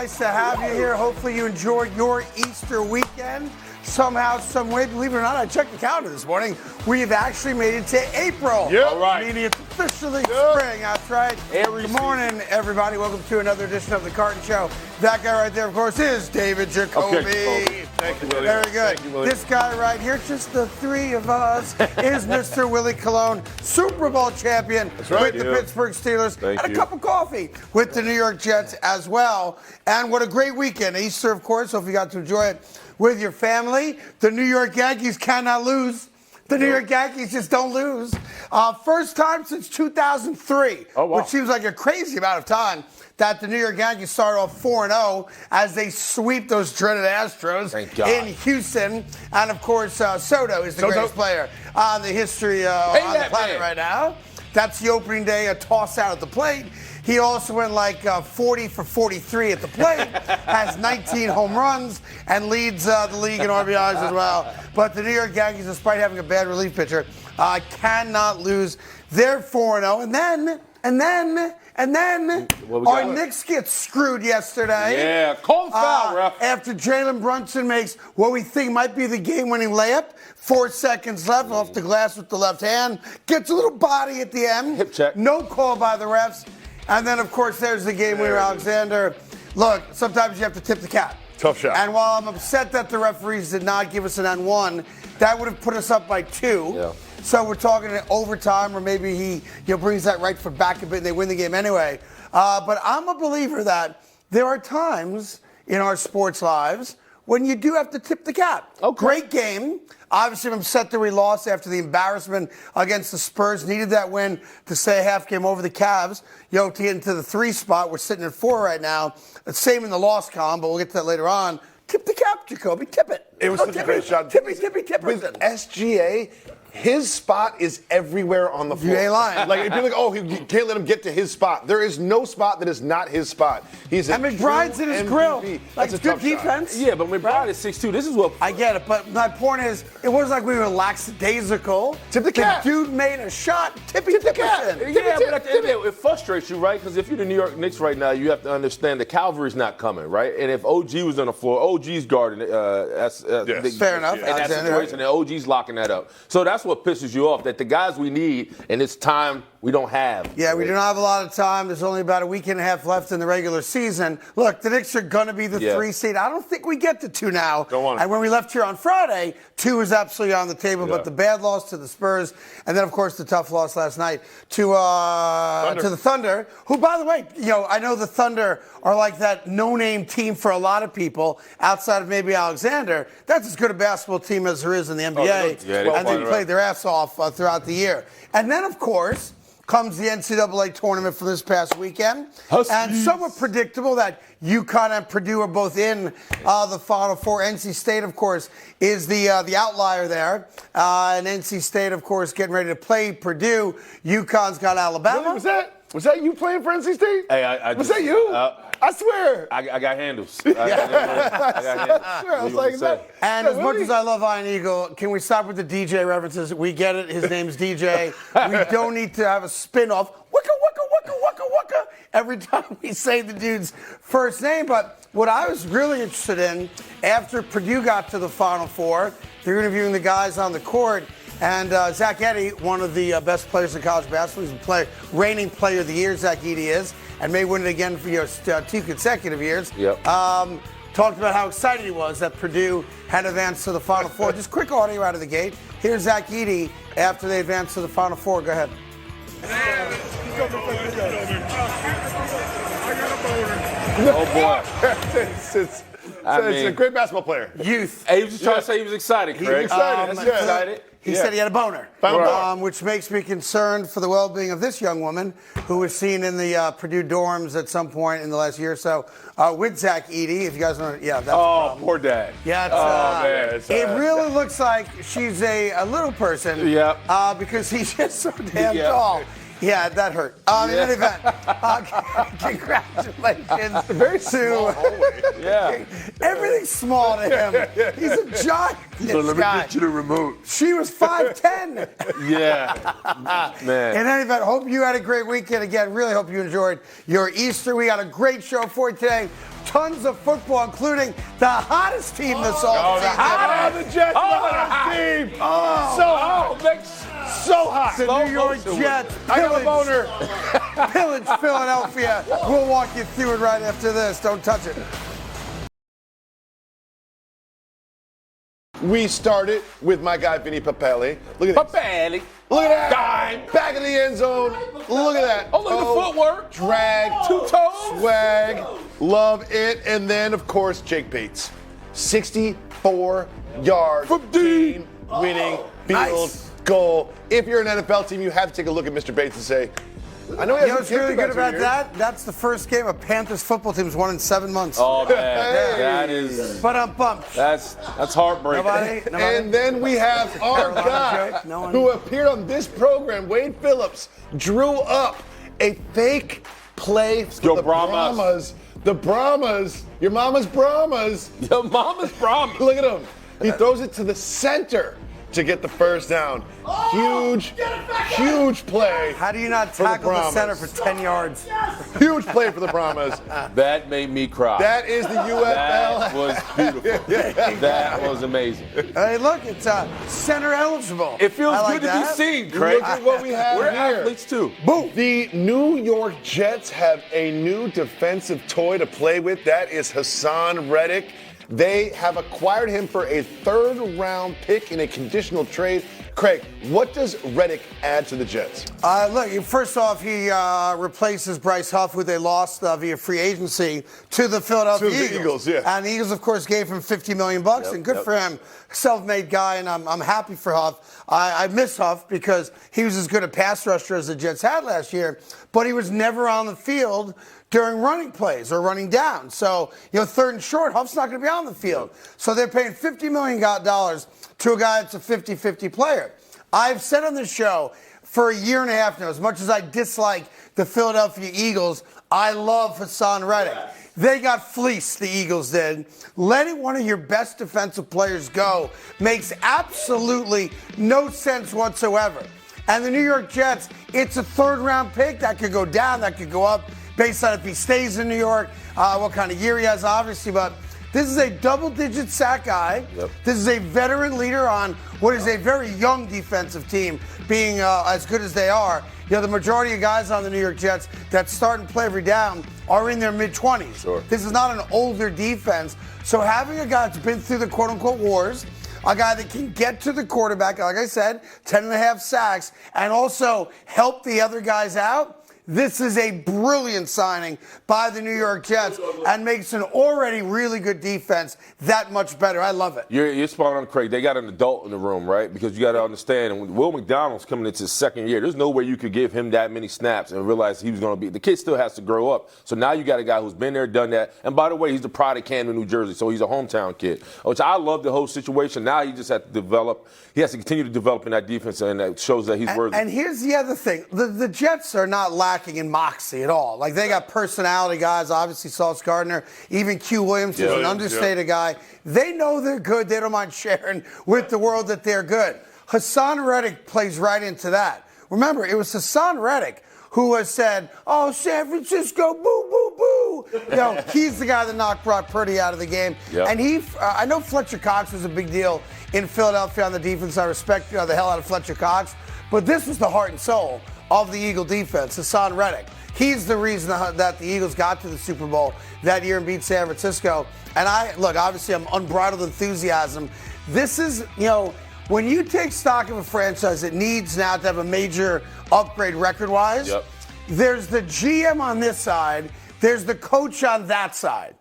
nice to have you here. Hopefully you enjoyed your Easter weekend. Somehow, some way, believe it or not, I checked the calendar this morning. We've actually made it to April. Yep. All right. Meaning it's officially spring. That's right. Every Good morning, everybody. Welcome to another edition of the Carton Show. That guy right there, of course, is David Jacoby. Okay. Thank you, Willie. Very good. Thank you, Willie. This guy right here, just the three of us, is Mr. Willie Colon, Super Bowl champion right, with the Pittsburgh Steelers, Thank and a you. cup of coffee with the New York Jets as well. And what a great weekend. Easter, of course, so if you got to enjoy it with your family. The New York Yankees cannot lose. The New York Yankees just don't lose. First time since 2003, which seems like a crazy amount of time, that the New York Yankees start off 4-0 as they sweep those dreaded Astros in Houston. And, of course, Soto is the greatest player on the history on the planet right now. That's the opening day, a toss out at the plate. He also went like 40 for 43 at the plate, has 19 home runs, and leads the league in RBIs as well. But the New York Yankees, despite having a bad relief pitcher, cannot lose. They're 4-0. And then our Knicks get screwed yesterday. Yeah, cold foul, ref. After Jalen Brunson makes what we think might be the game-winning layup. 4 seconds left off the glass with the left hand. Gets a little body at the end. Hip check. No call by the refs. And then, of course, there's the game winner, Alexander. Look, sometimes you have to tip the cap. Tough shot. And while I'm upset that the referees did not give us an N1, that would have put us up by 2. Yeah. So we're talking overtime, or maybe he brings that right foot back a bit and they win the game anyway. But I'm a believer that there are times in our sports lives when you do have to tip the cap. Okay. Great game. Obviously, I'm upset that we lost after the embarrassment against the Spurs. Needed that win to stay a half game over the Cavs. To get into the 3 spot. We're sitting at 4 right now. Same in the loss column, but we'll get to that later on. Tip the cap, Jacoby. Tip it. It was such a great shot. Tippy. With SGA, his spot is everywhere on the floor. You ain't lying. Like, if you're like, oh, you can't let him get to his spot. There is no spot that is not his spot. He's a and McBride's in his MVP. grill. That's Like, a good tough defense. Yeah, but McBride is 6'2". This is what I get it, but my point is, it wasn't like we were lackadaisical. Tip the cap. The dude made a shot. Tip the cap. Yeah, but at the end of the day, it frustrates you, right? Because if you're the New York Knicks right now, you have to understand the cavalry's not coming, right? And if OG was on the floor, OG's guarding it. Fair enough. In that situation, and OG's locking that up. So that's what pisses you off, that the guys we need, and it's time we don't have. Yeah, we do not have a lot of time. There's only about a week and a half left in the regular season. Look, the Knicks are going to be the 3 seed. I don't think we get to 2 now. Don't want it. And when we left here on Friday, 2 is absolutely on the table. But the bad loss to the Spurs, and then, of course, the tough loss last night to the Thunder, who, by the way, I know the Thunder are like that no-name team for a lot of people outside of maybe Alexander. That's as good a basketball team as there is in the NBA. And they played their ass off throughout the year. And then, of course, comes the NCAA tournament for this past weekend. And somewhat predictable that UConn and Purdue are both in the Final Four. NC State, of course, is the outlier there. And NC State, of course, getting ready to play Purdue. UConn's got Alabama. Really? Was that you playing for NC State? Hey, was that you? I swear. I got handles. I got handles. Sure, I was like that. And as much as I love Iron Eagle, can we stop with the DJ references? We get it. His name's DJ. We don't need to have a spin-off. Wicka, wicka, wicka, wicka, wicka. Every time we say the dude's first name. But what I was really interested in, after Purdue got to the Final Four, they're interviewing the guys on the court. And Zach Edey, one of the best players in college basketball, he's the reigning player of the year, Zach Edey is, and may win it again for 2 consecutive years. Yep. Talked about how excited he was that Purdue had advanced to the Final Four. Just quick audio out of the gate. Here's Zach Edey after they advanced to the Final Four. Go ahead. Oh, boy. It's a great basketball player. Youth. Hey, he was just trying to say he was excited, Craig. He was excited. He's excited. He said he had a boner, which makes me concerned for the well-being of this young woman who was seen in the Purdue dorms at some point in the last year or so with Zach Edey. If you guys want to, that's a problem. Poor dad. Yeah, it really looks like she's a little person. Yep. Because he's just so damn tall. Yeah, that hurt. In any event, congratulations Very small hallway. Yeah. Everything's small to him. He's a giant. So let me get you the remote. She was 5'10". Yeah. Man. In any event, hope you had a great weekend. Again, really hope you enjoyed your Easter. We got a great show for you today. Tons of football, including the hottest team this offseason. The Jets, the hottest team. So hot. The New York Jets. I got a boner. Pillage Philadelphia. We'll walk you through it right after this. Don't touch it. We started with my guy, Vinny Papelli. Look at this. Papelli. Look at that. Dime. Back in the end zone. Look at that. Oh, look at the footwork. Drag. 2 toes. Swag. Love it. And then, of course, Jake Bates. 64 yards. From deep. Game-winning field Nice. goal. If you're an NFL team, you have to take a look at Mr. Bates and say, I know he You know hasn't what's kicked really good about 2 years. that? That's the first game a Panthers football team's won in 7 months. Oh, man. Hey. That is. But I'm bumped. That's heartbreaking. Nobody? And then we have our Carolina guy joke? No one? who appeared on this program, Wade Phillips, drew up a fake play for Yo, the Brahmas. Brahmas. The Brahmas, your mama's Brahmas. Your mama's promise. Look at him. He throws it to the center to get the first down. Huge play. How do you not For the tackle the Brahmas. center for 10 yards? Huge play for the Brahmas. That made me cry. That is the That UFL. was beautiful. That was amazing. Hey, look, it's center eligible. It feels I like good to that. be seen, Craig. Look at what we have We're here. athletes too. Boom. The New York Jets have a new defensive toy to play with. That is Haason Reddick. They have acquired him for a 3rd-round pick in a conditional trade. Craig, what does Reddick add to the Jets? Look, first off, he replaces Bryce Huff, who they lost via free agency, to the Philadelphia To the Eagles, yeah. And the Eagles, of course, gave him $50 million, and good for him. Self-made guy, and I'm happy for Huff. I miss Huff because he was as good a pass rusher as the Jets had last year, but he was never on the field during running plays or running down. So, 3rd and short, Huff's not going to be on the field. So they're paying $50 million to a guy that's a 50-50 player. I've said on this show for a year and a half now, as much as I dislike the Philadelphia Eagles, I love Haason Reddick. They got fleeced, the Eagles did. Letting one of your best defensive players go makes absolutely no sense whatsoever. And the New York Jets, it's a 3rd-round pick. That could go down, that could go up, based on if he stays in New York, what kind of year he has, obviously. But this is a double-digit sack guy. Yep. This is a veteran leader on what is a very young defensive team, being as good as they are. The majority of guys on the New York Jets that start and play every down are in their mid-20s. Sure. This is not an older defense. So having a guy that's been through the quote-unquote wars, a guy that can get to the quarterback, like I said, 10.5 sacks, and also help the other guys out, this is a brilliant signing by the New York Jets and makes an already really good defense that much better. I love it. You're spot on, Craig. They got an adult in the room, right? Because you got to understand, and when Will McDonald's coming into his 2nd year, there's no way you could give him that many snaps and realize he was going to be. The kid still has to grow up. So now you got a guy who's been there, done that. And by the way, he's the pride of Camden, New Jersey, so he's a hometown kid, which I love the whole situation. Now he just has to develop. He has to continue to develop in that defense, and that shows that he's worthy. And here's the other thing. The Jets are not lacking in moxie at all. Like, they got personality guys, obviously Sauce Gardner, even Q Williams, who's an understated guy. They know they're good. They don't mind sharing with the world that they're good. Haason Reddick plays right into that. Remember, it was Haason Reddick who has said, oh, San Francisco, boo, boo, boo. He's the guy that knocked Brock Purdy out of the game. Yep. And I know Fletcher Cox was a big deal in Philadelphia on the defense. I respect the hell out of Fletcher Cox. But this was the heart and soul of the Eagle defense, Haason Reddick. He's the reason that the Eagles got to the Super Bowl that year and beat San Francisco. And obviously I'm unbridled enthusiasm. This is, when you take stock of a franchise that needs now to have a major upgrade record-wise, Yep. There's the GM on this side, there's the coach on that side.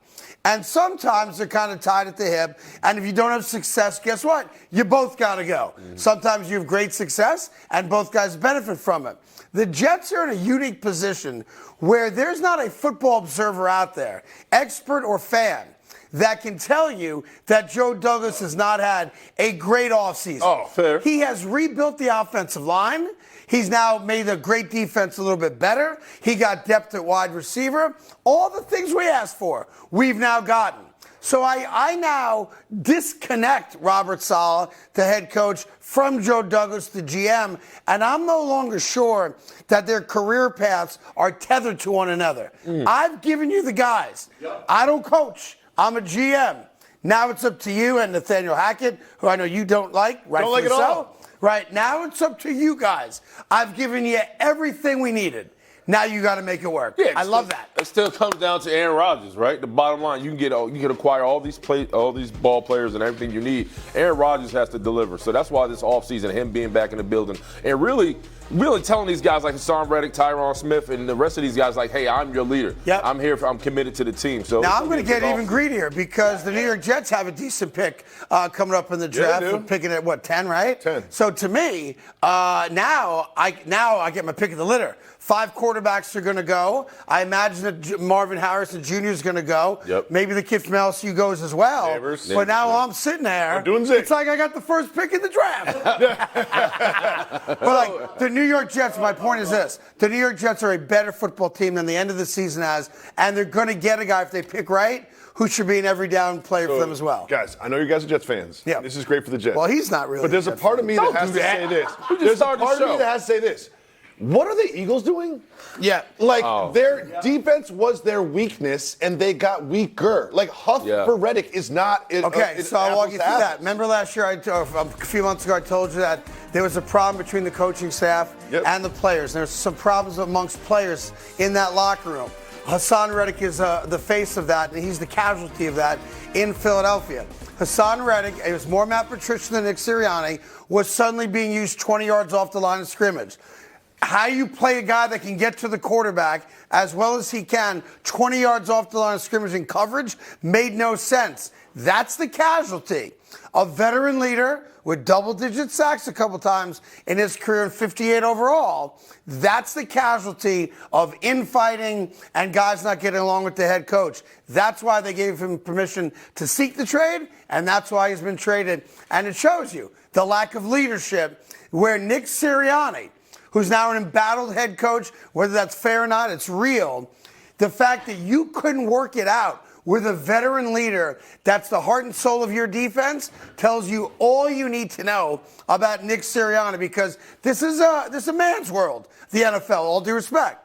And sometimes they're kind of tied at the hip. And if you don't have success, guess what? You both got to go. Mm-hmm. Sometimes you have great success, and both guys benefit from it. The Jets are in a unique position where there's not a football observer out there, expert or fan, that can tell you that Joe Douglas has not had a great offseason. Oh, fair. He has rebuilt the offensive line. He's now made the great defense a little bit better. He got depth at wide receiver. All the things we asked for, we've now gotten. So I now disconnect Robert Saleh, the head coach, from Joe Douglas, the GM, and I'm no longer sure that their career paths are tethered to one another. I've given you the guys. I don't coach. I'm a GM. Now it's up to you and Nathaniel Hackett, who I know you don't like. Don't like it all. Right, now it's up to you guys. I've given you everything we needed. Now you got to make it work. Yeah, I love that. It still comes down to Aaron Rodgers, right? The bottom line, you can acquire all these ball players and everything you need. Aaron Rodgers has to deliver. So that's why this offseason, him being back in the building and really telling these guys like Haason Reddick, Tyron Smith, and the rest of these guys like, hey, I'm your leader. Yep. I'm here. I'm committed to the team. So now I'm going to get even greedier because the New York Jets have a decent pick coming up in the draft. Yeah, We're picking at what, 10, right? 10. So to me, now I get my pick of the litter. 5 quarterbacks are going to go. I imagine that Marvin Harrison Jr. is going to go. Yep. Maybe the kid from LSU goes as well. Neighbors. But now I'm sitting there. I'm doing Zig. It's like I got the first pick in the draft. But like the New York Jets, my point is this. The New York Jets are a better football team than the end of the season has, and they're going to get a guy, if they pick right, who should be an every down player for them as well. Guys, I know you guys are Jets fans. Yeah. This is great for the Jets. Well, he's not really. But there's a part of me that has to say this. There's a part of me that has to say this. What are the Eagles doing? Yeah. Like, their defense was their weakness, and they got weaker. Like, Huff for Reddick is not. Okay, so I'll walk you through that. Remember last year, a few months ago, I told you that there was a problem between the coaching staff and the players. There's some problems amongst players in that locker room. Haason Reddick is the face of that, and he's the casualty of that in Philadelphia. Haason Reddick, it was more Matt Patricia than Nick Sirianni, was suddenly being used 20 yards off the line of scrimmage. How you play a guy that can get to the quarterback as well as he can 20 yards off the line of scrimmage in coverage made no sense. That's the casualty. A veteran leader with double-digit sacks a couple times in his career and 58 overall. That's the casualty of infighting and guys not getting along with the head coach. That's why they gave him permission to seek the trade, and that's why he's been traded. And it shows you the lack of leadership where Nick Sirianni, who's now an embattled head coach, whether that's fair or not, it's real. The fact that you couldn't work it out with a veteran leader that's the heart and soul of your defense tells you all you need to know about Nick Sirianni, because this is a man's world, the NFL, all due respect.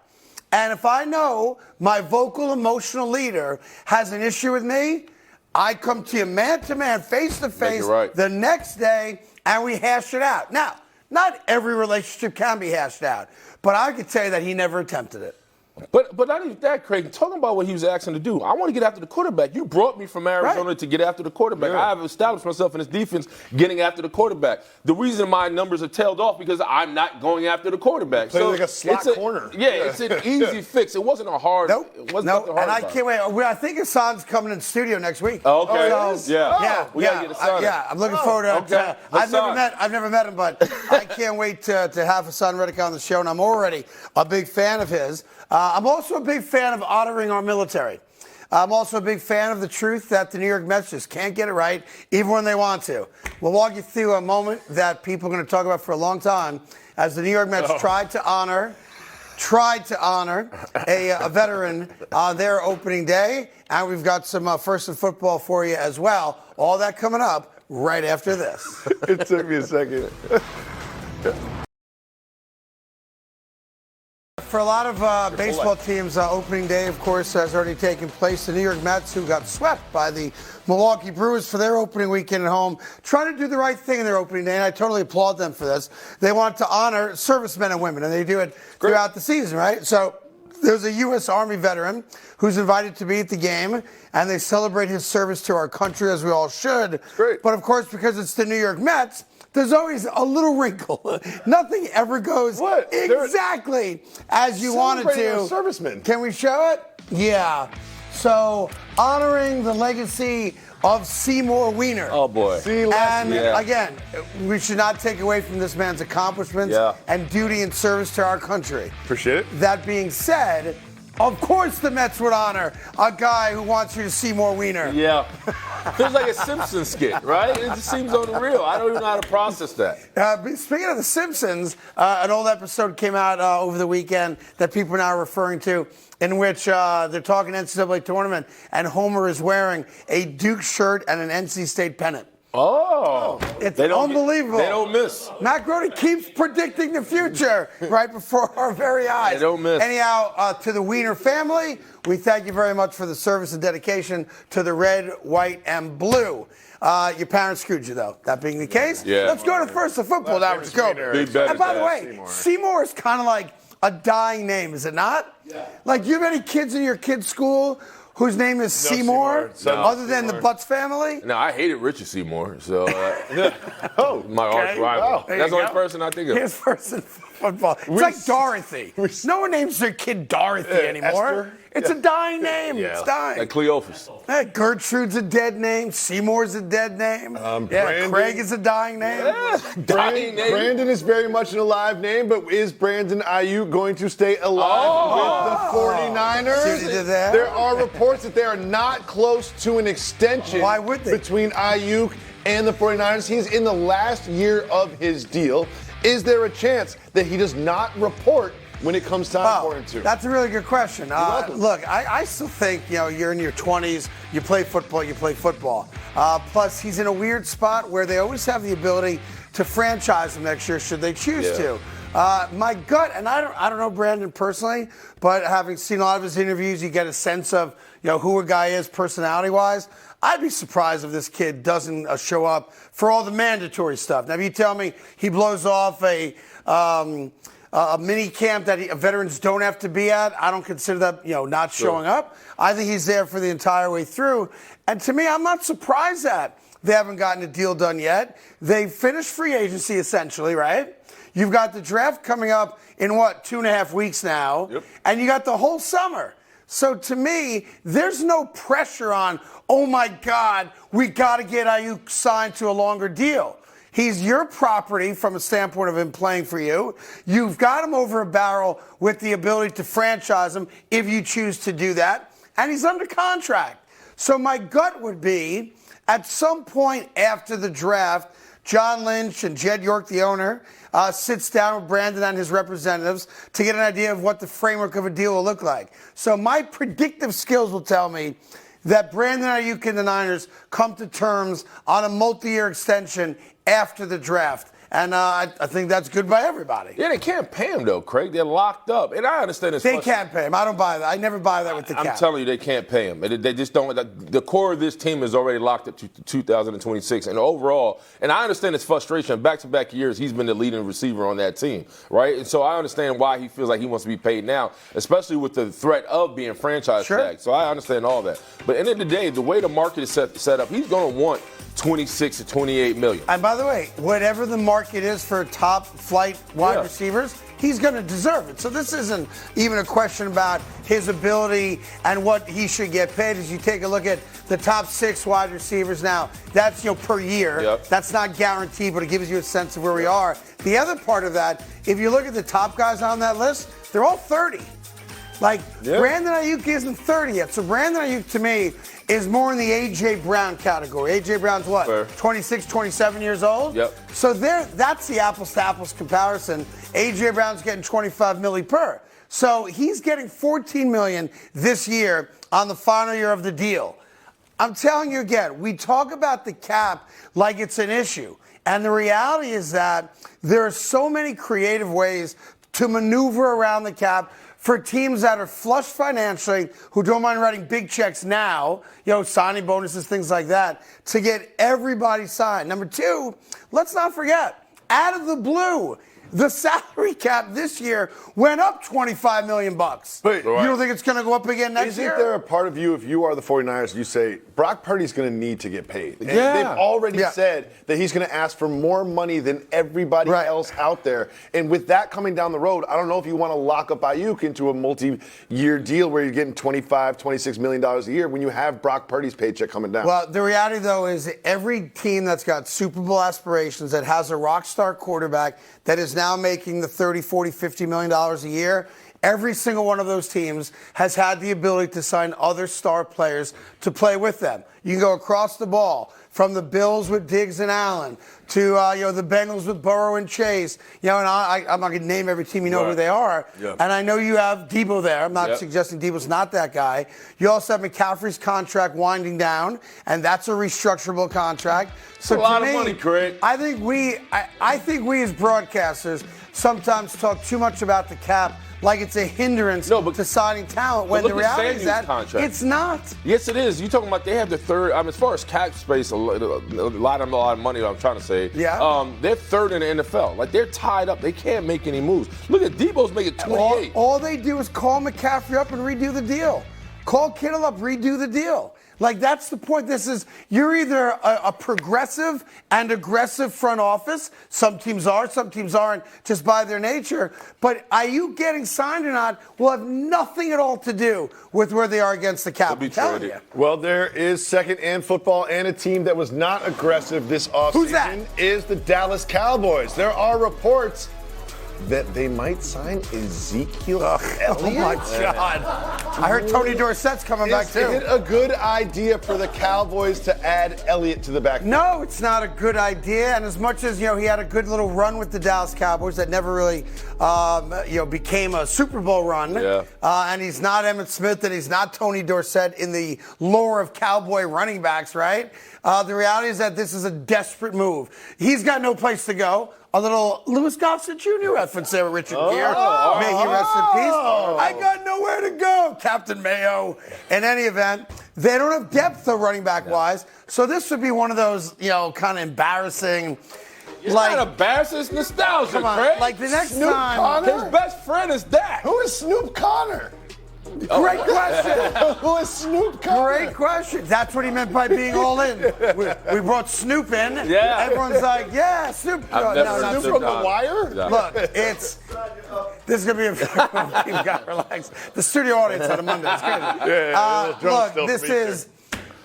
And if I know my vocal, emotional leader has an issue with me, I come to you man-to-man, face-to-face the next day, and we hash it out. Now, not every relationship can be hashed out, but I could tell you that he never attempted it. But not even that, Craig. Talking about what he was asking to do, I want to get after the quarterback. You brought me from Arizona to get after the quarterback. I have established myself in this defense getting after the quarterback. The reason my numbers are tailed off because I'm not going after the quarterback. So like a slot corner. Yeah, it's an easy fix. It wasn't a hard. Nope. It wasn't and I can't wait. I think Hassan's coming in the studio next week. Oh, okay. We gotta get Hassan. I'm looking forward to it. I've never met him, but I can't wait to have Haason Reddick on the show, and I'm already a big fan of his. I'm also a big fan of honoring our military. I'm also a big fan of the truth that the New York Mets just can't get it right, even when they want to. We'll walk you through a moment that people are going to talk about for a long time as the New York Mets tried to honor a veteran on their opening day. And we've got some First and Football for you as well. All that coming up right after this. It took me a second. For a lot of baseball teams, opening day, of course, has already taken place. The New York Mets, who got swept by the Milwaukee Brewers for their opening weekend at home, trying to do the right thing in their opening day, and I totally applaud them for this. They want to honor servicemen and women, and they do it throughout the season, right? So there's a U.S. Army veteran who's invited to be at the game, and they celebrate his service to our country, as we all should. Great. But, of course, because it's the New York Mets, there's always a little wrinkle. Nothing ever goes exactly as you wanted to. Servicemen. Can we show it? Yeah. So, honoring the legacy of Seymour Wiener. Oh, boy. And again, we should not take away from this man's accomplishments and duty and service to our country. Appreciate it. That being said, Of course the Mets would honor a guy who wants you to see more wiener. Yeah. Feels like a Simpsons skit, right? It just seems unreal. I don't even know how to process that. Speaking of The Simpsons, an old episode came out over the weekend that people are now referring to, in which they're talking NCAA tournament, and Homer is wearing a Duke shirt and an NC State pennant. Oh. It's unbelievable. They don't miss. Matt Grody keeps predicting the future right before our very eyes. They don't miss. Anyhow, to the Wiener family, we thank you very much for the service and dedication to the red, white, and blue. Your parents screwed you, though. That being the case, let's go to first the football. Now let's go. And by the way, Seymour is kind of like a dying name, is it not? Yeah. Like, you have any kids in your kid's school whose name is Seymour, other than the Butts family? No, I hated Richard Seymour, so my arch rival. That's the only person I think of. His person football. It's like Dorothy. No one names their kid Dorothy anymore. Esther? It's a dying name. It's dying. Like Cleophas. Hey, Gertrude's a dead name. Seymour's a dead name. Brandon, Craig is a dying name. Dying name. Brandon is very much an alive name, but is Brandon Aiyuk going to stay alive with the 49ers? See what you did there? There are reports that they are not close to an extension. Why would they? Between Aiyuk and the 49ers. He's in the last year of his deal. Is there a chance that he does not report when it comes time for him to? That's a really good question. Look, I still think, you're in your 20s, you play football. Plus, he's in a weird spot where they always have the ability to franchise him next year should they choose to. My gut, and I don't know Brandon personally, but having seen a lot of his interviews, you get a sense of who a guy is personality-wise. I'd be surprised if this kid doesn't show up for all the mandatory stuff. Now, if you tell me he blows off a mini camp that veterans don't have to be at, I don't consider that not showing up. I think he's there for the entire way through. And to me, I'm not surprised that they haven't gotten a deal done yet. They finished free agency essentially, right? You've got the draft coming up in 2.5 weeks now, and you got the whole summer. So to me, there's no pressure on, oh my God, we got to get Aiyuk signed to a longer deal. He's your property from a standpoint of him playing for you. You've got him over a barrel with the ability to franchise him if you choose to do that. And he's under contract. So my gut would be, at some point after the draft, John Lynch and Jed York, the owner, sits down with Brandon and his representatives to get an idea of what the framework of a deal will look like. So my predictive skills will tell me that Brandon Aiyuk and the Niners come to terms on a multi-year extension after the draft. And I think that's good by everybody. Yeah, they can't pay him, though, Craig. They're locked up. And I understand it's They can't pay him. I don't buy that. I never buy that with the cap. I'm telling you, they can't pay him. They just don't. The core of this team is already locked up to 2026. And overall, and I understand his frustration. Back-to-back years, he's been the leading receiver on that team, right? And so I understand why he feels like he wants to be paid now, especially with the threat of being franchise tagged. So I understand all that. But at the end of the day, the way the market is set up, he's going to want 26 to 28 million. And by the way, whatever the market is for top flight wide receivers, he's going to deserve it. So this isn't even a question about his ability and what he should get paid. As you take a look at the top 6 wide receivers now, that's per year. That's not guaranteed, but it gives you a sense of where we are. The other part of that, if you look at the top guys on that list, they're all 30. Brandon Aiyuk isn't 30 yet. So Brandon Aiyuk, to me, is more in the A.J. Brown category. A.J. Brown's what? Fair. 26, 27 years old? So that's the apples-to-apples comparison. A.J. Brown's getting $25 million per. So he's getting $14 million this year on the final year of the deal. I'm telling you again, we talk about the cap like it's an issue. And the reality is that there are so many creative ways to maneuver around the cap for teams that are flush financially, who don't mind writing big checks now, signing bonuses, things like that, to get everybody signed. Number 2, let's not forget, out of the blue, the salary cap this year went up $25 million. But you don't think it's going to go up again next year? Isn't there a part of you, if you are the 49ers, you say, Brock Purdy's going to need to get paid? And they've already said that he's going to ask for more money than everybody else out there. And with that coming down the road, I don't know if you want to lock up Aiyuk into a multi-year deal where you're getting $25, $26 million a year when you have Brock Purdy's paycheck coming down. Well, the reality, though, is every team that's got Super Bowl aspirations, that has a rock star quarterback, that is now making the $30, $40, $50 million a year, every single one of those teams has had the ability to sign other star players to play with them. You can go across the ball from the Bills with Diggs and Allen to the Bengals with Burrow and Chase. And I'm not going to name every team. You know who they are. Yeah. And I know you have Debo there. I'm not suggesting Debo's not that guy. You also have McCaffrey's contract winding down, and that's a restructurable contract. So a lot to of me, money, Craig. I think we as broadcasters sometimes talk too much about the cap like it's a hindrance to signing talent when the reality is that it's not. Yes, it is. You're talking about they have the third. As far as cap space, a lot of money. What I'm trying to say. Yeah. They're third in the NFL. Like they're tied up. They can't make any moves. Look at Debo's making 28. All they do is call McCaffrey up and redo the deal. Call Kittle up, redo the deal. Like, that's the point. You're either a progressive and aggressive front office. Some teams are, some teams aren't, just by their nature. But Aiyuk getting signed or not will have nothing at all to do with where they are against the cap. I'm telling you. Well, there is second and football, and a team that was not aggressive this offseason. Who's that? Is the Dallas Cowboys. There are reports that they might sign Ezekiel Elliott. Oh, my God. I heard Tony Dorsett's coming back, too. Is it a good idea for the Cowboys to add Elliott to the backfield? No, it's not a good idea. And as much as, he had a good little run with the Dallas Cowboys that never really, became a Super Bowl run. Yeah. And he's not Emmitt Smith and he's not Tony Dorsett in the lore of Cowboy running backs, right? The reality is that this is a desperate move. He's got no place to go. A little Louis Gossett Jr. reference there with Richard Gere. May he rest in peace. I got nowhere to go, Captain Mayo. In any event, they don't have depth, though, running back-wise. So this would be one of those, kind of embarrassing. It's not embarrassing. It's nostalgia, Come on, Craig. like the next Snoop time. Connor? His best friend is Dak. Who is Snoop Connor? Great question. Who is Snoop Connor? Great question. That's what he meant by being all in. We brought Snoop in. Yeah. Everyone's like, yeah, Snoop. I've never not seen Snoop from The Wire? Yeah. Look, this is going to be a you got to relax. The studio audience on a Monday. It's crazy. Look, this is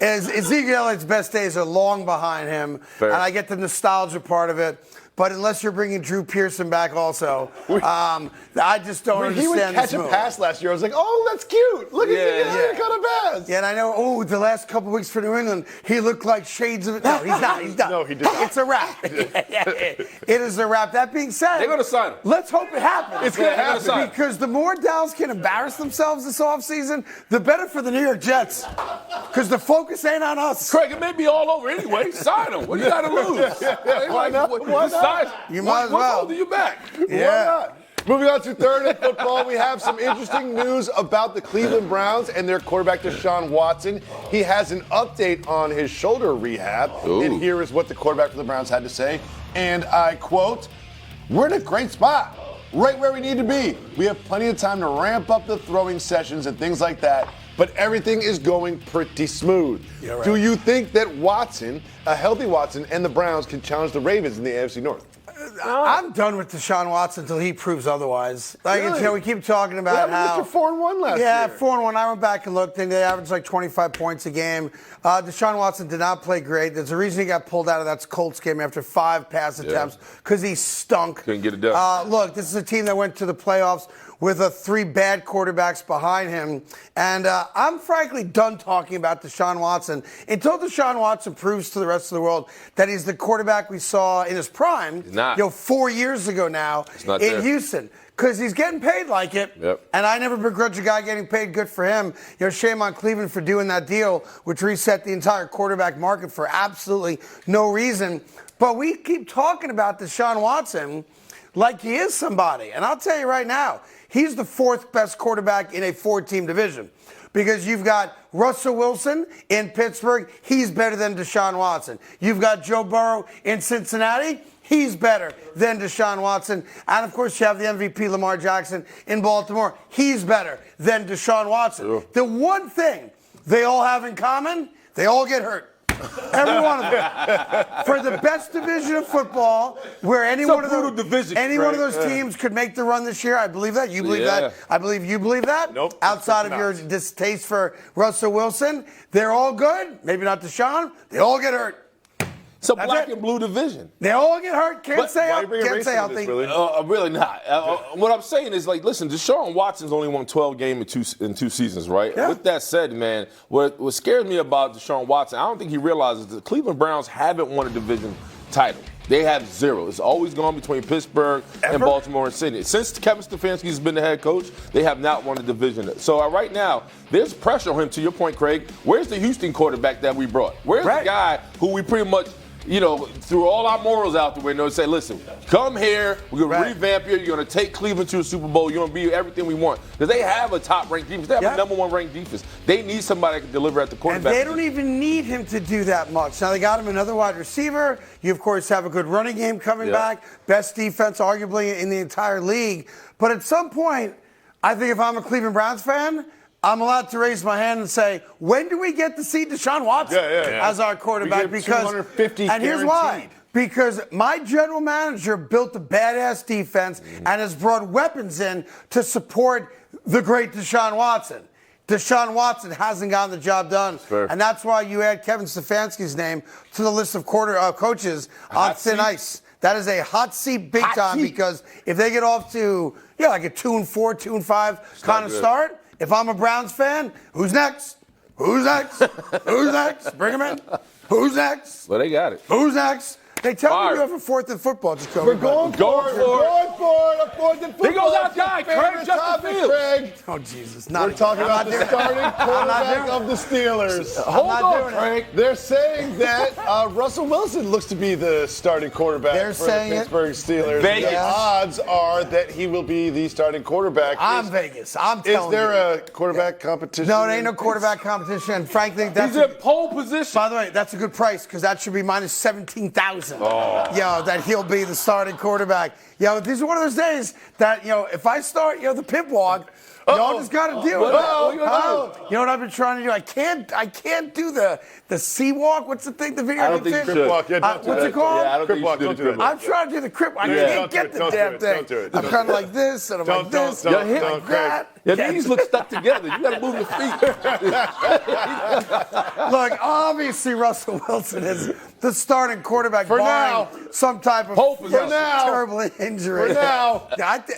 Ezekiel Elliott's best days are long behind him. Fair. And I get the nostalgia part of it. But unless you're bringing Drew Pearson back also, I just don't understand He would catch this a move. pass last year. I was like, oh, that's cute. Look at Ezekiel caught a pass. Yeah, and I know, the last couple weeks for New England, he looked like shades of it. No, he's not. He's done. No, he did not. It's a wrap. It is a wrap. That being said, They're going to sign him. let's hope it happens. It's going to happen. Because the more Dallas can embarrass themselves this offseason, the better for the New York Jets. Because the focus ain't on us. Craig, it may be all over anyway. Sign him. What do you got to lose? Why not? Why not? You might as well. What's holding you back? Yeah. Moving on to third and football, we have some interesting news about the Cleveland Browns and their quarterback Deshaun Watson. He has an update on his shoulder rehab, and here is what the quarterback for the Browns had to say. And I quote, "We're in a great spot, right where we need to be. We have plenty of time to ramp up the throwing sessions and things like that, but everything is going pretty smooth." Yeah, right. Do you think that Watson, a healthy Watson, and the Browns can challenge the Ravens in the AFC North? I'm done with Deshaun Watson until he proves otherwise. Like, Really? we keep talking about how. Mr. 4-1 last year. Yeah, 4-1. I went back and looked, and they averaged like 25 points a game. Deshaun Watson did not play great. There's a reason he got pulled out of that Colts game after 5 pass attempts, because he stunk. Couldn't get it done. Look, this is a team that went to the playoffs with 3 bad quarterbacks behind him. And I'm frankly done talking about Deshaun Watson until Deshaun Watson proves to the rest of the world that he's the quarterback we saw in his prime. He's not. 4 years ago now not in there. Houston. Because he's getting paid like it. Yep. And I never begrudge a guy getting paid. Good for him. Shame on Cleveland for doing that deal, which reset the entire quarterback market for absolutely no reason. But we keep talking about Deshaun Watson like he is somebody. And I'll tell you right now, he's the 4th best quarterback in a 4-team division. Because you've got Russell Wilson in Pittsburgh. He's better than Deshaun Watson. You've got Joe Burrow in Cincinnati. He's better than Deshaun Watson. And, of course, you have the MVP, Lamar Jackson, in Baltimore. He's better than Deshaun Watson. Sure. The one thing they all have in common, they all get hurt. Every one of them. For the best division of football, where any one of those teams could make the run this year, I believe that. You believe that? I believe you believe that? Nope. Outside of your distaste for Russell Wilson, they're all good. Maybe not Deshaun. They all get hurt. It's a That's black it. and blue division. They all get hurt. Can't But say why you bringing can't race say into this, healthy. really? Really not. What I'm saying is, like, listen, Deshaun Watson's only won 12 games in two seasons, right? Yeah. With that said, man, what scares me about Deshaun Watson, I don't think he realizes the Cleveland Browns haven't won a division title. They have 0. It's always gone between Pittsburgh and Baltimore and Sydney. Since Kevin Stefanski's been the head coach, they have not won a division. So right now, there's pressure on him, to your point, Craig. Where's the Houston quarterback that we brought? Where's the guy who we pretty much, threw all our morals out the window and say, listen, come here, we're going to revamp you, you're going to take Cleveland to a Super Bowl, you're going to be everything we want. Because they have a top-ranked defense. They have a number 1 ranked defense. They need somebody that can deliver at the quarterback. And they don't even need him to do that much. Now, they got him another wide receiver. You, of course, have a good running game coming back. Best defense, arguably, in the entire league. But at some point, I think if I'm a Cleveland Browns fan, I'm allowed to raise my hand and say, when do we get to see Deshaun Watson as our quarterback? Because 250 and here's why. Because my general manager built a badass defense and has brought weapons in to support the great Deshaun Watson. Deshaun Watson hasn't gotten the job done. And that's why you add Kevin Stefanski's name to the list of coaches on thin ice. That is a hot seat big time because if they get off to like a 2-4, 2-5 kind of start, if I'm a Browns fan, who's next? Who's next? Who's next? Bring him in. Who's next? Well, they got it. Who's next? They tell me you have a 4th and football. Just go. We're going for it. A 4th and football. He goes out guy, Craig, Justin Fields. Craig. Oh, Jesus. We're talking about the starting quarterback of the Steelers. Hold on, Craig. They're saying that Russell Wilson looks to be the starting quarterback for the Pittsburgh Steelers. Vegas. The odds are that he will be the starting quarterback. I'm Vegas. I'm telling you. Is there a quarterback competition? No, it ain't no quarterback competition. And frankly, that's He's in pole position. By the way, that's a good price because that should be minus 17,000. That he'll be the starting quarterback. These are one of those days that, if I start, the pimp walk, y'all just got to deal with it. You know what I've been trying to do? I can't do the sea walk. What's the thing? The video. I don't think you should. What's it called? Yeah, I don't think you should Don't do it. I'm trying to do the crip. I can't get the damn thing. Don't do it. I'm kind of like this, and I'm like this, Don't, like that. Your knees look stuck together. You got to move your feet. Look, obviously Russell Wilson is the starting quarterback For barring now. some type of terrible injury. For now.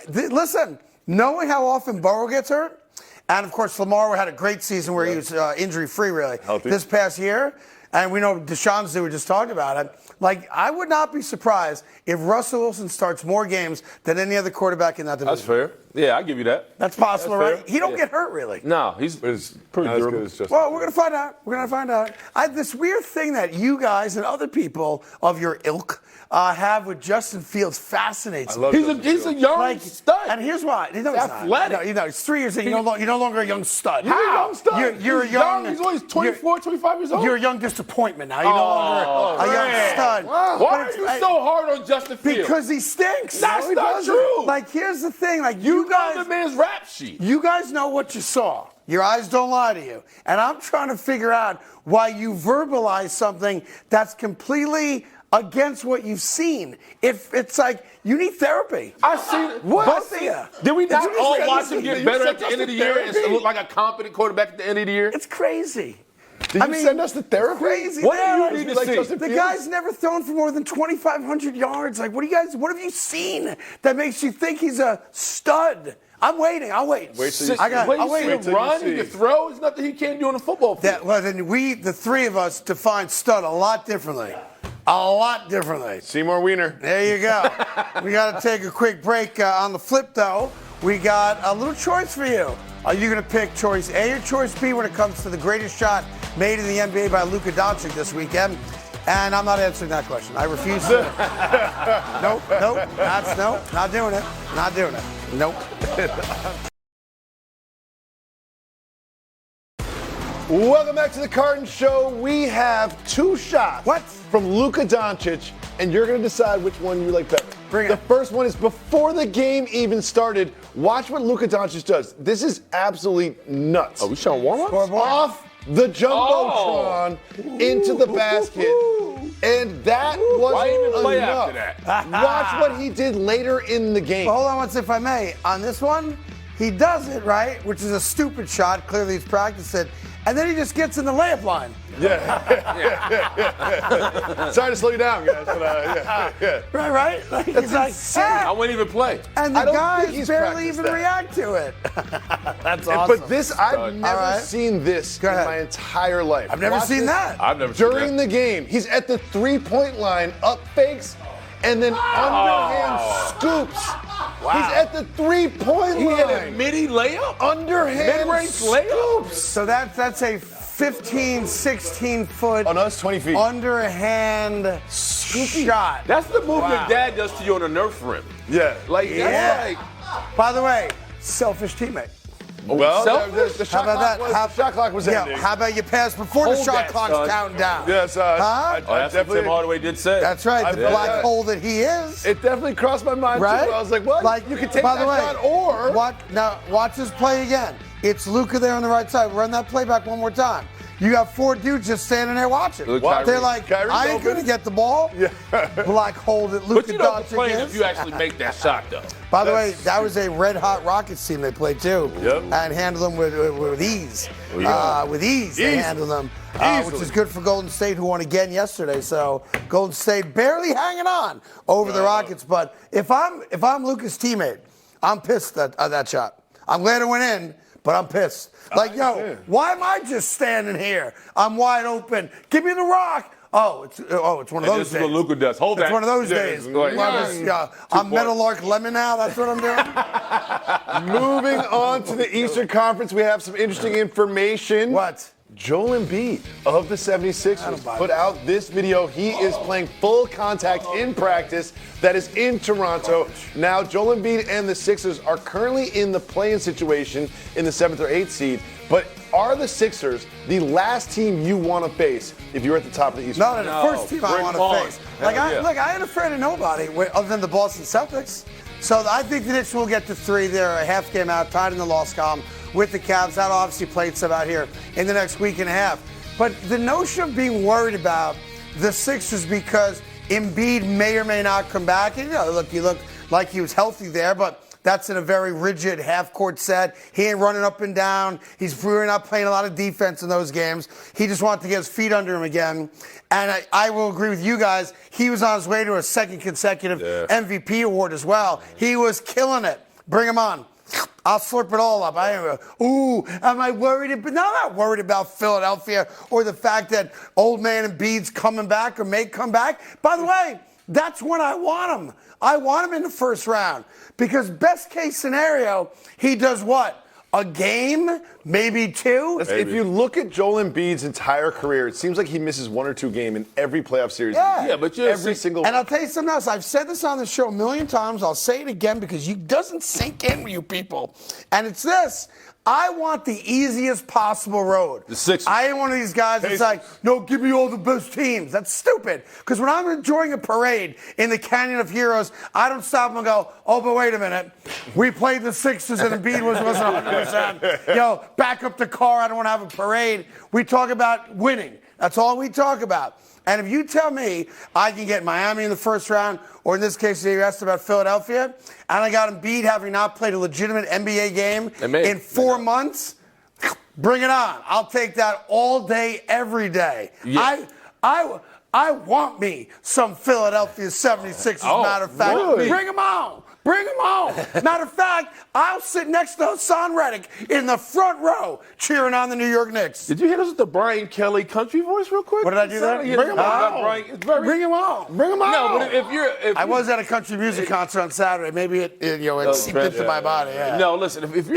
Listen, knowing how often Burrow gets hurt, and of course Lamar had a great season where he was injury-free, really, this past year, and we know Deshaun's we just talked about it. Like, I would not be surprised if Russell Wilson starts more games than any other quarterback in that division. That's fair. Yeah, I give you that. That's possible, right? He don't get hurt, really. No, he's pretty durable. Well, we're going to find out. We're going to find out. This weird thing that you guys and other people of your ilk have with Justin Fields fascinates me. He's a young stud. And here's why. He's athletic. He's 3 years in. You're no longer a young stud. You're a young stud. You're a young. He's only 24, 25 years old. You're a young disappointment now. You're no longer a young stud. Why are you so hard on Justin Fields? Because he stinks. That's not true. Like, here's the thing. Like, you guys, know the man's rap sheet. You guys know what you saw. Your eyes don't lie to you. And I'm trying to figure out why you verbalize something that's completely against what you've seen. If it's like you need therapy. I seen it. What? Did we not all watch him get better at the end of the year and look like a competent quarterback at the end of the year? It's crazy. Did you send us to therapy? Crazy. What do you need to see? The guy's never thrown for more than 2,500 yards. Like, what have you seen that makes you think he's a stud? I'm waiting. I'll wait. Wait till you I'll wait till run, you throw. There's nothing he can't do on the football field. Then the three of us, define stud a lot differently. A lot differently. Seymour Wiener. There you go. We got to take a quick break. On the flip, though, we got a little choice for you. Are you going to pick choice A or choice B when it comes to the greatest shot made in the NBA by Luka Doncic this weekend? And I'm not answering that question. I refuse to. Nope. Not doing it. Not doing it. Nope. Welcome back to the Carton Show. We have two shots from Luka Doncic, and you're going to decide which one you like better. The first one is before the game even started. Watch what Luka Doncic does. This is absolutely nuts. Are we showing warm-ups? Off the Jumbotron into the basket. And that wasn't enough. After that? Watch what he did later in the game. Well, hold on once, if I may. On this one, he does it, right? Which is a stupid shot. Clearly he's practiced it. and then he just gets in the layup line. Sorry to slow you down, guys, but yeah. Right? Like, he's like, I wouldn't even play. and I the don't think guys he's barely practiced even that. react to it. That's awesome. But this, I've never right. seen this in ahead. my entire life. I've never Watch seen this. that. I've never seen During that. the game, he's at the three-point line, up fakes, and then underhand scoops. He's at the three-point He line. had a midi layup? Underhand Mid-range layup? scoops. So that's a 15, 16 foot Oh, no, it's 20 feet. underhand shot. That's the move Wow. your dad does to you on a Nerf rim. Yeah. Like, Yeah. that's like, By the way, selfish teammate. Well, selfish? the How shot about clock that? was, shot clock was ending. How about you pass before the Hold shot that, clock's son. counting down? Yes, Huh? I that's what definitely. Tim Hardaway did say. That's right. I The bet black that. hole that he is. It definitely crossed my mind Right? too. I was like, what? Like you could take by that the way, shot or watch this play again. It's Luka there on the right side. Run that play back one more time. You got 4 dudes just standing there watching. Look, What? They're Kyrie. like, Kyrie's I ain't open. gonna get the ball. Yeah. Black hole that But Luka you know the Doncic play is. if you actually make that shot, though. By the way, that was a red hot Rockets team they played too. Yep. And handled them with ease. Yeah. With ease, they Easily. handled them, which Easily. is good for Golden State, who won again yesterday. So Golden State barely hanging on over the Rockets. But if I'm Luka's teammate, I'm pissed at that shot. I'm glad it went in, but I'm pissed. Like, yo, understand. why am I just standing here? I'm wide open. Give me the rock. Oh, it's one of And those this days. is what Luka does. Hold It's that. one of those Yeah, days. go ahead. Well, this, I'm Meadowlark Lemon now. That's what I'm doing. Moving on to the Eastern Conference, we have some interesting information. What? Joel Embiid of the 76ers put out this video. He is playing full contact in practice that is in Toronto. Now, Joel Embiid and the Sixers are currently in the play-in situation in the 7th or 8th seed. But are the Sixers the last team you want to face if you're at the top of the Eastern? No, they're the first team I bring want them on. to face. Like, Hell yeah. look, I ain't afraid of nobody other than the Boston Celtics. So I think the Knicks will get to 3. They're a half game out, tied in the loss column with the Cavs. That obviously played some out here in the next week and a half. But the notion of being worried about the Sixers because Embiid may or may not come back, and he looked like he was healthy there, but that's in a very rigid half-court set. He ain't running up and down. He's really not playing a lot of defense in those games. He just wanted to get his feet under him again. And I will agree with you guys. He was on his way to a second consecutive MVP award as well. He was killing it. Bring him on. I'll slurp it all up. Am I worried? But no, I'm not worried about Philadelphia or the fact that old man Embiid's coming back or may come back. By the way, that's when I want him. I want him in the first round because best case scenario, he does what? A game, maybe 2. If you look at Joel Embiid's entire career, it seems like he misses 1 or 2 games in every playoff series. Yeah, but you're every single. And I'll tell you something else. I've said this on the show a million times. I'll say it again because it doesn't sink in with you people. And it's this. I want the easiest possible road. The Sixers. I ain't one of these guys that's like, no, give me all the best teams. That's stupid. Because when I'm enjoying a parade in the Canyon of Heroes, I don't stop and go, oh, but wait a minute. We played the Sixers and Embiid wasn't 100%. Yo, back up the car. I don't want to have a parade. We talk about winning. That's all we talk about. And if you tell me I can get Miami in the first round, or in this case, you asked about Philadelphia, and I got Embiid having not played a legitimate NBA game in 4 months, bring it on. I'll take that all day, every day. Yeah. I want me some Philadelphia 76ers, matter of fact. really? Bring them on. Bring them on. Matter of fact, I'll sit next to Haason Reddick in the front row cheering on the New York Knicks. Did you hit us with the Brian Kelly country voice real quick? What did I do there? Bring him on. Bring him on. Bring him on. No, but if I was at a country music concert on Saturday. Maybe it seeped into my body. Yeah. No, listen. If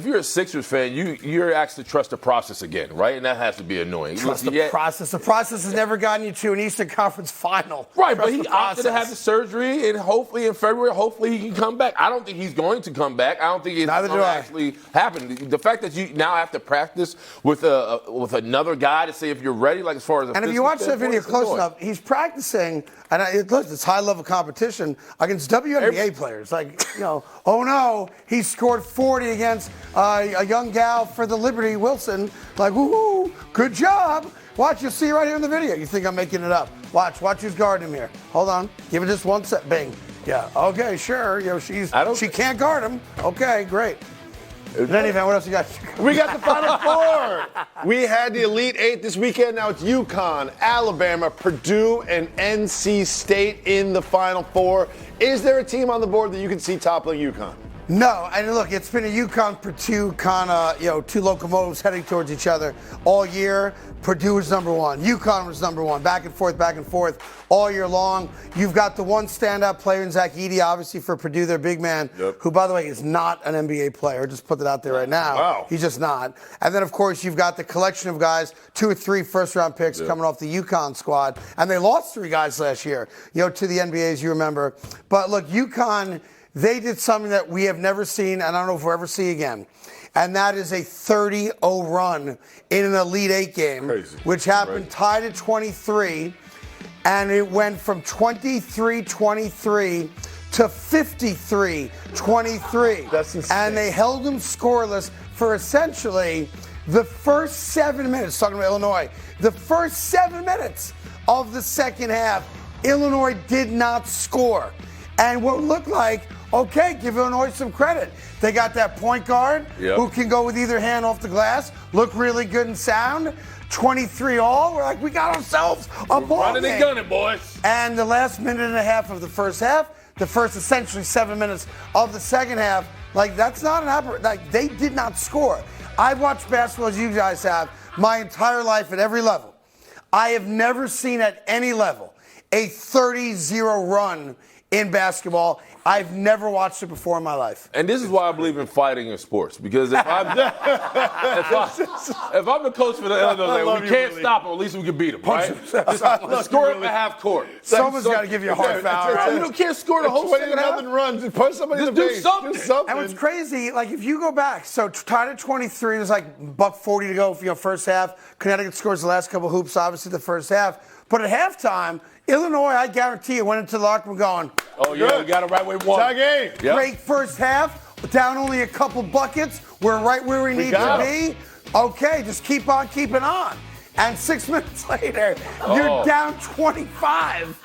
you're a Sixers fan, you're asked to trust the process again, right? And that has to be annoying. Trust the process. The process has never gotten you to an Eastern Conference final. Right, Trust but he the opted to process. have the surgery, and hopefully in February, hopefully he can come back. I don't think he's going to come back. I don't think it's Neither going do to I. actually happen. The fact that you now have to practice with another guy to say if you're ready, like as far as And if you watch that video close enough, he's practicing, and it's high-level competition against WNBA players. Like, oh no, he scored 40 against a young gal for the Liberty, Wilson. Like, woo, good job. Watch, you'll see right here in the video. You think I'm making it up. Watch who's guarding him here. Hold on. Give it just one set. Bing. Yeah, okay, sure. She can't guard him. Okay, great. In any event, what else you got? We got the Final Four. We had the Elite Eight this weekend. Now it's UConn, Alabama, Purdue, and NC State in the Final Four. Is there a team on the board that you can see toppling UConn? No, and look, it's been a UConn-Purdue kind of, two locomotives heading towards each other all year. Purdue was number one. UConn was number one. Back and forth all year long. You've got the one standout player in Zach Edey, obviously for Purdue, their big man, who, by the way, is not an NBA player. Just put that out there right now. Wow. He's just not. And then, of course, you've got the collection of guys, 2 or 3 first-round picks coming off the UConn squad. And they lost 3 guys last year, to the NBA, as you remember. But look, UConn, they did something that we have never seen, and I don't know if we'll ever see again. And that is a 30-0 run in an Elite Eight game, which happened tied at 23, and it went from 23-23 to 53-23. That's insane. And they held them scoreless for essentially the first 7 minutes, talking about Illinois, the first 7 minutes of the second half. Illinois did not score. And what looked like, okay, give Illinois some credit. They got that point guard who can go with either hand off the glass, look really good and sound. 23 all. We're like, we got ourselves a ball running game. and gunning, boys. And the last minute and a half of the first half, the first essentially 7 minutes of the second half, like that's not an like they did not score. I've watched basketball as you guys have my entire life at every level. I have never seen at any level a 30-0 run in basketball. I've never watched it before in my life. And this is why I believe in fighting in sports. Because if I'm the coach for the Illinois, we can't stop him. At least we can beat him, right? Let's score at the half court. Someone's got to give you a hard foul. Right? You can't score the whole second half. Runs. Just punch somebody in the do face. something. Do something. And what's crazy, like if you go back, so tied at 23, there's like $140 to go, first half. Connecticut scores the last couple hoops, obviously the first half. But at halftime, Illinois, I guarantee you, went into the locker room going, oh, yeah, we got it right where we want. Game. Yep. Great first half, down only a couple buckets. We're right where we need to be. Okay, just keep on keeping on. And 6 minutes later, you're down 25.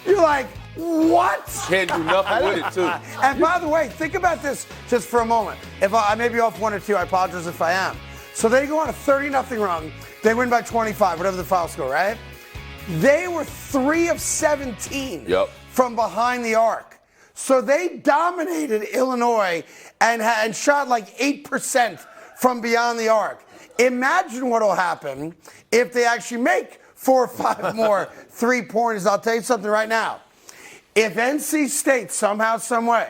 You're like, what? Can't do nothing with it, too. And by the way, think about this just for a moment. If I may be off 1 or 2, I apologize if I am. So they go on a 30-0 run. They win by 25, whatever the final score, right? They were 3 of 17 from behind the arc. So they dominated Illinois and shot like 8% from beyond the arc. Imagine what will happen if they actually make 4 or 5 more 3-pointers. I'll tell you something right now. If NC State somehow, some way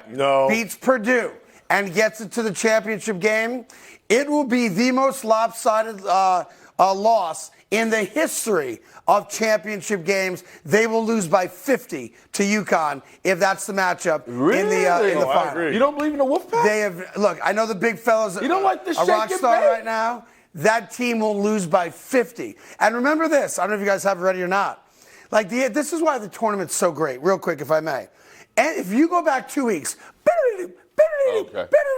beats Purdue and gets it to the championship game, it will be the most lopsided loss in the history of championship games. They will lose by 50 to UConn if that's the matchup in the final. You don't believe in the Wolfpack? They have. Look, I know the big fellas. You don't like the a rock star right now. That team will lose by 50. And remember this. I don't know if you guys have it ready or not. Like this is why the tournament's so great. Real quick, if I may. And if you go back 2 weeks,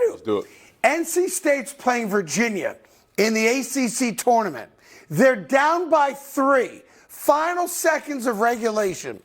let's do it. NC State's playing Virginia in the ACC tournament. They're down by 3. Final seconds of regulation.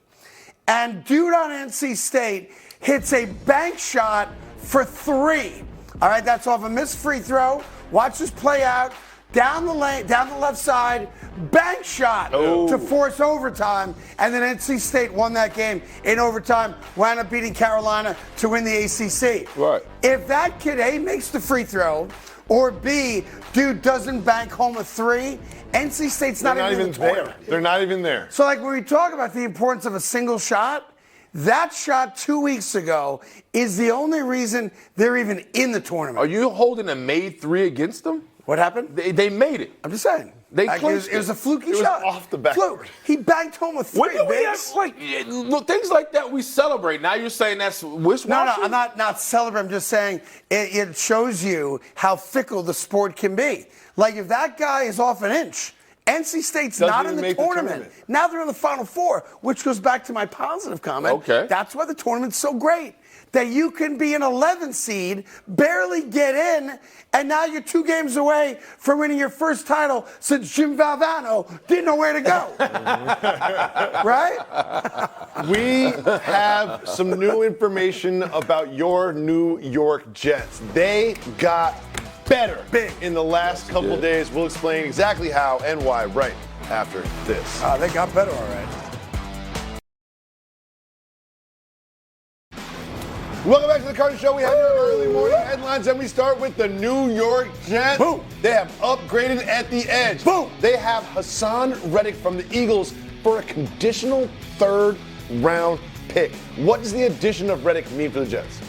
And dude on NC State hits a bank shot for 3. All right, that's off a missed free throw. Watch this play out. Down the lane, down the left side, bank shot to force overtime. And then NC State won that game in overtime, wound up beating Carolina to win the ACC. Right. If that kid, A, makes the free throw, or B, dude doesn't bank home a 3, NC State's not even in the tournament. They're not even there. So, like, when we talk about the importance of a single shot, that shot 2 weeks ago is the only reason they're even in the tournament. Are you holding a made 3 against them? What happened? They made it. I'm just saying. They Like, clinched it was a fluky It was shot. off the backboard. Fluke. He banked home a 3. When do we have, Biggs. look, things like that we celebrate. Now you're saying that's wish-washy? No, I'm not celebrating. I'm just saying it shows you how fickle the sport can be. Like, if that guy is off an inch, NC State's not in the tournament. Now they're in the Final Four, which goes back to my positive comment. Okay. That's why the tournament's so great. That you can be an 11 seed, barely get in, and now you're 2 games away from winning your first title since Jim Valvano didn't know where to go. Right? We have some new information about your New York Jets. They got better Big. in the last couple days. We'll explain exactly how and why right after this. They got better all right. Welcome back to the Carton Show. We have your early morning headlines, and we start with the New York Jets. Boom. They have upgraded at the edge. Boom. They have Haason Reddick from the Eagles for a conditional third-round pick. What does the addition of Reddick mean for the Jets?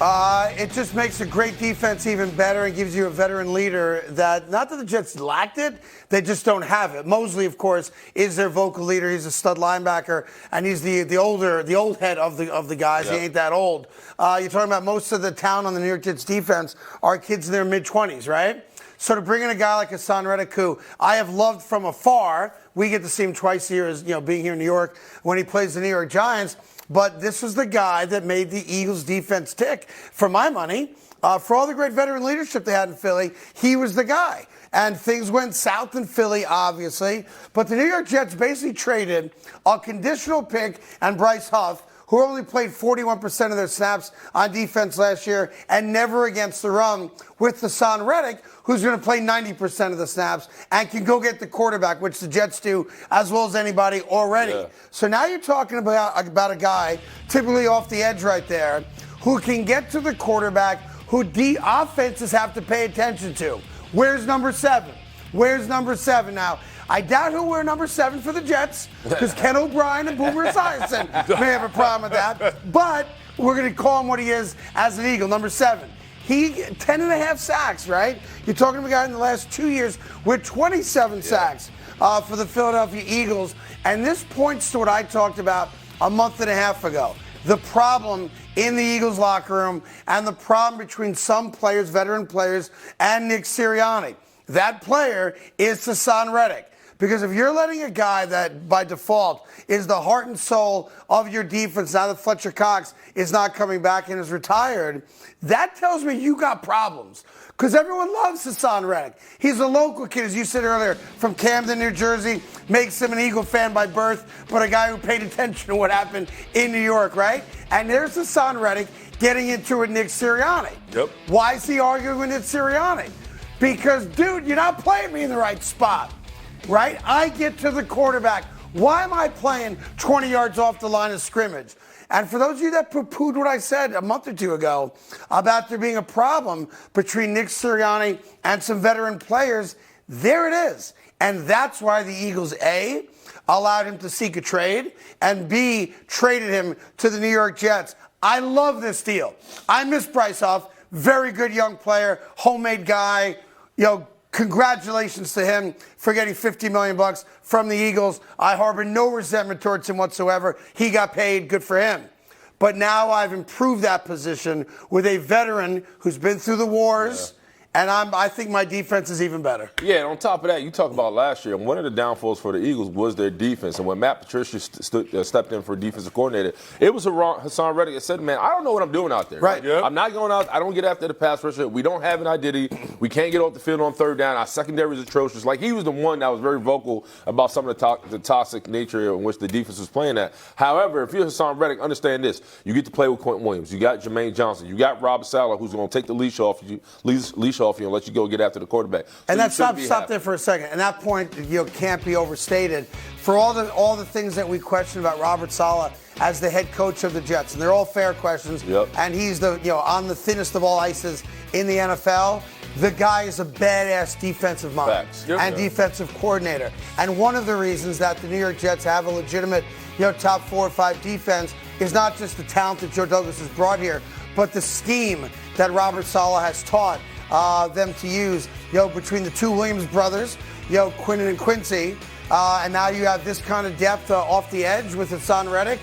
It just makes a great defense even better and gives you a veteran leader that, not that the Jets lacked it, they just don't have it. Mosley, of course, is their vocal leader. He's a stud linebacker, and he's the old head of the guys. Yep. He ain't that old. You're talking about most of the talent on the New York Jets defense are kids in their mid-20s, right? So to bring in a guy like Haason Reddick, who I have loved from afar, we get to see him twice a year as being here in New York when he plays the New York Giants. But this was the guy that made the Eagles defense tick, for my money. For all the great veteran leadership they had in Philly, he was the guy. And things went south in Philly, obviously. But the New York Jets basically traded a conditional pick and Bryce Huff, who only played 41% of their snaps on defense last year and never against the run, with Haason Reddick, who's going to play 90% of the snaps and can go get the quarterback, which the Jets do as well as anybody already. Yeah. So now you're talking about a guy, typically off the edge right there, who can get to the quarterback, who offenses have to pay attention to. Where's number 7? Where's number 7 now? I doubt he'll wear number 7 for the Jets because Ken O'Brien and Boomer Esiason may have a problem with that. But we're going to call him what he is as an Eagle, number 7. He 10.5 sacks, right? You're talking about a guy in the last 2 years with 27 sacks for the Philadelphia Eagles. And this points to what I talked about a month and a half ago. The problem in the Eagles locker room and the problem between some players, veteran players, and Nick Sirianni. That player is Haason Reddick. Because if you're letting a guy that, by default, is the heart and soul of your defense, now that Fletcher Cox is not coming back and is retired, that tells me you got problems. Because everyone loves Haason Reddick. He's a local kid, as you said earlier, from Camden, New Jersey. Makes him an Eagle fan by birth, but a guy who paid attention to what happened in New York, right? And there's Haason Reddick getting into it with Nick Sirianni. Yep. Why is he arguing with Nick Sirianni? Because, dude, you're not playing me in the right spot. Right? I get to the quarterback. Why am I playing 20 yards off the line of scrimmage? And for those of you that poo-pooed what I said a month or two ago about there being a problem between Nick Sirianni and some veteran players, there it is. And that's why the Eagles, A, allowed him to seek a trade, and B, traded him to the New York Jets. I love this deal. I miss Bryce Huff. Very good young player, homemade guy, congratulations to him for getting $50 million from the Eagles. I harbor no resentment towards him whatsoever. He got paid. Good for him. But now I've improved that position with a veteran who's been through the wars. And I think my defense is even better. Yeah, and on top of that, you talk about last year, one of the downfalls for the Eagles was their defense. And when Matt Patricia stepped in for defensive coordinator, it was Haason Reddick that said, man, I don't know what I'm doing out there. Right. Yep. I'm not going out. I don't get after the pass rusher. We don't have an identity. We can't get off the field on third down. Our secondary is atrocious. Like, he was the one that was very vocal about some of the toxic nature in which the defense was playing at. However, if you're Haason Reddick, understand this. You get to play with Quentin Williams. You got Jermaine Johnson. You got Rob Saleh, who's going to take the leash off you and let you go get after the quarterback. So and that's stop there for a second. And that point can't be overstated. For all the things that we question about Robert Saleh as the head coach of the Jets, and they're all fair questions. Yep. And he's on the thinnest of all ices in the NFL. The guy is a badass defensive mind and defensive coordinator. And one of the reasons that the New York Jets have a legitimate top 4 or 5 defense is not just the talent that Joe Douglas has brought here, but the scheme that Robert Saleh has taught them to use, between the two Williams brothers, Quinton and Quincy, and now you have this kind of depth off the edge with Haason Reddick.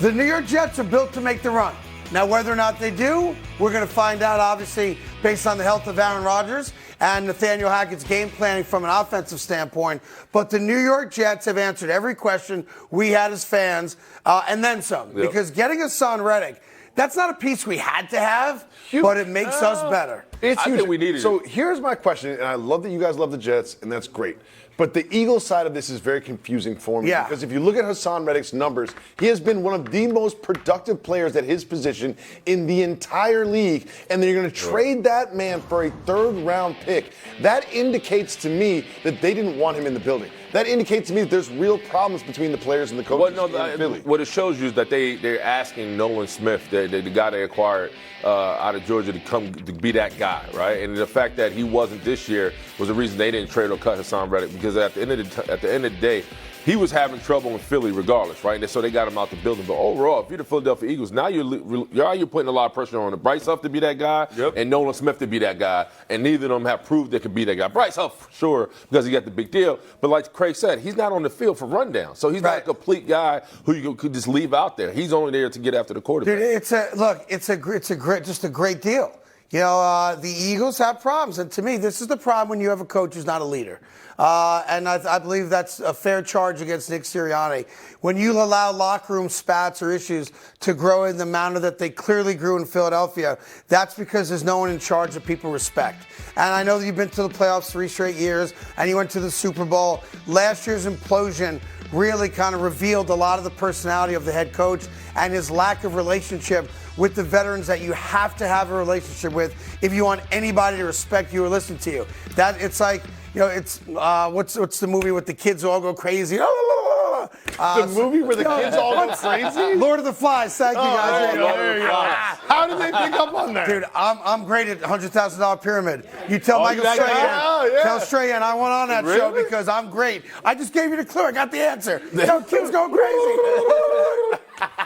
The New York Jets are built to make the run. Now, whether or not they do, we're going to find out, obviously, based on the health of Aaron Rodgers and Nathaniel Hackett's game planning from an offensive standpoint. But the New York Jets have answered every question we had as fans, and then some. Yep. Because getting Haason Reddick, that's not a piece we had to have, but it makes us better. It's I huge. think we needed So it. here's my question, and I love that you guys love the Jets, and that's great. But the Eagles side of this is very confusing for me. Yeah. Because if you look at Haason Reddick's numbers, he has been one of the most productive players at his position in the entire league. And then you're going to trade that man for a third-round pick. That indicates to me that they didn't want him in the building. That indicates to me that there's real problems between the players and the coaches in Philly. What it shows you is that they're asking Nolan Smith, the guy they acquired out of Georgia, to be that guy, right? And the fact that he wasn't this year was the reason they didn't trade or cut Haason Reddick, because at the end of the day, he was having trouble in Philly regardless, right? And so they got him out the building. But overall, if you're the Philadelphia Eagles, now you're putting a lot of pressure on Bryce Huff to be that guy and Nolan Smith to be that guy. And neither of them have proved they could be that guy. Bryce Huff, sure, because he got the big deal. But like Craig said, he's not on the field for rundown. So he's not a complete guy who you could just leave out there. He's only there to get after the quarterback. Dude, it's a great deal. You know, the Eagles have problems. And to me, this is the problem when you have a coach who's not a leader. And I believe that's a fair charge against Nick Sirianni. When you allow locker room spats or issues to grow in the manner that they clearly grew in Philadelphia, that's because there's no one in charge that people respect. And I know that you've been to the playoffs 3 straight years, and you went to the Super Bowl. Last year's implosion really kind of revealed a lot of the personality of the head coach and his lack of relationship with the veterans that you have to have a relationship with if you want anybody to respect you or listen to you. That it's like, you know, it's what's the movie with the kids who all go crazy? The movie where the kids all go crazy? Lord of the Flies. Thank you guys. There you go. How did they pick up on that? Dude, I'm great at $100,000 pyramid. You tell Michael you got Strahan. that? Tell Strahan I went on that show Really? because I'm great. I just gave you the clue. I got the answer. No, kids going crazy.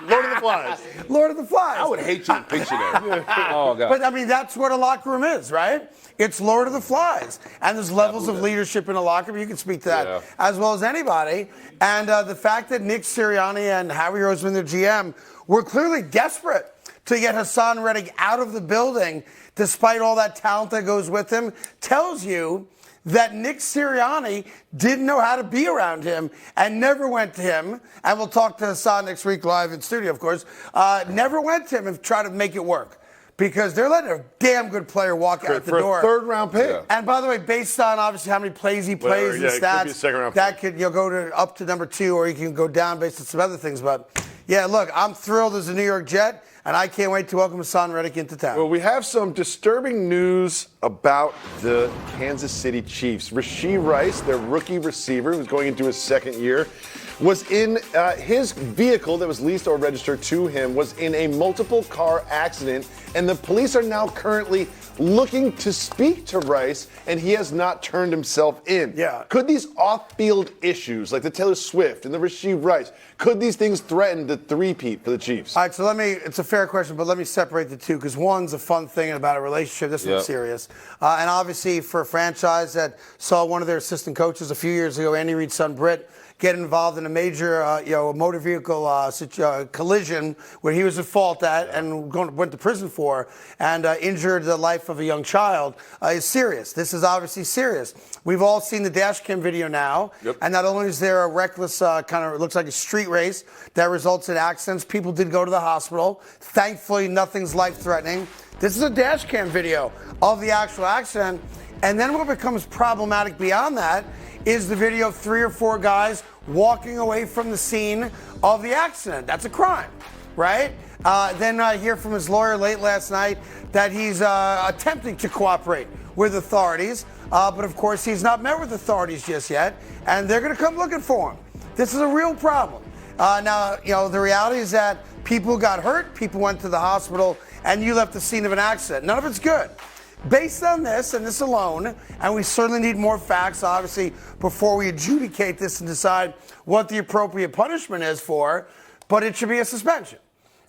Lord of the Flies. Lord of the Flies. I would hate you to picture that. Oh, God. But, I mean, that's what a locker room is, right? It's Lord of the Flies. And there's levels of leadership in a locker room. You can speak to that as well as anybody. And the fact that Nick Sirianni and Howie Roseman, their GM, were clearly desperate to get Haason Reddick out of the building, despite all that talent that goes with him, tells you that Nick Sirianni didn't know how to be around him and never went to him. And we'll talk to Haason next week live in studio, of course. Never went to him and tried to make it work. Because they're letting a damn good player walk out the door. For a third-round pick. Yeah. And by the way, based on obviously how many plays he plays and it could be a stats, second-round that pick. could you'll go to up to number 2, or you can go down based on some other things. But yeah, look, I'm thrilled as a New York Jet, and I can't wait to welcome Haason Reddick into town. Well, we have some disturbing news about the Kansas City Chiefs. Rashee Rice, their rookie receiver, who's going into his second year, was in his vehicle that was leased or registered to him, was in a multiple car accident, and the police are now currently looking to speak to Rice, and he has not turned himself in. Yeah. Could these off-field issues, like the Taylor Swift and the Rashee Rice, could these things threaten the three-peat for the Chiefs? All right, so it's a fair question, but let me separate the two, because one's a fun thing about a relationship. This one's serious. And obviously for a franchise that saw one of their assistant coaches a few years ago, Andy Reid's son Britt, get involved in a major motor vehicle collision where he was at fault at and went to prison for and injured the life of a young child is serious. This is obviously serious. We've all seen the dash cam video now, and not only is there a reckless it looks like a street race that results in accidents, people did go to the hospital. Thankfully, nothing's life-threatening. This is a dash cam video of the actual accident, and then what becomes problematic beyond that is the video of 3 or 4 guys walking away from the scene of the accident. That's a crime, right? Then I hear from his lawyer late last night that he's attempting to cooperate with authorities, but of course he's not met with authorities just yet, and they're going to come looking for him. This is a real problem. Now, the reality is that people got hurt, people went to the hospital, and you left the scene of an accident. None of it's good. Based on this and this alone, and we certainly need more facts, obviously, before we adjudicate this and decide what the appropriate punishment is for, but it should be a suspension.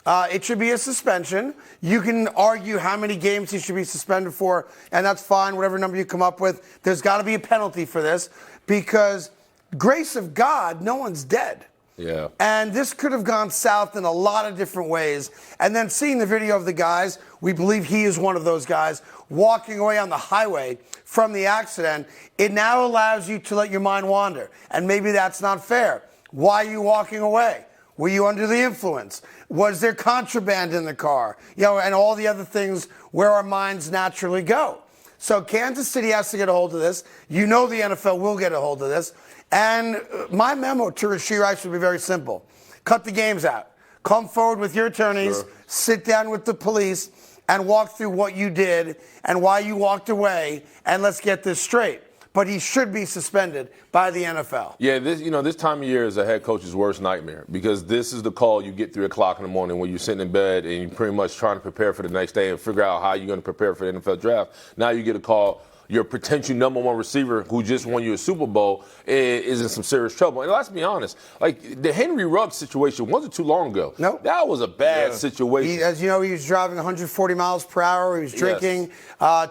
It should be a suspension. You can argue how many games he should be suspended for, and that's fine, whatever number you come up with. There's got to be a penalty for this because, grace of God, no one's dead. Yeah. And this could have gone south in a lot of different ways. And then seeing the video of the guys, we believe he is one of those guys, walking away on the highway from the accident, it now allows you to let your mind wander. And maybe that's not fair. Why are you walking away? Were you under the influence? Was there contraband in the car? And all the other things where our minds naturally go. So Kansas City has to get a hold of this. The NFL will get a hold of this. And my memo to Rashee Rice would be very simple. Cut the games out. Come forward with your attorneys, sit down with the police, and walk through what you did and why you walked away, and let's get this straight. But he should be suspended by the NFL. Yeah, this time of year is a head coach's worst nightmare because this is the call you get 3 o'clock in the morning when you're sitting in bed and you're pretty much trying to prepare for the next day and figure out how you're going to prepare for the NFL draft. Now you get a call. Your potential number one receiver who just won you a Super Bowl is in some serious trouble. And let's be honest, like the Henry Ruggs situation wasn't too long ago. No. That was a bad situation. As you know, he was driving 140 miles per hour. He was drinking,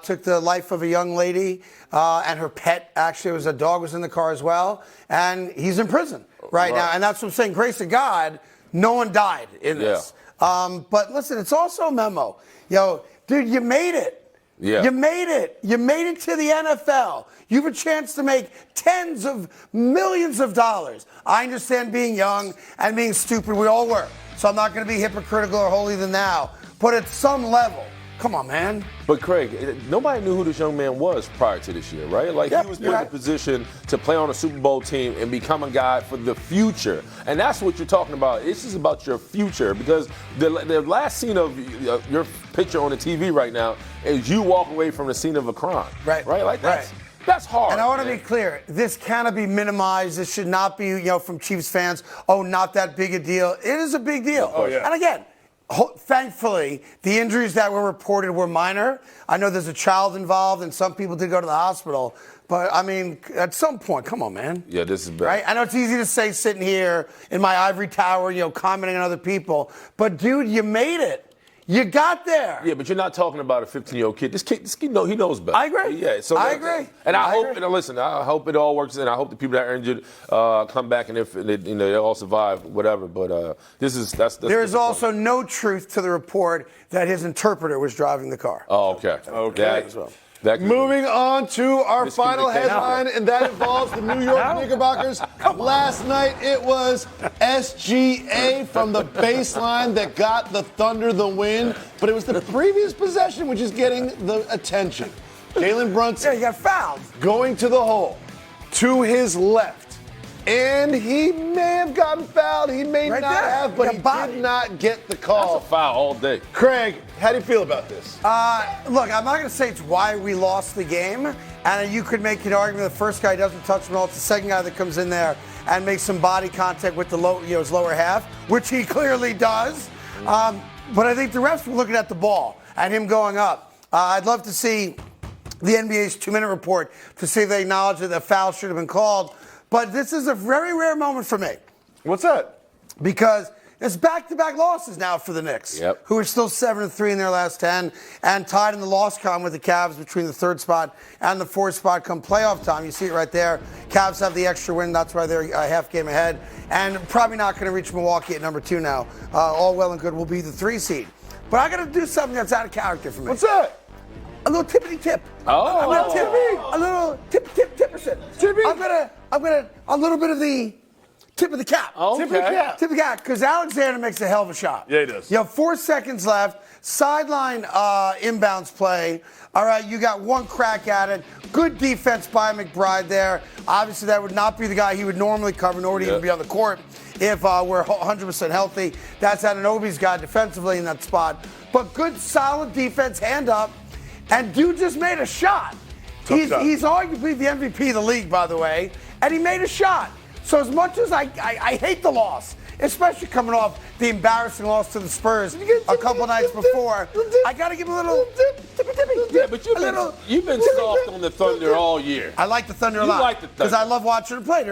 took the life of a young lady, and her pet, actually, a dog was in the car as well. And he's in prison right now. And that's what I'm saying. Grace of God, no one died in this. But listen, it's also a memo. Dude, you made it. Yeah. You made it. You made it to the NFL. You have a chance to make tens of millions of dollars. I understand being young and being stupid. We all were. So I'm not going to be hypocritical or holier than thou. But at some level, come on, man. But Craig, nobody knew who this young man was prior to this year, right? Like he was put in a position to play on a Super Bowl team and become a guy for the future. And that's what you're talking about. This is about your future because the last scene of your picture on the TV right now is you walk away from the scene of a crime. Right. Like that's hard. And I want to be clear. This cannot be minimized. This should not be, from Chiefs fans, not that big a deal. It is a big deal. Oh, yeah. And again, thankfully, the injuries that were reported were minor. I know there's a child involved, and some people did go to the hospital. But, I mean, at some point, come on, man. Yeah, this is bad. Right? I know it's easy to say sitting here in my ivory tower, commenting on other people. But, dude, you made it. You got there. Yeah, but you're not talking about a 15-year-old kid. This kid, he knows better. I agree. Yeah, so I agree. And I hope, listen, I hope it all works, and I hope the people that are injured come back and if they all survive, whatever. But that's. There is also no truth to the report that his interpreter was driving the car. Oh, okay. Okay. Moving on to our final headline, and that involves the New York Knickerbockers. Last night it was SGA from the baseline that got the Thunder the win, but it was the previous possession which is getting the attention. Jalen Brunson he got fouled. going to the hole to his left. And he may have gotten fouled. He may not have, but he did not get the call. That's a foul all day. Craig, how do you feel about this? Look, I'm not going to say it's why we lost the game. And you could make an argument the first guy doesn't touch the ball. It's the second guy that comes in there and makes some body contact with the his lower half, which he clearly does. But I think the refs were looking at the ball and him going up. I'd love to see the NBA's 2-minute report to see if they acknowledge that the foul should have been called. But this is a very rare moment for me. What's that? Because it's back-to-back losses now for the Knicks, who are still 7-3 in their last 10 and tied in the loss column with the Cavs between the 3rd spot and the 4th spot come playoff time. You see it right there. Cavs have the extra win. That's why they're a half game ahead. And probably not going to reach Milwaukee at number 2 now. All well and good will be the 3 seed. But I got to do something that's out of character for me. What's that? A little tippity tip. Oh. A little tipperson. Tippy. I'm gonna a little bit of the tip of the cap. Oh, okay. Tip of the cap, because Alexander makes a hell of a shot. Yeah, he does. You have 4 seconds left. Sideline inbounds play. All right, you got one crack at it. Good defense by McBride there. Obviously, that would not be the guy he would normally cover, nor would he even be on the court if we're 100% healthy. That's Anunoby's guy defensively in that spot. But good, solid defense, hand up. And dude just made a shot. He's arguably the MVP of the league, by the way, and he made a shot. So as much as I hate the loss, especially coming off the embarrassing loss to the Spurs a couple nights before, I got to give a little tippy. Yeah, but you've been soft on the Thunder all year. I like the Thunder a lot. You like the Thunder. Because I love watching them play.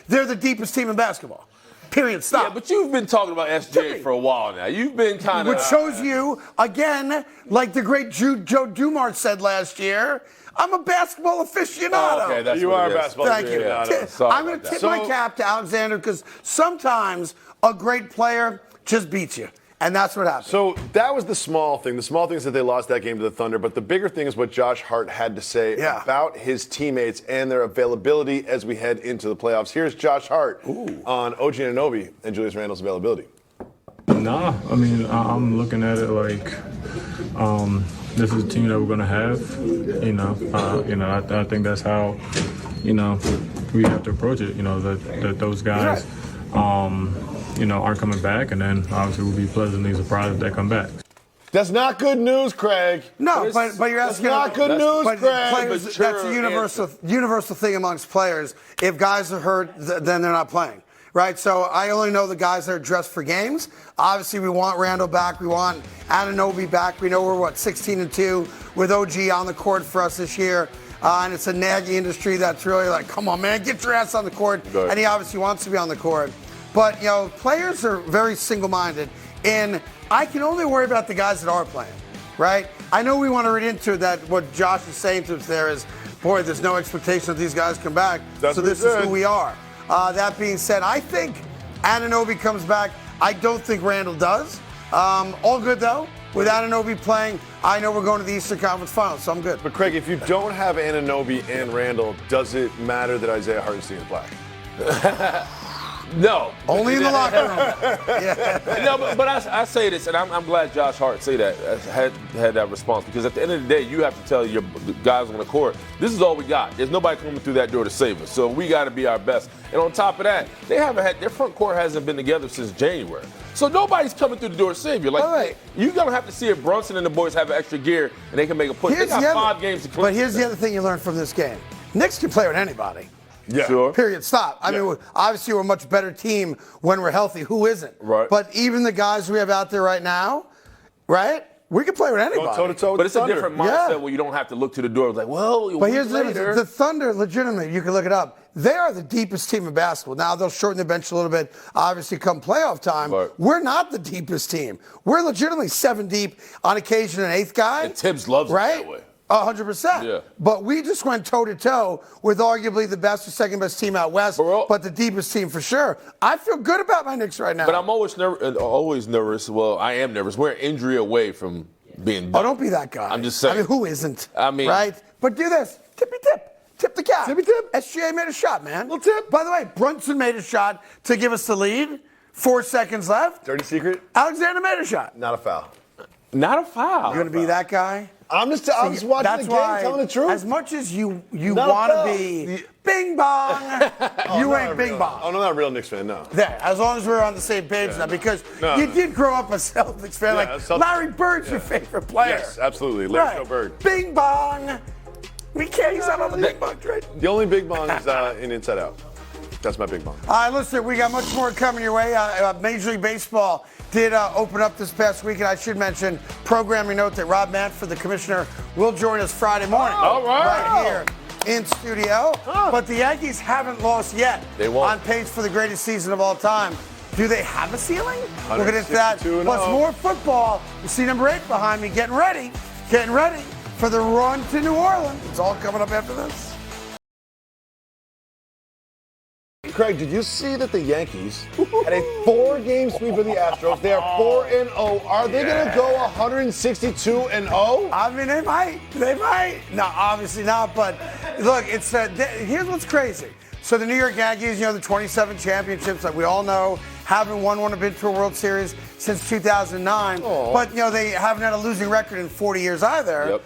They're the deepest team in basketball. Period. Stop. Yeah, but you've been talking about SJ for a while now. You've been kind of... Which shows you, again, like the great Joe Dumars said last year, I'm a basketball aficionado. Oh, okay, that's you what are it a is. basketball Thank you. aficionado. I'm going to tip my cap to Alexander because sometimes a great player just beats you. And that's what happened. So that was the small thing. The small thing is that they lost that game to the Thunder. But the bigger thing is what Josh Hart had to say about his teammates and their availability as we head into the playoffs. Here's Josh Hart on OG Anunoby and Julius Randle's availability. Nah, I mean, I'm looking at it like this is a team that we're going to have. I think that's how, we have to approach it. That those guys, aren't coming back, and then obviously we'll be pleasantly surprised if they come back. That's not good news, Craig. No, but you're asking. That's not good news, Craig. Players, that's a universal thing amongst players. If guys are hurt, then they're not playing. Right, so I only know the guys that are dressed for games. Obviously, we want Randle back. We want Anunoby back. We know we're 16-2 with OG on the court for us this year, and it's a naggy industry that's really like, come on, man, get your ass on the court. Good. And he obviously wants to be on the court, but players are very single-minded, and I can only worry about the guys that are playing. Right, I know we want to read into that. What Josh is saying to us there is, boy, there's no expectation that these guys come back. That's so this is who we are. That being said, I think Anunoby comes back. I don't think Randle does. All good, though. With Anunoby playing, I know we're going to the Eastern Conference Finals, so I'm good. But, Craig, if you don't have Anunoby and Randle, does it matter that Isaiah Hartenstein is black? No. Only in the locker room. No, but I say this, and I'm glad Josh Hart had that response, because at the end of the day, you have to tell your guys on the court, this is all we got. There's nobody coming through that door to save us, so we got to be our best. And on top of that, their front court hasn't been together since January. So nobody's coming through the door to save you. You're going to have to see if Brunson and the boys have extra gear and they can make a push. They got 5 games to clinch. But here's the other thing you learned from this game. Knicks can play with anybody. Yeah. Sure. Period. Stop. I mean, obviously, we're a much better team when we're healthy. Who isn't? Right. But even the guys we have out there right now, right? We can play with anybody. Toe-to-toe with But it's the a different mindset where you don't have to look to the door like, well, but here's the Thunder, legitimately, you can look it up. They are the deepest team in basketball. Now, they'll shorten the bench a little bit, obviously, come playoff time. Right. We're not the deepest team. We're legitimately 7 deep, on occasion an 8th guy. And Tibbs loves it that way. 100%. Yeah. But we just went toe-to-toe with arguably the best or second best team out west, but the deepest team for sure. I feel good about my Knicks right now. But I'm always nervous. Well, I am nervous. We're an injury away from being done. Oh, don't be that guy. I'm just saying. I mean, who isn't? Right? But do this. Tippy-tip. Tip the cap. Tippy-tip. SGA made a shot, man. Little tip. By the way, Brunson made a shot to give us the lead. 4 seconds left. Dirty secret? Alexander made a shot. Not a foul. Not a foul. You're going to be that guy? I'm just watching the game, telling the truth. As much as you want to be bing bong, you ain't bing bong. Oh, no, not a real Knicks fan, no. There, as long as we're on the same page now, because you did grow up a Celtics fan. Larry Bird's your favorite player. Yes, absolutely. Larry Bird. Bing bong. We can't. He's not on the big bong trade. The only big bong is in Inside Out. That's my big bong. All right, listen, we got much more coming your way. Major League Baseball did open up this past week, and I should mention, programming note that Rob Manfred, the commissioner, will join us Friday morning. All right. Right here in studio. But the Yankees haven't lost yet. They won't. On pace for the greatest season of all time. Do they have a ceiling? We'll get into that. 162-0. Plus more football. You see number 8 behind me, getting ready for the run to New Orleans. It's all coming up after this. Craig, did you see that the Yankees had a 4-game sweep of the Astros? They are 4-0. Are they going to go 162-0? I mean, they might. No, obviously not. But look, here's what's crazy. So the New York Yankees, the 27 championships that we all know, haven't won one, been to a World Series since 2009. But they haven't had a losing record in 40 years either.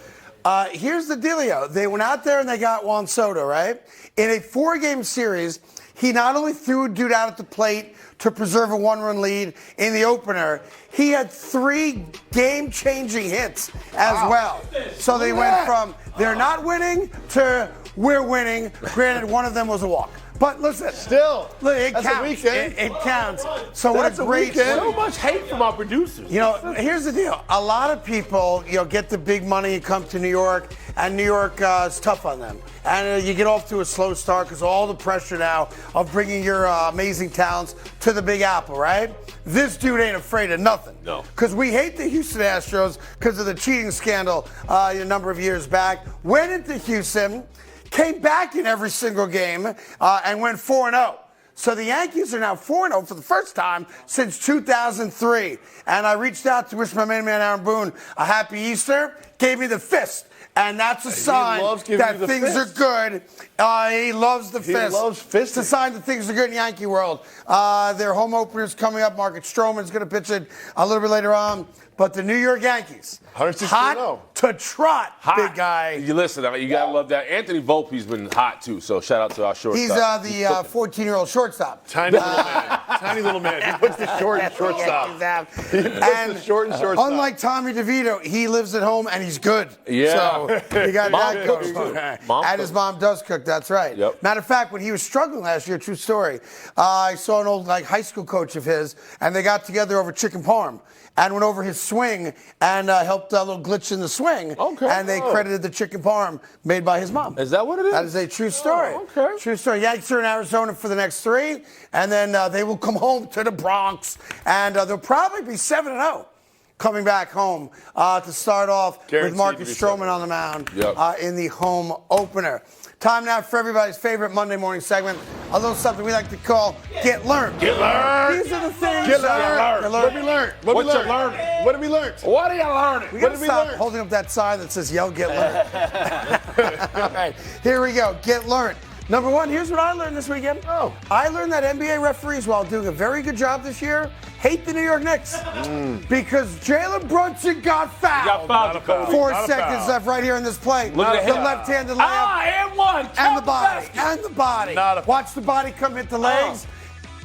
Yep. Here's the dealio. They went out there and they got Juan Soto, right? In a 4-game series, he not only threw a dude out at the plate to preserve a 1-run lead in the opener, he had 3 game-changing hits as well. So they went from they're not winning to we're winning. Granted, one of them was a walk. But listen, still, it that's counts. a weekend. It counts. So what a great weekend. So much hate from our producers. Here's the deal. A lot of people, get the big money and come to New York, and New York is tough on them. And you get off to a slow start because all the pressure now of bringing your amazing talents to the Big Apple, right? This dude ain't afraid of nothing. No. Because we hate the Houston Astros because of the cheating scandal a number of years back. Went into Houston, came back in every single game, and went 4-0. So the Yankees are now 4-0 for the first time since 2003. And I reached out to wish my main man Aaron Boone a happy Easter. Gave me the fist. And that's a sign that things are good. He loves the fist. He loves fist. It's a sign that things are good in Yankee world. Their home opener's coming up. Marcus Stroman's going to pitch it a little bit later on. But the New York Yankees, hot to trot, big guy. You listen, you got to love that. Anthony Volpe's been hot, too, so shout out to our shortstop. He's the 14-year-old shortstop. Tiny little man. Tiny little man. He puts the short and shortstop. He puts the short and shortstop. Unlike Tommy DeVito, he lives at home and he's good. Yeah. So you got Mom that cooks, going. too. And his mom does cook, that's right. Yep. Matter of fact, when he was struggling last year, true story, I saw an old high school coach of his, and they got together over chicken parm. And went over his swing and helped a little glitch in the swing. Okay. And they credited the chicken parm made by his mom. Is that what it is? That is a true story. Oh, okay. True story. Yankees are in Arizona for the next 3, and then they will come home to the Bronx, and they'll probably be 7-0. Coming back home to start off with Marcus Stroman on the mound in the home opener. Time now for everybody's favorite Monday morning segment, a little something we like to call Get Learned. Get Learned. These are the things. Get Learned. What did we learn? What did we learn? What did we learn? What are you learning? We gotta stop holding up that sign that says "Yell Get Learned." All right, here we go. Get Learned. Number 1, here's what I learned this weekend. I learned that NBA referees, while doing a very good job this year, hate the New York Knicks because Jalen Brunson got fouled. 4 seconds left right here in this play. Look at the left-handed layup. And one. And the body. And the body. Watch the body come hit the legs.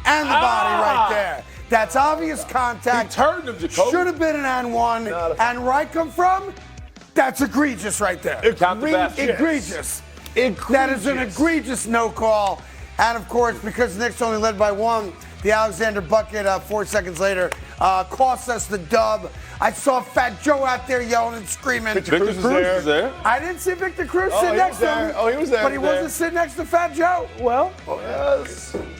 And the body right there. That's obvious contact. He turned him, Jacoby. Should have been an and one. And where I come from, that's egregious right there. Egregious. That is an egregious no call. And, of course, because the Knicks only led by 1, the Alexander bucket 4 seconds later cost us the dub. I saw Fat Joe out there yelling and screaming. Victor Cruz was there. I didn't see Victor Cruz sit next to him. Oh, he was there. But he wasn't sitting next to Fat Joe. Well,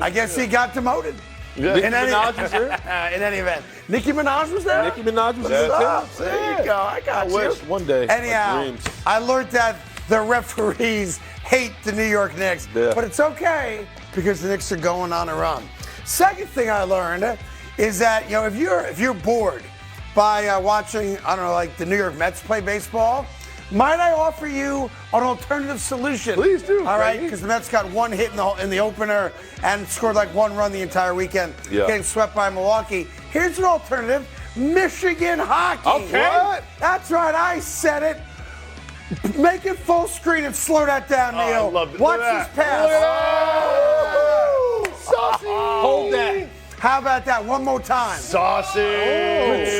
I guess he got demoted. Yeah. Nicki Minaj was there? In any event. Nicki Minaj was there? Nicki Minaj was there, too. There you go. I got you. I wish one day. Anyhow, I learned that the referees hate the New York Knicks. Yeah. But it's okay because the Knicks are going on a run. Second thing I learned is that, if you're bored by watching, the New York Mets play baseball, might I offer you an alternative solution? Please do. All right, because the Mets got 1 hit in the opener and scored 1 run the entire weekend, getting swept by Milwaukee. Here's an alternative: Michigan hockey. Okay. What? That's right, I said it. Make it full screen and slow that down, Neil. I love it. Watch this pass. Saucy. Hold that. How about that? One more time. Saucy.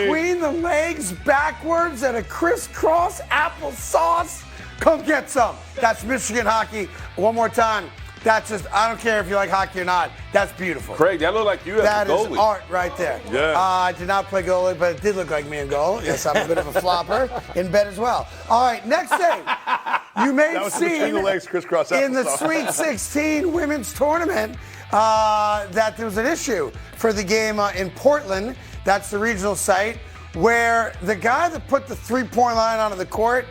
Between the legs, backwards, and a crisscross applesauce. Come get some. That's Michigan hockey. One more time. That's just, I don't care if you like hockey or not. That's beautiful. Craig, that looked like you as That a goalie. is art right there. Yeah. I did not play goalie, but it did look like me in goal. Yes, I'm a bit of a flopper in bed as well. All right, next thing. You may have seen the legs, crisscross in the applesauce. Sweet 16 women's tournament that there was an issue for the game in Portland. That's the regional site where the guy that put the three-point line onto the court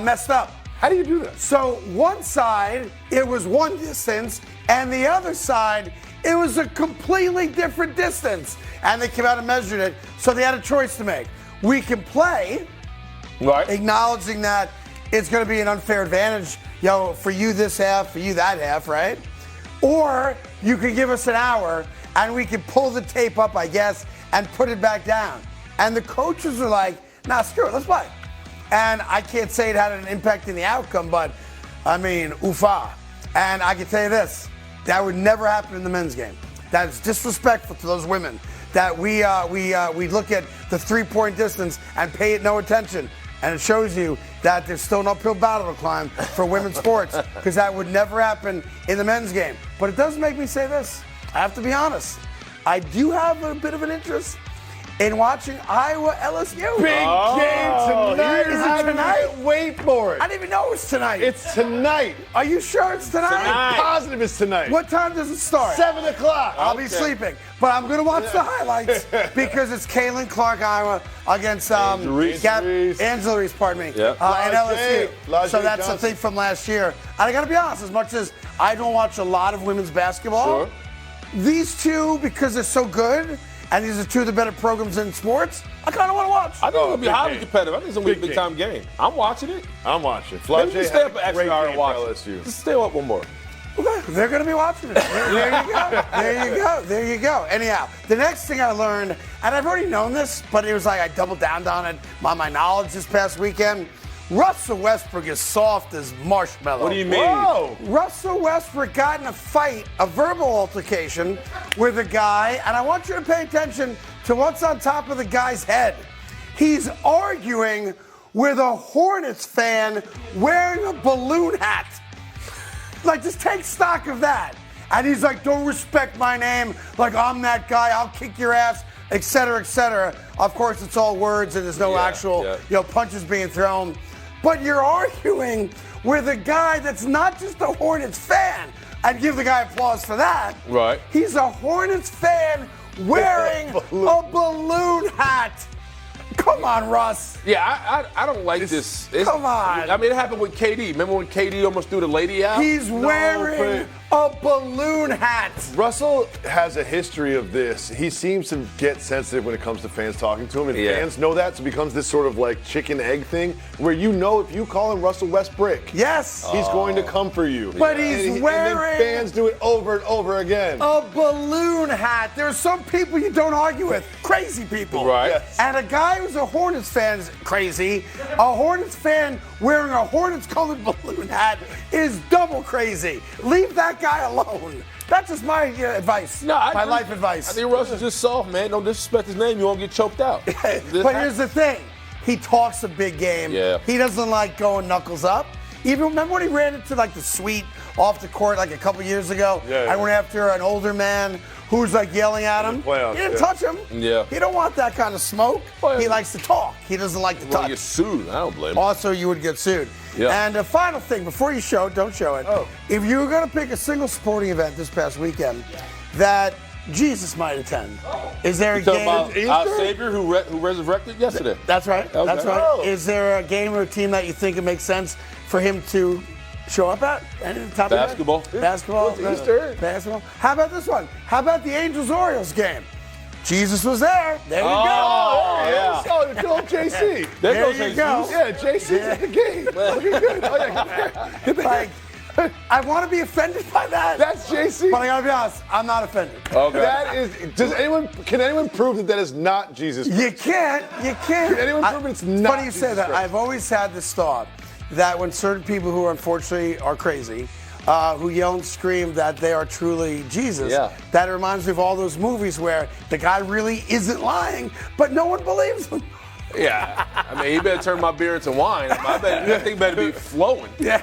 messed up. How do you do that? So one side, it was one distance, and the other side, it was a completely different distance. And they came out and measured it, so they had a choice to make. We can play, Right. acknowledging that it's going to be an unfair advantage, for you this half, for you that half, right? Or you can give us an hour, and we can pull the tape up, I guess, and put it back down. And the coaches are like, nah, screw it, let's play. And I can't say it had an impact in the outcome, but oofa. And I can tell you this, that would never happen in the men's game. That is disrespectful to those women. That we look at the three-point distance and pay it no attention. And it shows you that there's still an uphill battle to climb for women's sports, because that would never happen in the men's game. But it does make me say this. I have to be honest. I do have a bit of an interest in watching Iowa LSU. Big game tonight. Is it tonight? I can't wait for it. I didn't even know it was tonight. It's tonight. Are you sure it's tonight? I'm positive it's tonight. What time does it start? 7 o'clock. I'll be sleeping. But I'm going to watch the highlights because it's Kaylin Clark, Iowa, against Angela Reese, and LSU. So that's the thing from last year. And I got to be honest, as much as I don't watch a lot of women's basketball, these two, because they're so good, and these are two of the better programs in sports, I kind of want to watch. I think it's going to be big highly game. competitive. I think it's going to be a Big big-time game. I'm watching it. I'm watching. Maybe Flaugier just stay had up an a extra great hour game and for watch LSU. it. Just stay up one more. Okay, they're going to be watching it. There you go. There you go. There you go. Anyhow, the next thing I learned, and I've already known this, but it was like I doubled down on it by my knowledge this past weekend. Russell Westbrook is soft as marshmallow. What do you mean? Whoa! Russell Westbrook got in a fight, a verbal altercation with a guy, and I want you to pay attention to what's on top of the guy's head. He's arguing with a Hornets fan wearing a balloon hat. Like, just take stock of that. And he's like, don't respect my name. Like, I'm that guy. I'll kick your ass, et cetera, et cetera. Of course, it's all words and there's no actual, punches being thrown. But you're arguing with a guy that's not just a Hornets fan. I'd give the guy applause for that. Right. He's a Hornets fan wearing a balloon hat. Come on, Russ. Yeah, I don't like this. Come on. I mean, it happened with KD. Remember when KD almost threw the lady out? He's wearing a balloon hat. Russell has a history of this. He seems to get sensitive when it comes to fans talking to him, and fans know that, so it becomes this sort of like chicken egg thing where you know if you call him Russell Westbrook, yes, he's going to come for you. But he's wearing and then fans do it over and over again. A balloon hat. There are some people you don't argue with. Crazy people. Right. Yes. And a guy who's a Hornets fan is crazy. A Hornets fan wearing a Hornets-colored balloon hat is double crazy. Leave that guy alone. That's just my advice. No, I my agree. life advice. I think Russell's just soft, man. Don't disrespect his name. You won't get choked out. But here's the thing. He talks a big game. Yeah. He doesn't like going knuckles up. Even remember when he ran into like the suite off the court like a couple years ago? Yeah. I went after an older man who was like yelling at him. Playoffs, He didn't yeah. touch him. Yeah. He don't want that kind of smoke. Well, He likes to talk. He doesn't like to Well, touch. get sued. I don't blame him. Also, you would get sued. Yeah. And a final thing, before you show it, don't show it. Oh. If you were going to pick a single sporting event this past weekend that Jesus might attend, is there a You talking game? about our Savior who resurrected yesterday? That's right. Okay. That's right. Oh. Is there a game or a team that you think it makes sense for him to show up at? Any top of that? Basketball. Basketball. It's Easter. Basketball. How about this one? How about the Angels-Orioles game? Jesus was there. There you Oh, go. yeah. Oh, good old JC. There There goes you Jesus. go. Yeah, JC's at the game. Looking good. Oh, yeah. Like, I want to be offended by that. That's JC. But I gotta be honest, I'm not offended. Okay. That is. Can anyone prove that that is not Jesus? You can't. Can anyone prove it's not Funny you say Jesus that. Christ? I've always had this thought that when certain people who unfortunately are crazy, who yell and scream that they are truly Jesus, that it reminds me of all those movies where the guy really isn't lying, but no one believes him. Yeah. I mean, he better turn my beer into wine. That thing better be flowing. Yeah.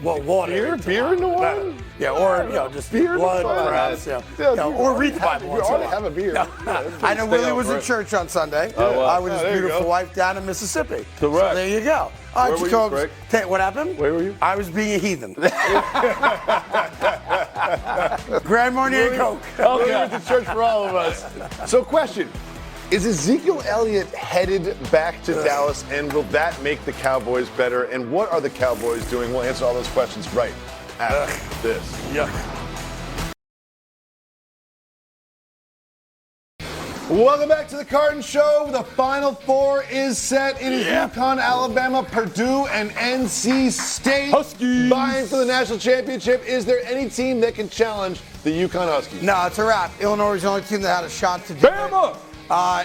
Well, water. Beer in the wine? Yeah, or just Beer in the blood, wine. perhaps. Yeah, Or read the Bible. You once in a already while. have a beer. I know Willie was in church on Sunday. With his there you beautiful go. wife down in Mississippi. Correct. So there you go. All right, Where were you, Jacobs. Craig? What happened? Where were you? I was being a heathen. Grand Marnier and Coke. We went to church for all of us. So, question. Is Ezekiel Elliott headed back to Dallas, and will that make the Cowboys better? And what are the Cowboys doing? We'll answer all those questions right after this. Yuck. Welcome back to the Carton Show. The Final Four is set. It is UConn, Alabama, Purdue, and NC State Huskies. vying for the national championship. Is there any team that can challenge the UConn Huskies? No, it's a wrap. Illinois is the only team that had a shot to do it. Bama!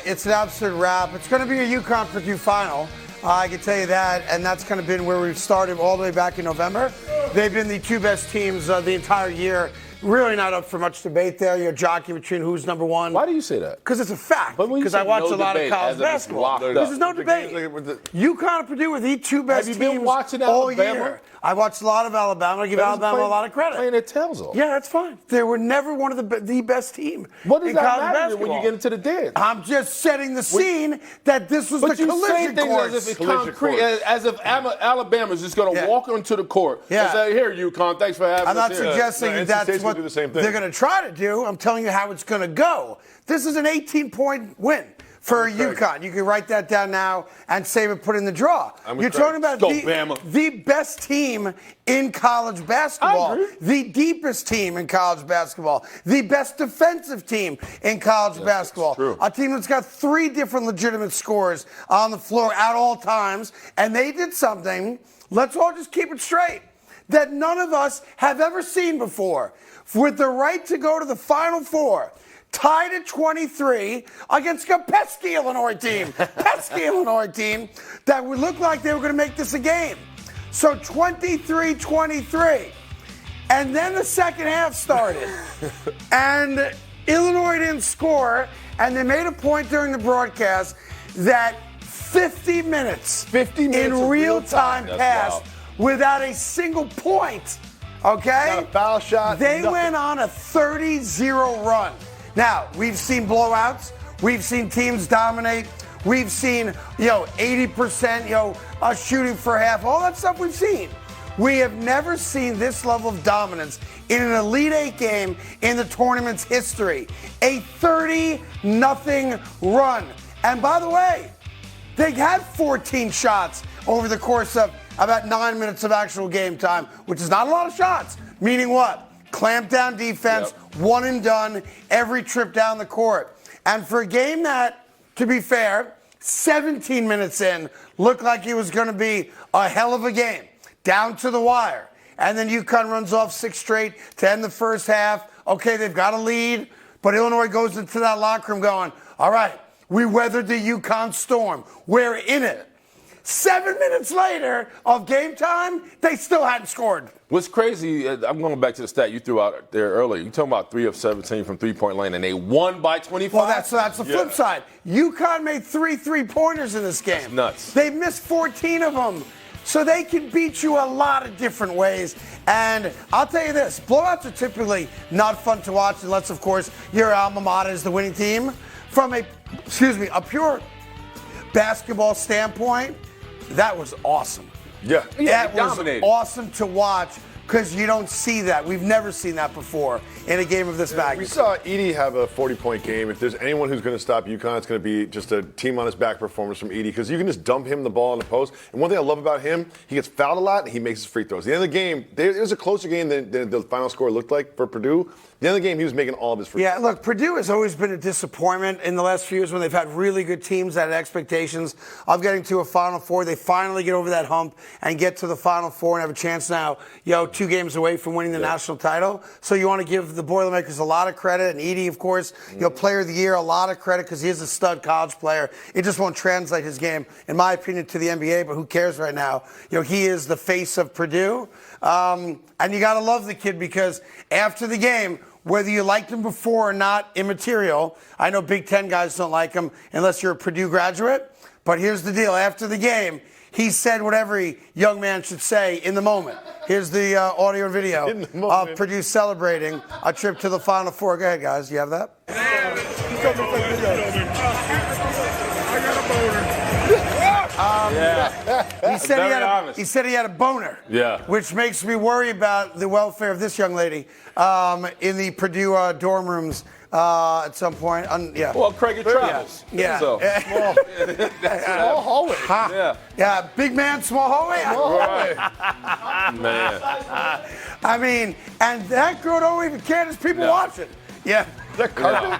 It's an absolute wrap. It's going to be a UConn Purdue final. I can tell you that, and that's kind of been where we've started all the way back in November. They've been the two best teams the entire year. Really not up for much debate there. You're jockeying between who's number one. Why do you say that? Because it's a fact. But when you Because say I watch no a lot of debate, college as if it's basketball. locked up. Because there's no The debate. games, like, with UConn and Purdue were the two best Have you teams been watching all Alabama? year. I watched a lot of Alabama. I give Alabama a lot of credit. Playing their tails off. Yeah, that's fine. They were never one of the best team. What does in that college matter basketball. when you get into the dance? I'm just setting the scene that this was But the you say collision things course. as if it's Collision concrete, course. as if Alabama's just going to Yeah. walk onto the court Yeah. and say, "Here, UConn, thanks for having I'm us not here." suggesting No, NC that's State's what gonna do the same thing. they're going to try to do. I'm telling you how it's going to go. This is an 18-point win for UConn. You can write that down now and save it, put it in the draw. You're talking about the best team in college basketball, the deepest team in college basketball, the best defensive team in college basketball. A team that's got 3 different legitimate scorers on the floor at all times, and they did something, let's all just keep it straight, that none of us have ever seen before. With the right to go to the Final Four, tied at 23 against a pesky Illinois team. That would look like they were going to make this a game. So 23-23. And then the second half started. And Illinois didn't score. And they made a point during the broadcast that 50 minutes in real time passed without a single point. Okay? Not a foul shot. They went on a 30-0 run. Now, we've seen blowouts. We've seen teams dominate. We've seen, 80%, shooting for half. All that stuff we've seen. We have never seen this level of dominance in an Elite Eight game in the tournament's history. A 30-0 run. And by the way, they had 14 shots over the course of about 9 minutes of actual game time, which is not a lot of shots. Meaning what? Clamp down defense, one and done, every trip down the court. And for a game that, to be fair, 17 minutes in, looked like it was going to be a hell of a game, down to the wire. And then UConn runs off 6 straight to end the first half. Okay, they've got a lead, but Illinois goes into that locker room going, all right, we weathered the UConn storm. We're in it. 7 minutes later of game time, they still hadn't scored. What's crazy, I'm going back to the stat you threw out there earlier. You're talking about 3 of 17 from three-point lane, and they won by 25? Well, that's the flip side. UConn made 3 3-pointers in this game. That's nuts. They missed 14 of them. So they can beat you a lot of different ways. And I'll tell you this, blowouts are typically not fun to watch unless, of course, your alma mater is the winning team. From a pure basketball standpoint, that was awesome. That was awesome to watch because you don't see that. We've never seen that before in a game of this magnitude. We saw Edey have a 40-point game. If there's anyone who's going to stop UConn, it's going to be just a team on his back performance from Edey because you can just dump him the ball in the post. And one thing I love about him, he gets fouled a lot and he makes his free throws. At the end of the game, it was a closer game than the final score looked like for Purdue. At the end of the game, he was making all of his free throws. Yeah, look, Purdue has always been a disappointment in the last few years when they've had really good teams that had expectations of getting to a Final Four. They finally get over that hump and get to the Final Four and have a chance now, 2 games away from winning the national title. So you want to give the Boilermakers a lot of credit. And Edey, of course, Player of the Year, a lot of credit because he is a stud college player. It just won't translate his game, in my opinion, to the NBA, but who cares right now? He is the face of Purdue. And you got to love the kid because after the game, whether you liked him before or not, immaterial. I know Big Ten guys don't like him unless you're a Purdue graduate. But here's the deal. After the game, he said what every young man should say in the moment. Here's the audio and video of Purdue celebrating a trip to the Final Four. Go ahead, guys. You have that? He said he had a boner. Yeah. Which makes me worry about the welfare of this young lady in the Purdue dorm rooms at some point. Well, Craig travels. Yeah. So. Small hallway. Yeah, big man, small hallway. Man. I mean, and that girl don't even care. There's people watching. Yeah. That Carton?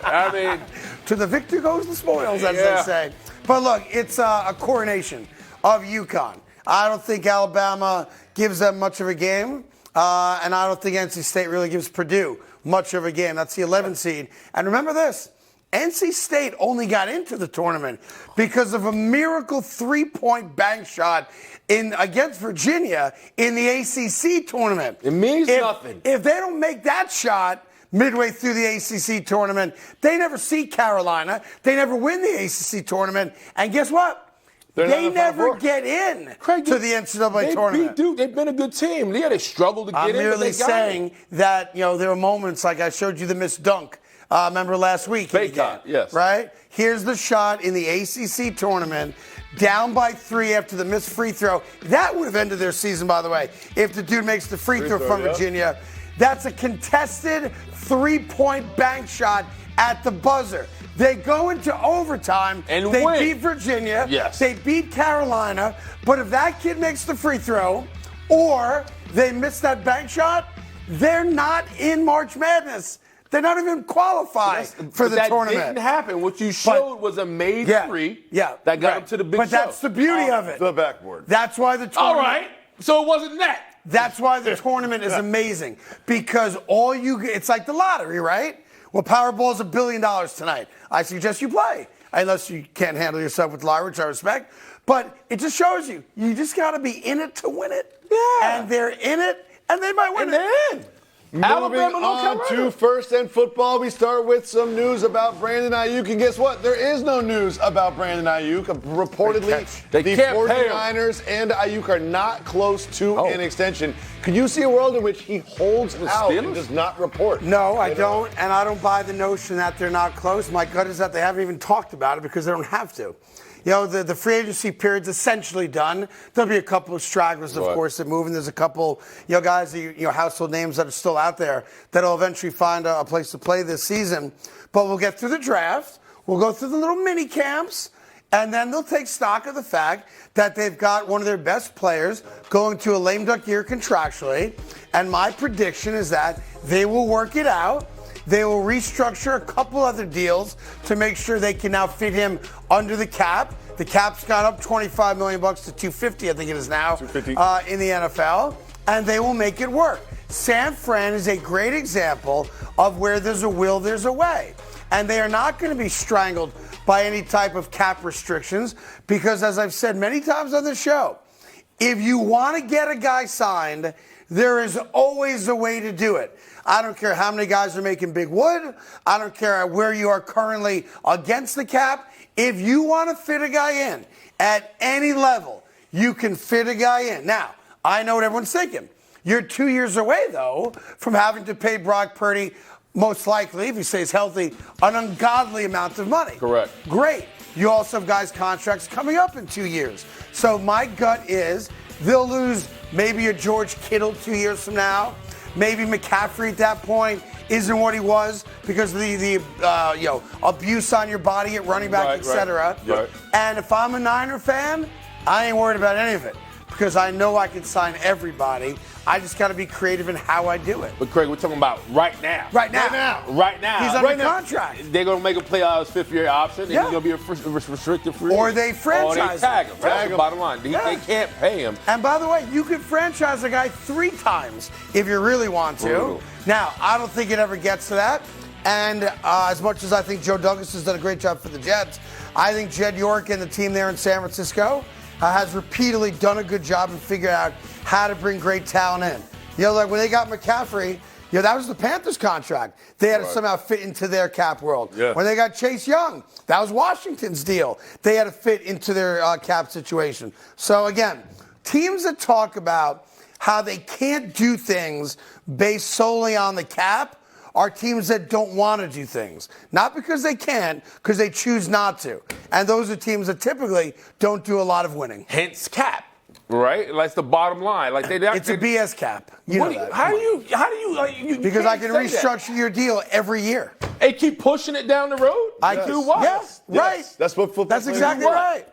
I mean, to the victor goes the spoils, as they say. But look, it's a coronation of UConn. I don't think Alabama gives them much of a game, and I don't think NC State really gives Purdue much of a game. That's the 11 seed. And remember this, NC State only got into the tournament because of a miracle 3-point bank shot against Virginia in the ACC tournament. It means nothing. If they don't make that shot midway through the ACC tournament, they never see Carolina. They never win the ACC tournament. And guess what? They never get in to the NCAA tournament. They've been a good team. Yeah, they struggled to get in. I'm merely saying that, there are moments like I showed you the missed dunk. Remember last week? Yes. Right? Here's the shot in the ACC tournament, down by 3 after the missed free throw. That would have ended their season, by the way, if the dude makes the free throw from Virginia. That's a contested 3-point bank shot at the buzzer. They go into overtime. And they win. beat Virginia. Yes. They beat Carolina. But if that kid makes the free throw or they miss that bank shot, they're not in March Madness. They're not even qualified for the tournament. That didn't happen. What you showed was a made three that got them to the big show. But that's the beauty of it. The backboard. That's why the tournament. All right. So it wasn't that. That's why the tournament is amazing because it's like the lottery, right? Well, Powerball is $1 billion tonight. I suggest you play, unless you can't handle yourself with lottery, which I respect. But it just shows you just got to be in it to win it. Yeah. And they're in it, and they might win And it. they're in. Moving Alabama, on to First and Football, we start with some news about Brandon Aiyuk. And guess what? There is no news about Brandon Aiyuk. Reportedly, They the can't pay him. 49ers and Aiyuk are not close to an extension. Could you see a world in which he holds out and Steelers? does not report? No, I don't, and I don't buy the notion that they're not close. My gut is that they haven't even talked about it because they don't have to. You know, the free agency period's essentially done. There'll be a couple of stragglers, of course, that move, and there's a couple, guys, household names that are still out there that'll eventually find a place to play this season. But we'll get through the draft. We'll go through the little mini camps, and then they'll take stock of the fact that they've got one of their best players going to a lame duck year contractually. And my prediction is that they will work it out. They will restructure a couple other deals to make sure they can now fit him under the cap. The cap's gone up $25 million to $250, I think it is now, in the NFL, and they will make it work. San Fran is a great example of where there's a will, there's a way. And they are not going to be strangled by any type of cap restrictions because, as I've said many times on the show, if you want to get a guy signed, there is always a way to do it. I don't care how many guys are making big wood. I don't care where you are currently against the cap. If you want to fit a guy in at any level, you can fit a guy in. Now, I know what everyone's thinking. You're 2 years away, though, from having to pay Brock Purdy, most likely, if he stays healthy, an ungodly amount of money. Correct. Great. You also have guys' contracts coming up in 2 years. So my gut is they'll lose maybe a George Kittle 2 years from now. Maybe McCaffrey at that point isn't what he was because of the abuse on your body at running back, etc. Right. And if I'm a Niner fan, I ain't worried about any of it because I know I can sign everybody. I just got to be creative in how I do it. But Craig, we're talking about right now. Right now. He's under contract. They're going to make him play out his fifth-year option, and he's going to be a restricted free. Or they franchise Or they tag him. That's the bottom line. They can't pay him. And by the way, you could franchise a guy 3 times if you really want to. Now, I don't think it ever gets to that. And as much as I think Joe Douglas has done a great job for the Jets, I think Jed York and the team there in San Francisco has repeatedly done a good job and figured out how to bring great talent in. Like when they got McCaffrey, that was the Panthers contract. They had to somehow fit into their cap world. Yeah. When they got Chase Young, that was Washington's deal. They had to fit into their cap situation. So again, teams that talk about how they can't do things based solely on the cap are teams that don't want to do things. Not because they can't, because they choose not to. And those are teams that typically don't do a lot of winning. Hence cap, right? That's the bottom line. Like it's a BS cap. You know that. How do you? Because I can restructure your deal every year. They keep pushing it down the road. I do what? Yes. Right. That's what football. That's exactly right.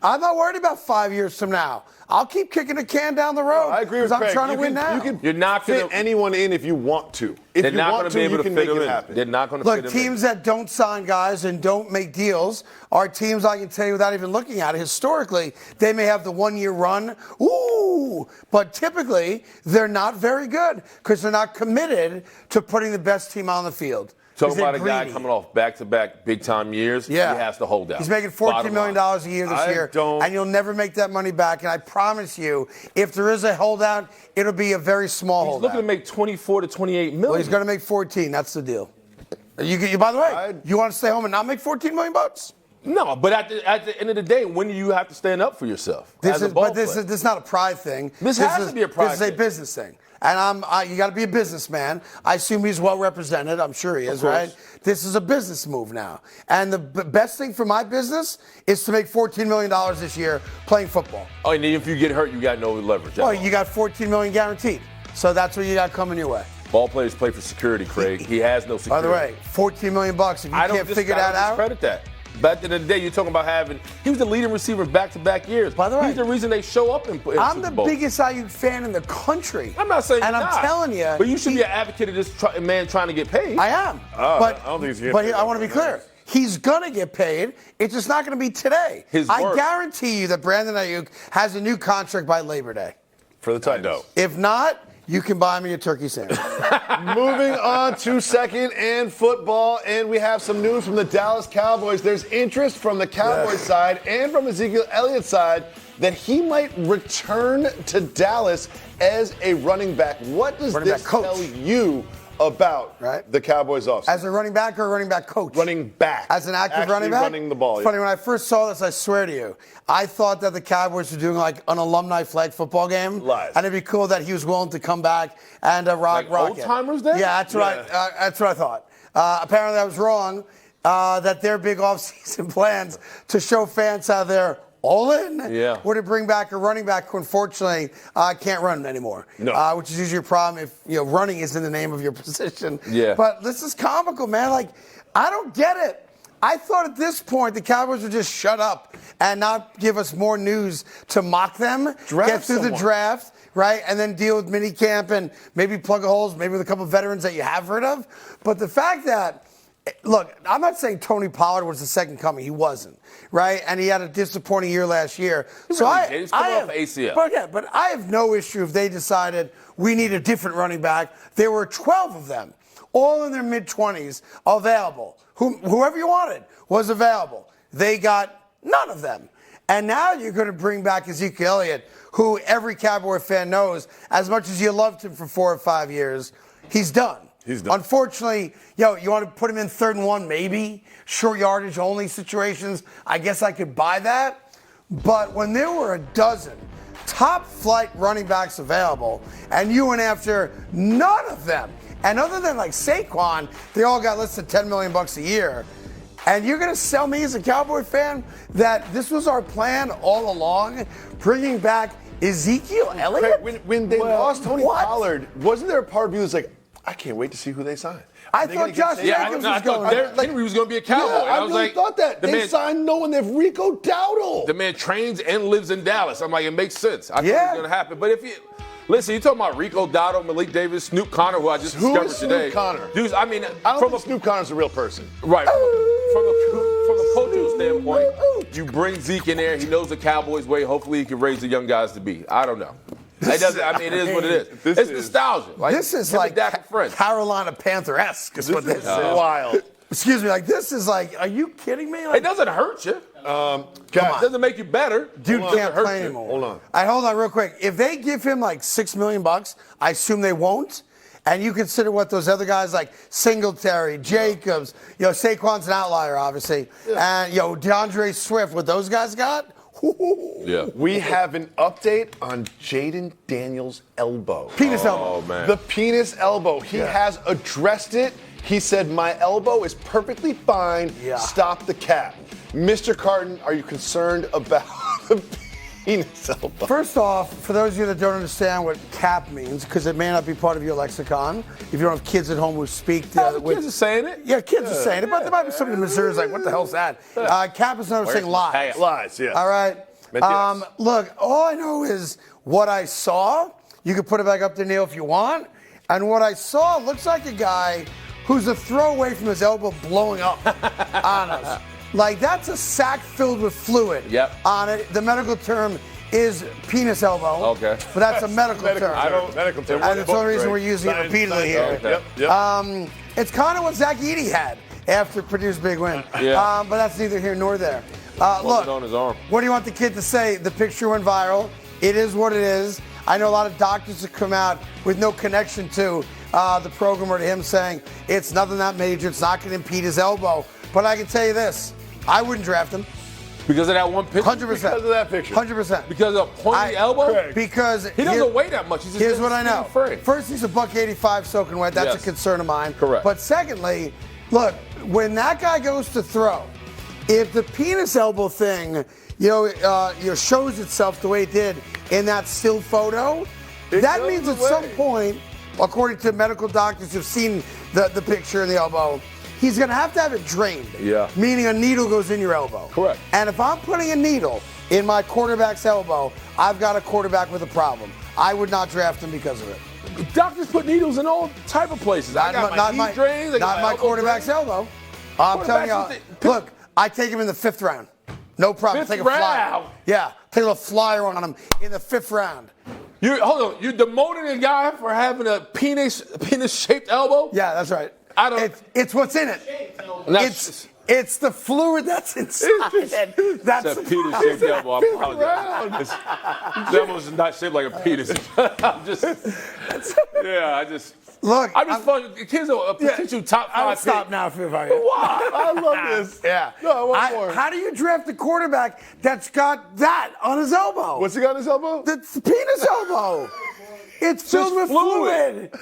I'm not worried about 5 years from now. I'll keep kicking the can down the road. I agree with Craig. I'm trying to win now. You're not fit anyone in if you want to. If They're you not want going to be able you to can fit make them it in. happen. They're not going to fit them Look, in. teams that don't sign guys and don't make deals are teams I can tell you without even looking at it. Historically, they may have the 1 year run. Ooh, but typically they're not very good because they're not committed to putting the best team on the field. Talking about a guy coming off back-to-back big-time years, he has to hold out. He's making $14 million a year this year, and you'll never make that money back. And I promise you, if there is a holdout, it'll be a very small holdout. He's looking to make 24 to 28 million. Well, he's going to make 14. That's the deal. You by the way, you want to stay home and not make $14 million? No, but at the end of the day, when do you have to stand up for yourself? This is not a pride thing. This has to be a pride This is a business thing. And you got to be a businessman. I assume he's well represented. I'm sure he is, right? This is a business move now. And the best thing for my business is to make $14 million this year playing football. Oh, and if you get hurt, you got no leverage. Well, you got $14 million guaranteed. So that's what you got coming your way. Ball players play for security, Craig. He has no security. By the way, $14 million. If you can't figure that out, credit that. Back in the day, you're talking about he was the leading receiver back-to-back years. By the way, he's the reason they show up in I'm Super the Bowl. biggest Aiyuk fan in the country. I'm not saying and you're I'm not, telling you. But you should be an advocate of this man trying to get paid. I am. I don't think he's getting paid. I want to be clear. He's going to get paid. It's just not going to be today. I guarantee you that Brandon Aiyuk has a new contract by Labor Day. For the Titans. If not, you can buy me a turkey sandwich. Moving on to second and football, and we have some news from the Dallas Cowboys. There's interest from the Cowboys side and from Ezekiel Elliott's side that he might return to Dallas as a running back. What does this tell you about the Cowboys offseason? As a running back or a running back coach? Running back. As an active running back? Running the ball. It's funny, when I first saw this, I swear to you, I thought that the Cowboys were doing like an alumni flag football game. Lies. And it'd be cool that he was willing to come back and rock it. Old-timers then? Yeah, that's what I thought. Apparently I was wrong, that their big offseason plans to show fans how they're all in were to bring back a running back who unfortunately can't run anymore. No. Which is usually a problem if running is in the name of your position. Yeah. But this is comical, man. Like, I don't get it. I thought at this point the Cowboys would just shut up and not give us more news to mock them, get through the draft, right, and then deal with minicamp and maybe plug holes, maybe with a couple of veterans that you have heard of. But the fact that, look, I'm not saying Tony Pollard was the second coming. He wasn't, right? And he had a disappointing year last year. So He's coming off ACL. But I have no issue if they decided we need a different running back. There were 12 of them, all in their mid-20s, available. Whoever you wanted was available. They got none of them. And now you're going to bring back Ezekiel Elliott, who every Cowboy fan knows, as much as you loved him for 4 or 5 years, he's done. Unfortunately, you want to put him in 3rd and 1, maybe, short yardage only situations. I guess I could buy that. But when there were a dozen top flight running backs available and you went after none of them, and other than like Saquon, they all got listed $10 million a year. And you're going to sell me as a Cowboy fan that this was our plan all along, bringing back Ezekiel Elliott? When they lost Tony Pollard, wasn't there a part of you that's like, I can't wait to see who they sign? I thought Josh Jacobs was going. Henry was going to be a Cowboy. I really thought that. They signed no one. They have Rico Dowdle. The man trains and lives in Dallas. I'm like, it makes sense. I thought it was going to happen. But if you listen, you're talking about Rico Dowdle, Malik Davis, Snoop Connor, who I just discovered today. Snoop Connor? Dude, I mean, I don't think Snoop Connor's a real person. Right. From a cultural standpoint, you bring Zeke in there. He knows the Cowboys way. Hopefully, he can raise the young guys to be. I don't know. It is what it is. It's nostalgia. Like, this is like Carolina Panther-esque. Is what this is. Wild. Excuse me. Like, this is like, are you kidding me? Like, it doesn't hurt you. It doesn't make you better. Dude can't play anymore. Hold on. Hold on real quick. If they give him like $6 million, I assume they won't. And you consider what those other guys like Singletary, Jacobs, Saquon's an outlier, obviously, and DeAndre Swift, what those guys got. Yeah. We have an update on Jaden Daniels' elbow. Penis elbow. Oh, man. The penis elbow. He has addressed it. He said, my elbow is perfectly fine. Yeah. Stop the cap. Mr. Carton, are you concerned about the penis elbow? First off, for those of you that don't understand what cap means, because it may not be part of your lexicon, if you don't have kids at home who speak kids are saying it. Yeah, kids are saying it, but there might be somebody in Missouri who's like, what the hell's that? Cap is another saying lies. Lies, yeah. All right? Look, all I know is what I saw. You can put it back up there, Neil, if you want. And what I saw looks like a guy who's a throw away from his elbow blowing up on us. Like, that's a sack filled with fluid on it. The medical term is penis elbow. Okay. But that's a medical term. Medical term. And it's the only reason we're using it repeatedly here. Yep. It's kind of what Zach Edey had after Purdue's big win. Yeah. But that's neither here nor there. Look, on his arm. What do you want the kid to say? The picture went viral. It is what it is. I know a lot of doctors have come out with no connection to the program or to him saying it's nothing that major. It's not going to impede his elbow. But I can tell you this. I wouldn't draft him. Because of that one picture? 100%. Because of that picture. 100%. Because of pointy elbow? Craig. Because he doesn't weigh that much. Here's what I know. First, he's $185 soaking wet. That's a concern of mine. Correct. But secondly, look, when that guy goes to throw, if the penis elbow thing, shows itself the way it did in that still photo, that means at some point according to medical doctors who've seen the picture of the elbow, he's going to have it drained. Yeah. Meaning a needle goes in your elbow. Correct. And if I'm putting a needle in my quarterback's elbow, I've got a quarterback with a problem. I would not draft him because of it. Doctors put needles in all type of places. I got my knee drains. Not my quarterback's elbow. I'm telling you. Look, I take him in the 5th round. No problem. Fifth Take a flyer. round? Yeah, take a flyer on him in the 5th round. Hold on. You're demoting a guy for having a penis-shaped elbow? Yeah, that's right. It's what's in it. It's the fluid that's inside. That's a penis-shaped elbow. I apologize. The elbow is not shaped like a penis. Look. I'm just fun. The kid's a potential top 5 I would pick. stop now if I were you. Why? I love this. Yeah. No, I want more. How do you draft a quarterback that's got that on his elbow? What's he got on his elbow? That's the penis elbow. It's filled with fluid.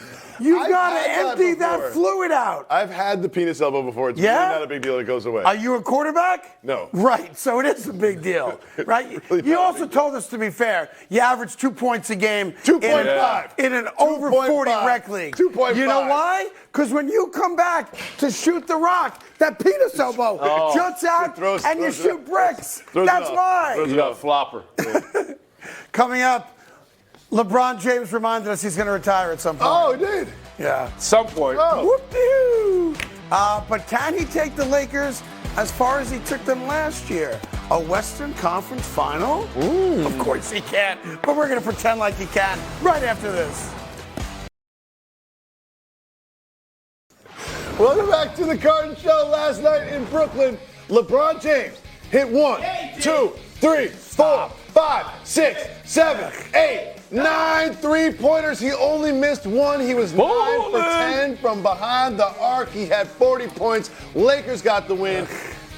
You've got to empty that fluid out. I've had the penis elbow before. It's really not a big deal. It goes away. Are you a quarterback? No. Right, so it is a big deal, right? Really You also told us, to be fair, you average 2 points a game 2.5 in an over 40 rec league. 2.5. You know why? Because when you come back to shoot the rock, that penis elbow juts out and you shoot bricks. That's why. You got a flopper. Coming up, LeBron James reminded us he's going to retire at some point. Oh, he did? Yeah. Some point. Oh. Whoop-de-hoo. But can he take the Lakers as far as he took them last year? A Western Conference final? Of course he can. But we're going to pretend like he can right after this. Welcome back to the Carton Show. Last night in Brooklyn, LeBron James hit 1, 2, 3, 4, 5, 6, 7, 8, 9 3-pointers. He only missed one. He was 9 for 10 from behind the arc. He had 40 points. Lakers got the win.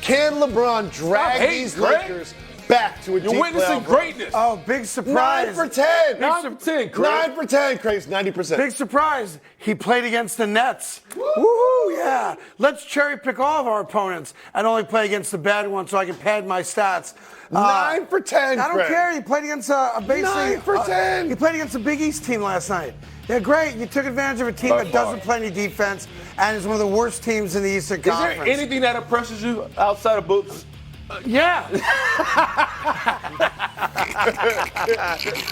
Can LeBron drag these Lakers back to a deep playoff? You're witnessing greatness. Oh, big surprise. 9 for 10. 9 for 10, Craig. 9 for 10, Craig's 90%. Big surprise. He played against the Nets. Woo, yeah. Let's cherry pick all of our opponents and only play against the bad ones so I can pad my stats. 9 for 10, I don't Craig. care. He played against basically 9 for 10. He played against a Big East team last night. Yeah, great. You took advantage of a team that doesn't play any defense and is one of the worst teams in the Eastern Conference. Is there anything that impresses you outside of books? Yeah.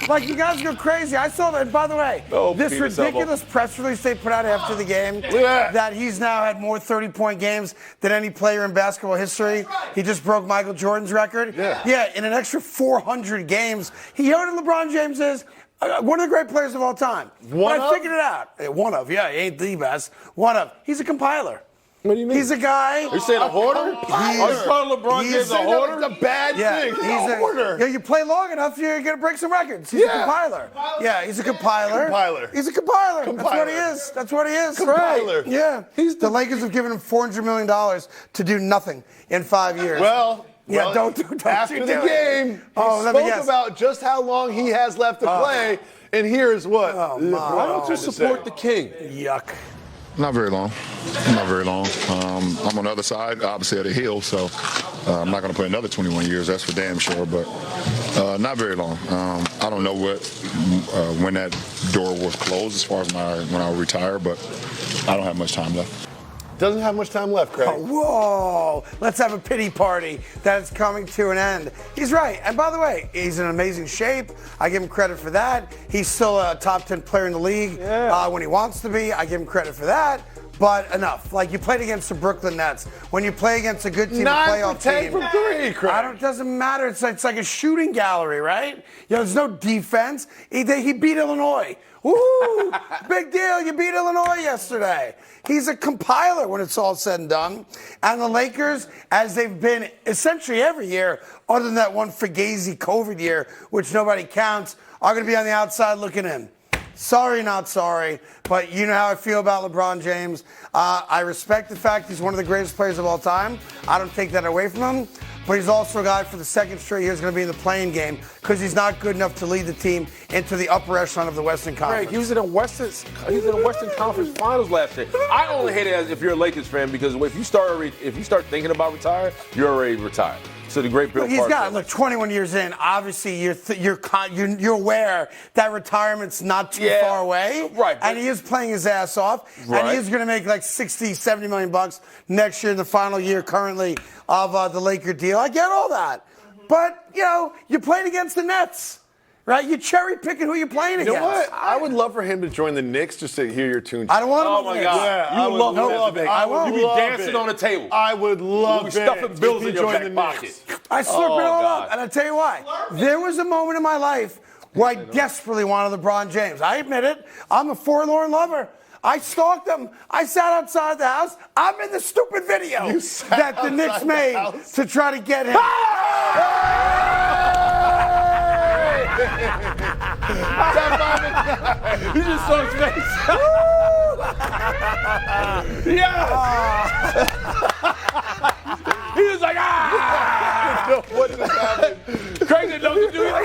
Like, you guys go crazy. I saw that. By the way, this ridiculous press release they put out after the game that he's now had more 30-point games than any player in basketball history. He just broke Michael Jordan's record. Yeah, in an extra 400 games. You know what LeBron James is? One of the great players of all time. I figured it out. One of, yeah, he ain't the best. One of. He's a compiler. What do you mean? He's a guy. Are you saying a hoarder? Are you calling LeBron James a hoarder? It's a bad thing. He's a hoarder. Yeah, you play long enough, you're going to break some records. He's a compiler. Yeah, he's a compiler. He's a compiler. That's what he is. That's what he is. Compiler. Right. Yeah. The Lakers have given him $400 million to do nothing in 5 years. Well, don't after the game, he spoke about just how long he has left to play, and here's what. Why don't you support the king? Yuck. Not very long. Not very long. I'm on the other side, obviously, of the hill, so I'm not going to play another 21 years. That's for damn sure, but not very long. I don't know when that door was closed as far as when I retire, but I don't have much time left. Doesn't have much time left, Craig. Whoa! Let's have a pity party that is coming to an end. He's right. And by the way, he's in amazing shape. I give him credit for that. He's still a top 10 player in the league when he wants to be. I give him credit for that. But enough. Like, you played against the Brooklyn Nets. When you play against a good team, a playoff 9 team. for 10 from 3, Craig. It doesn't matter. It's like a shooting gallery, right? You know, there's no defense. He beat Illinois. Woo! Big deal. You beat Illinois yesterday. He's a compiler when it's all said and done. And the Lakers, as they've been essentially every year, other than that one Fugazi COVID year, which nobody counts, are going to be on the outside looking in. Sorry, not sorry, but you know how I feel about LeBron James. I respect the fact he's one of the greatest players of all time. I don't take that away from him. But he's also a guy for the second straight year is going to be in the playing game because he's not good enough to lead the team into the upper echelon of the Western Conference. Greg, he was in a Western Conference Finals last year. I only hate it as if you're a Lakers fan because if you start thinking about retiring, you're already retired. to the great Bill He's Parcells. got, look, 21 years in. Obviously, you're aware that retirement's not too far away. Right. And he is playing his ass off. Right. And he is going to make like 60, 70 million bucks next year in the final year currently of the Laker deal. I get all that. But, you played against the Nets. Right? You're cherry picking who you're playing against. You know what? I would love for him to join the Knicks just to hear your tune. I don't want him Oh on the my Knicks. God! Yeah, You would love it. I would You'd be love dancing it. on the table. I would love You'd be stuffing it bills if in he your joined back the Knicks. pocket. I slurp it all God. up, and I'll tell you why. There was a moment in my life where I desperately wanted LeBron James. I admit it. I'm a forlorn lover. I stalked him. I sat outside the house. I'm in the stupid video that the Knicks made to try to get him. You just saw his face. Yeah. He was like, ah. What just happened? Craig didn't know what to do. He's like,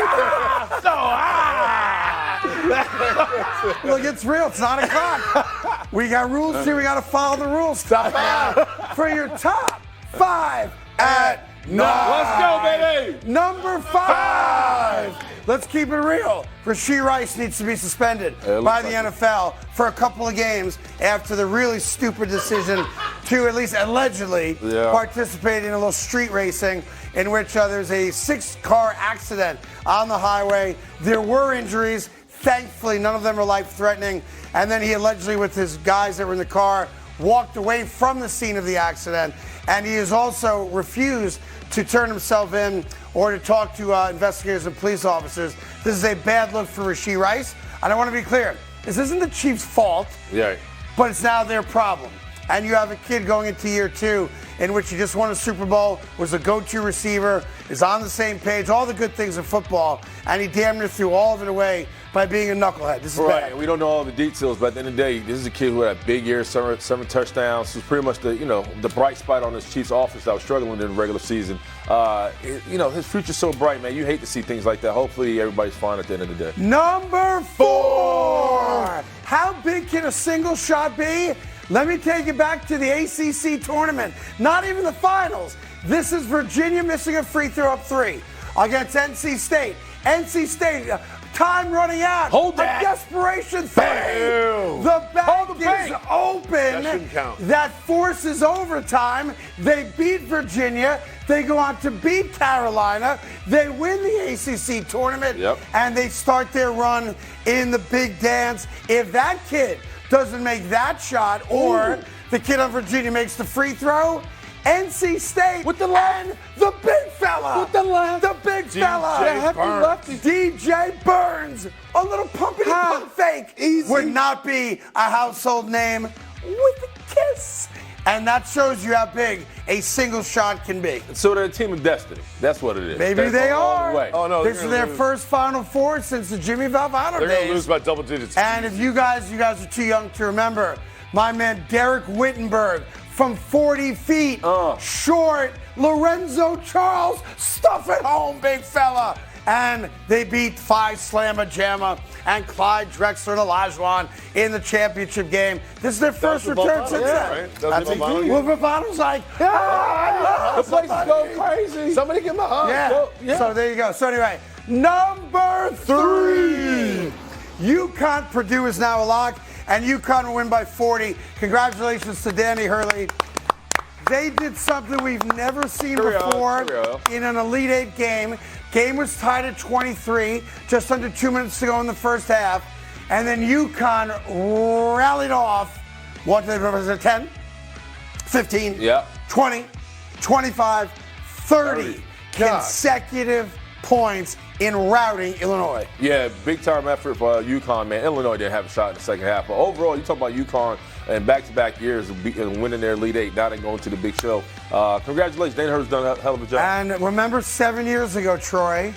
Look, it's real. It's 9 o'clock. We got rules here. We got to follow the rules. Stop it. For your top 5 at 9. Let's go, baby. Number 5. Let's keep it real. Rashee Rice needs to be suspended by the NFL for a couple of games after the really stupid decision to at least allegedly participate in a little street racing in which there's a 6-car accident on the highway. There were injuries. Thankfully, none of them are life-threatening. And then he allegedly, with his guys that were in the car, walked away from the scene of the accident. And he has also refused to turn himself in or to talk to investigators and police officers. This is a bad look for Rashee Rice. And I want to be clear, this isn't the Chiefs' fault, but it's now their problem. And you have a kid going into year 2 in which he just won a Super Bowl, was a go-to receiver, is on the same page, all the good things of football, and he damn near threw all of it away by being a knucklehead. This is bad. And we don't know all the details, but at the end of the day, this is a kid who had a big year, 7 touchdowns. He was pretty much the bright spot on this Chiefs offense that was struggling in the regular season. His future's so bright, man. You hate to see things like that. Hopefully, everybody's fine at the end of the day. Number 4. How big can a single shot be? Let me take you back to the ACC tournament. Not even the finals. This is Virginia missing a free throw up 3 against NC State. NC State, time running out. Hold that. A desperation 3. The bank is open. That shouldn't count. That forces overtime. They beat Virginia. They go on to beat Carolina. They win the ACC tournament. And they start their run in the big dance. If that kid doesn't make that shot, or the kid on Virginia makes the free throw, NC State with the left, and the big fella with the left, the big fella, DJ Burns, a little pumpity pump fake would not be a household name with a kiss. And that shows you how big a single shot can be. So they're a team of destiny. That's what it is. Maybe they are. Oh, no, this is their first Final Four since the Jimmy Valvano days. They're going to lose by double digits. And if you guys are too young to remember, my man Derek Wittenberg from 40 feet, short, Lorenzo Charles, stuff at home, big fella. And they beat Phi Slamma Jamma and Clyde Drexler and Olajuwon in the championship game. This is their first return since then. Well, Bavano's like, the place is going crazy. Somebody give him a hug. Yeah. So there you go. So anyway, number 3. UConn Purdue is now a lock, and UConn will win by 40. Congratulations to Danny Hurley. They did something we've never seen before in an Elite 8 game. Game was tied at 23, just under 2 minutes to go in the first half. And then UConn rallied off. What did they do? 10, 15, 20, 25, 30 consecutive points in routing Illinois. Yeah, big time effort for UConn, man. Illinois didn't have a shot in the second half. But overall, you talk about UConn and back-to-back years of winning their Elite 8, now they're going to the big show. Congratulations. Dana Hurt's done a hell of a job. And remember 7 years ago, Troy?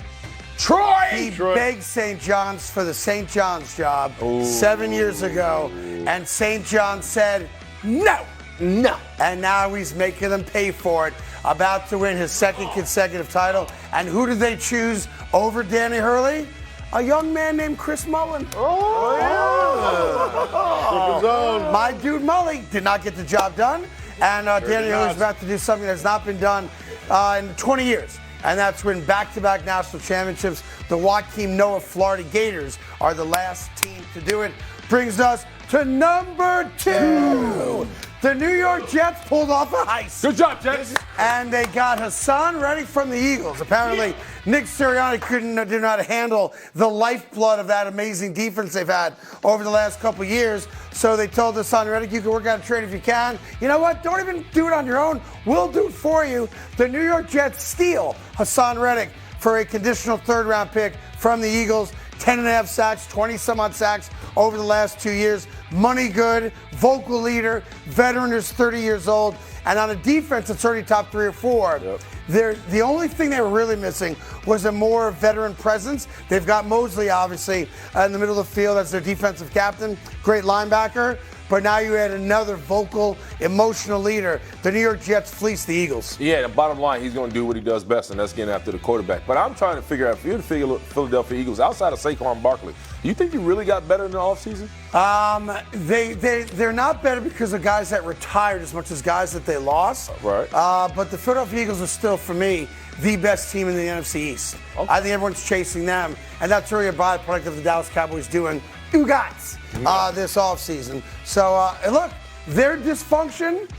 He begged St. John's for the St. John's job 7 years ago. And St. John said, no. And now he's making them pay for it. About to win his second consecutive title. And who did they choose over Danny Hurley? A young man named Chris Mullin. My dude Mully did not get the job done. And Danny Hurley's about to do something that's not been done in 20 years. And that's when back-to-back national championships, the Joakim Noah Florida Gators are the last team to do it. Brings us to number 2. The New York Jets pulled off a heist. Good job, Jets. And they got Haason Reddick from the Eagles. Apparently, Nick Sirianni did not handle the lifeblood of that amazing defense they've had over the last couple of years. So they told Haason Reddick, you can work out a trade if you can. You know what? Don't even do it on your own. We'll do it for you. The New York Jets steal Haason Reddick for a conditional third-round pick from the Eagles. 10.5 sacks, 20-some-odd sacks over the last 2 years. Money good, vocal leader, veteran who's 30 years old. And on a defense that's already top 3 or 4, the only thing they were really missing was a more veteran presence. They've got Mosley, obviously, in the middle of the field as their defensive captain, great linebacker. But now you add another vocal, emotional leader. The New York Jets fleece the Eagles. Yeah, the bottom line, he's going to do what he does best, and that's getting after the quarterback. But I'm trying to figure out, if you're the Philadelphia Eagles, outside of Saquon Barkley, do you think you really got better in the offseason? They're not better because of guys that retired as much as guys that they lost. Right. But the Philadelphia Eagles are still, for me, the best team in the NFC East. Okay. I think everyone's chasing them, and that's really a byproduct of the Dallas Cowboys doing this offseason. So, look, their dysfunction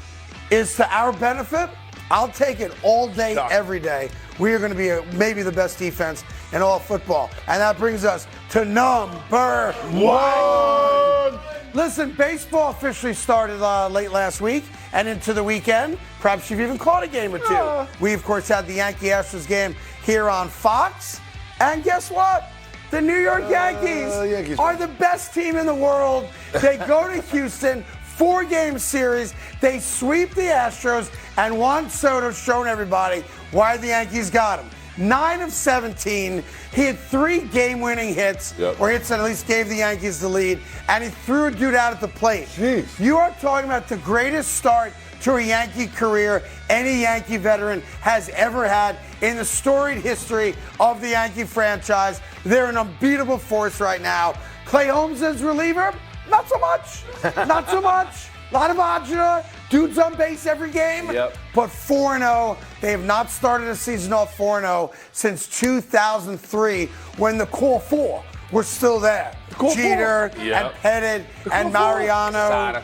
is to our benefit. I'll take it all day, every day. We are going to be maybe the best defense in all football. And that brings us to number 1. Listen, baseball officially started late last week and into the weekend. Perhaps you've even caught a game or two. We, of course, had the Yankee-Astros game here on Fox. And guess what? The New York Yankees are the best team in the world. They go to Houston, 4-game series. They sweep the Astros, and Juan Soto's shown everybody why the Yankees got him. 9 of 17. He had 3 game-winning hits, or hits that at least gave the Yankees the lead, and he threw a dude out at the plate. Jeez. You are talking about the greatest start to a Yankee career any Yankee veteran has ever had in the storied history of the Yankee franchise. They're an unbeatable force right now. Clay Holmes as reliever, not so much. Not so much. A lot of agita. Dudes on base every game. But 4-0. They have not started a season off 4-0 since 2003 when the core 4 were still there. Jeter and Pettit and Mariano.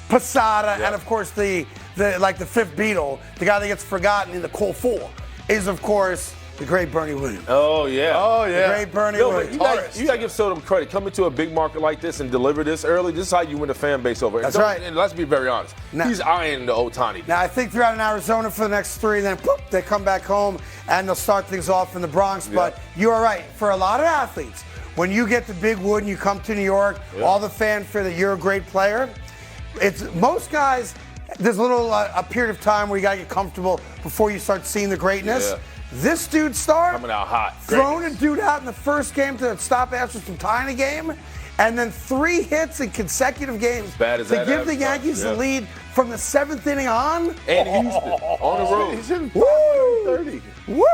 Posada, and of course the fifth Beatle, the guy that gets forgotten in the core 4, is of course the great Bernie Williams. Oh yeah. The great Bernie Williams. You gotta give Soto credit. Coming to a big market like this and deliver this early, this is how you win the fan base over. That's right. And let's be very honest. He's eyeing the Ohtani. Now I think they're out in Arizona for the next 3, then they come back home and they'll start things off in the Bronx. But you are right. For a lot of athletes, when you get to Big Wood and you come to New York, all the fanfare that you're a great player. It's most guys. There's a period of time where you gotta get comfortable before you start seeing the greatness. This dude coming out hot, throwing a dude out in the first game to stop Astros from tying a game, and then 3 hits in consecutive games to give the Yankees the lead from the 7th inning on. And Houston on the road. He's in 30. Woo!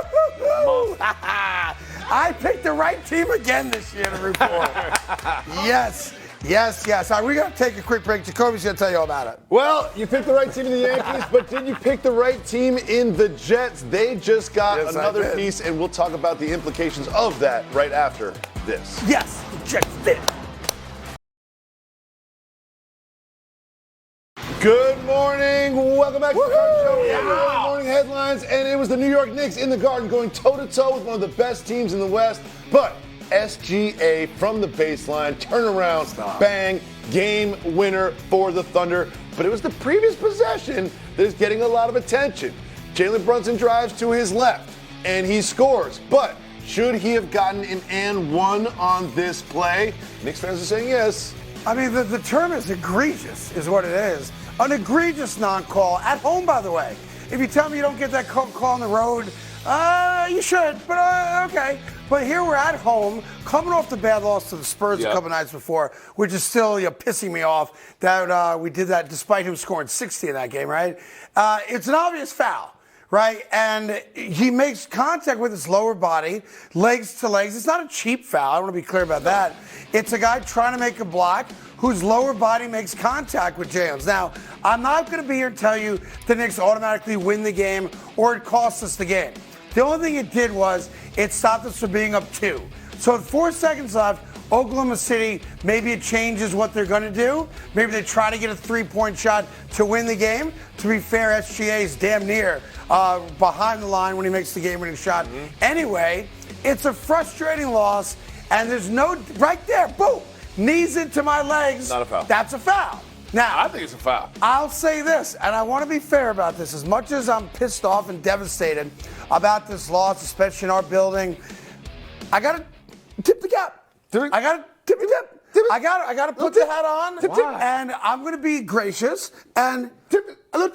I picked the right team again this year to root for. Yes. All right, we're going to take a quick break. Jacoby's going to tell you all about it. Well, you picked the right team in the Yankees, but did you pick the right team in the Jets? They just got another piece, and we'll talk about the implications of that right after this. Yes, the Jets did. Good morning. Welcome back to the Carton Show. Early morning headlines, and it was the New York Knicks in the Garden going toe-to-toe with one of the best teams in the West, but SGA from the baseline, turnaround, bang, game winner for the Thunder. But it was the previous possession that is getting a lot of attention. Jalen Brunson drives to his left, and he scores. But should he have gotten an and one on this play? Knicks fans are saying yes. I mean, the term is egregious, is what it is. An egregious non-call, at home, by the way. If you tell me you don't get that call on the road, you should, but okay. But here we're at home, coming off the bad loss to the Spurs a couple nights before, which is still pissing me off that we did that despite him scoring 60 in that game, right? It's an obvious foul, right? And he makes contact with his lower body, legs to legs. It's not a cheap foul. I want to be clear about that. It's a guy trying to make a block whose lower body makes contact with Jams. Now, I'm not going to be here to tell you the Knicks automatically win the game or it costs us the game. The only thing it did was it stopped us from being up 2. So with 4 seconds left, Oklahoma City, maybe it changes what they're going to do. Maybe they try to get a 3-point shot to win the game. To be fair, SGA is damn near behind the line when he makes the game-winning shot. Anyway, it's a frustrating loss, and there's no, right there, boom, knees into my legs. Not a foul. That's a foul. Now, I think it's a foul. I'll say this, and I want to be fair about this. As much as I'm pissed off and devastated about this loss, especially in our building, I got to tip the cap. I got to tip the cap. I got to put the hat on, and I'm going to be gracious and a little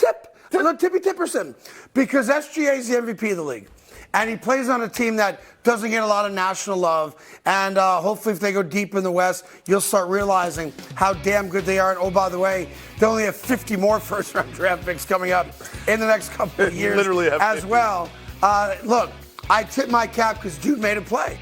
tippy tipperson, because SGA is the MVP of the league. And he plays on a team that doesn't get a lot of national love. And hopefully if they go deep in the West, you'll start realizing how damn good they are. And oh, by the way, they only have 50 more first-round draft picks coming up in the next couple of years Literally have as 50. Well. Look, I tip my cap because dude made a play.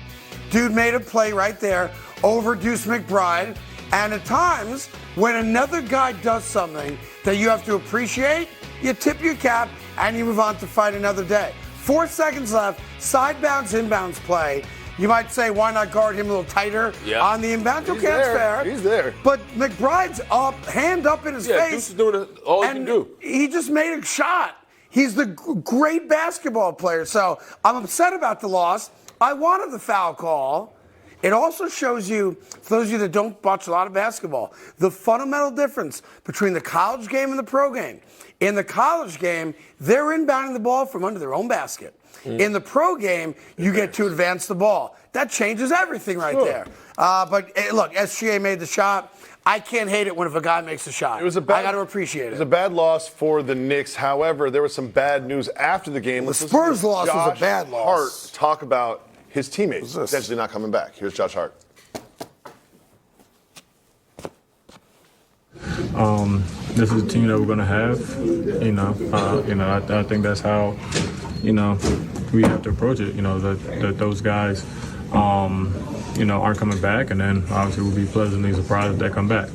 Dude made a play right there over Deuce McBride. And at times, when another guy does something that you have to appreciate, you tip your cap and you move on to fight another day. 4 seconds left, side bounce, inbounds play. You might say, why not guard him a little tighter on the inbound? Okay, that's fair. He's there. But McBride's up, hand up in his face. Deuce is doing all he can do. He just made a shot. He's the great basketball player. So I'm upset about the loss. I wanted the foul call. It also shows you, for those of you that don't watch a lot of basketball, the fundamental difference between the college game and the pro game. In the college game, they're inbounding the ball from under their own basket. In the pro game, you get to advance the ball. That changes everything right there. But look, SGA made the shot. I can't hate it when if a guy makes a shot. I got to appreciate it. It was a bad loss for the Knicks. However, there was some bad news after the game. The Spurs loss was a bad loss. Hart talk about his teammates potentially not coming back. Here's Josh Hart. This is a team that we're going to have. I think that's how, we have to approach it. That those guys, aren't coming back, and then obviously we'll be pleasantly surprised if they come back.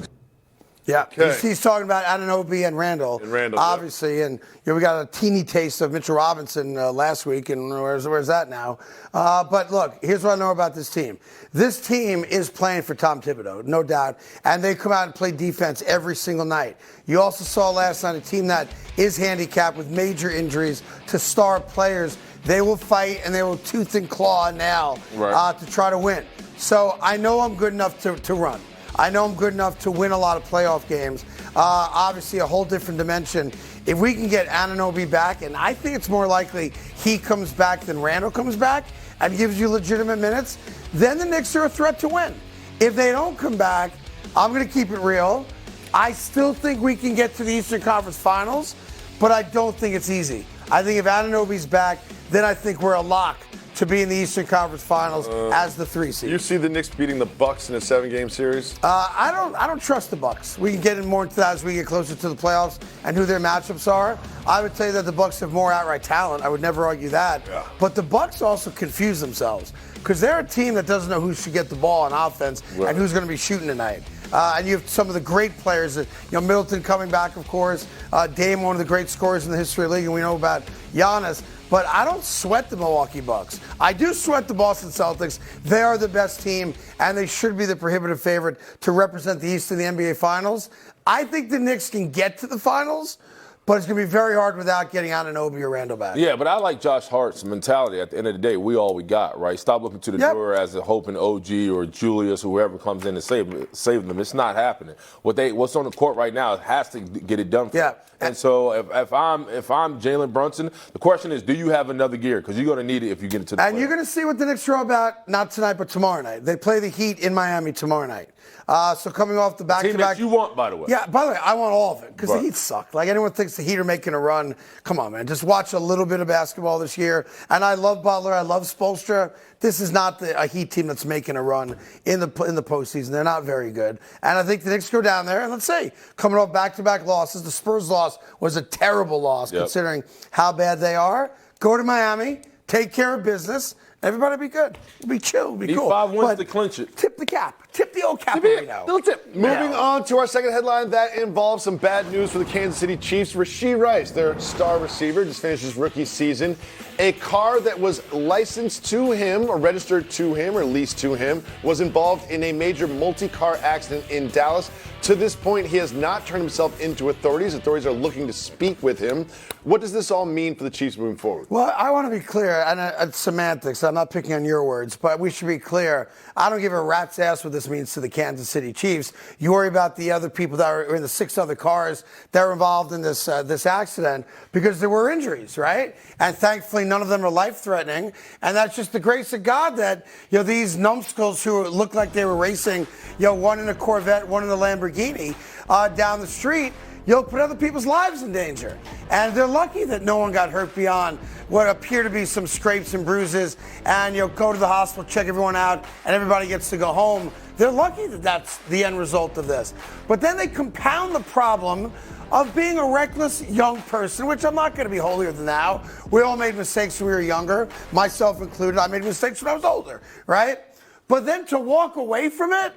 Yeah, he's talking about Anunoby and Randall. Obviously, and we got a teeny taste of Mitchell Robinson last week, and where's that now? But look, here's what I know about this team. This team is playing for Tom Thibodeau, no doubt, and they come out and play defense every single night. You also saw last night a team that is handicapped with major injuries to star players. They will fight and they will tooth and claw now to try to win. So I know I'm good enough to run. I know I'm good enough to win a lot of playoff games. Obviously, a whole different dimension. If we can get Anunoby back, and I think it's more likely he comes back than Randall comes back and gives you legitimate minutes, then the Knicks are a threat to win. If they don't come back, I'm going to keep it real. I still think we can get to the Eastern Conference Finals, but I don't think it's easy. I think if Anunoby's back, then I think we're a lock to be in the Eastern Conference Finals as the 3 seed. You see the Knicks beating the Bucks in a 7-game series? I don't trust the Bucks. We can get in more into that as we get closer to the playoffs and who their matchups are. I would tell you that the Bucks have more outright talent. I would never argue that. Yeah. But the Bucks also confuse themselves because they're a team that doesn't know who should get the ball on offense and who's going to be shooting tonight. And you have some of the great players, Middleton coming back, of course. Dame, one of the great scorers in the history of the league, and we know about Giannis. But I don't sweat the Milwaukee Bucks. I do sweat the Boston Celtics. They are the best team, and they should be the prohibitive favorite to represent the East in the NBA Finals. I think the Knicks can get to the Finals, but it's going to be very hard without getting Anunoby or Randall back. Yeah, but I like Josh Hart's mentality. At the end of the day, we all we got, right? Stop looking to the door as a hoping OG or Julius or whoever comes in and save them. It's not happening. What's on the court right now has to get it done for them. And so if I'm Jalen Brunson, the question is, do you have another gear? Because you're going to need it if you get into the And you're going to see what the Knicks are all about, not tonight, but tomorrow night. They play the Heat in Miami tomorrow night. So coming off the back-to-back. Team that you want, by the way. Yeah, by the way, I want all of it because the Heat suck. Like anyone thinks the Heat are making a run. Come on, man. Just watch a little bit of basketball this year. And I love Butler. I love Spoelstra. This is not a Heat team that's making a run in the postseason. They're not very good. And I think the Knicks go down there. And let's say, coming off back-to-back losses, the Spurs loss was a terrible loss considering how bad they are. Go to Miami, take care of business. Everybody be good. We'll be chill. We'll be cool. 5 wins to clinch it. Tip the cap. Tip the old cap right now. Little tip. Moving on to our second headline, that involves some bad news for the Kansas City Chiefs. Rashee Rice, their star receiver, just finished his rookie season. A car that was licensed to him, or registered to him, or leased to him, was involved in a major multi-car accident in Dallas. To this point, he has not turned himself into authorities. Authorities are looking to speak with him. What does this all mean for the Chiefs moving forward? Well, I want to be clear, and it's semantics. I'm not picking on your words, but we should be clear. I don't give a rat's ass what this means to the Kansas City Chiefs. You worry about the other people that are in the 6 other cars that were involved in this accident because there were injuries, right? And thankfully, none of them are life-threatening. And that's just the grace of God that these numbskulls who looked like they were racing, one in a Corvette, one in a Lamborghini, down the street. You'll put other people's lives in danger. And they're lucky that no one got hurt beyond what appear to be some scrapes and bruises. And go to the hospital, check everyone out, and everybody gets to go home. They're lucky that that's the end result of this. But then they compound the problem of being a reckless young person, which I'm not going to be holier than thou. We all made mistakes when we were younger, myself included. I made mistakes when I was older, right? But then to walk away from it,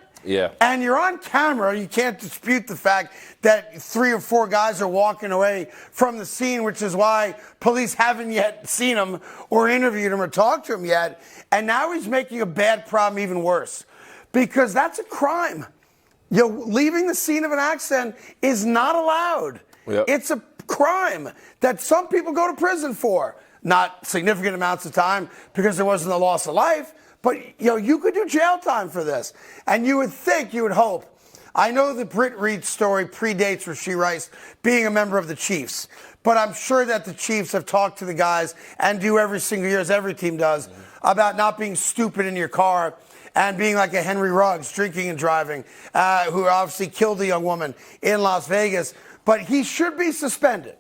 and you're on camera, you can't dispute the fact that 3 or 4 guys are walking away from the scene, which is why police haven't yet seen him or interviewed him or talked to him yet. And now he's making a bad problem even worse because that's a crime. Leaving the scene of an accident is not allowed. It's a crime that some people go to prison for. Not significant amounts of time because there wasn't a loss of life. But, you could do jail time for this. And you would hope. I know the Britt Reed story predates Rashee Rice being a member of the Chiefs. But I'm sure that the Chiefs have talked to the guys and do every single year, as every team does, about not being stupid in your car and being like a Henry Ruggs, drinking and driving, who obviously killed a young woman in Las Vegas. But he should be suspended.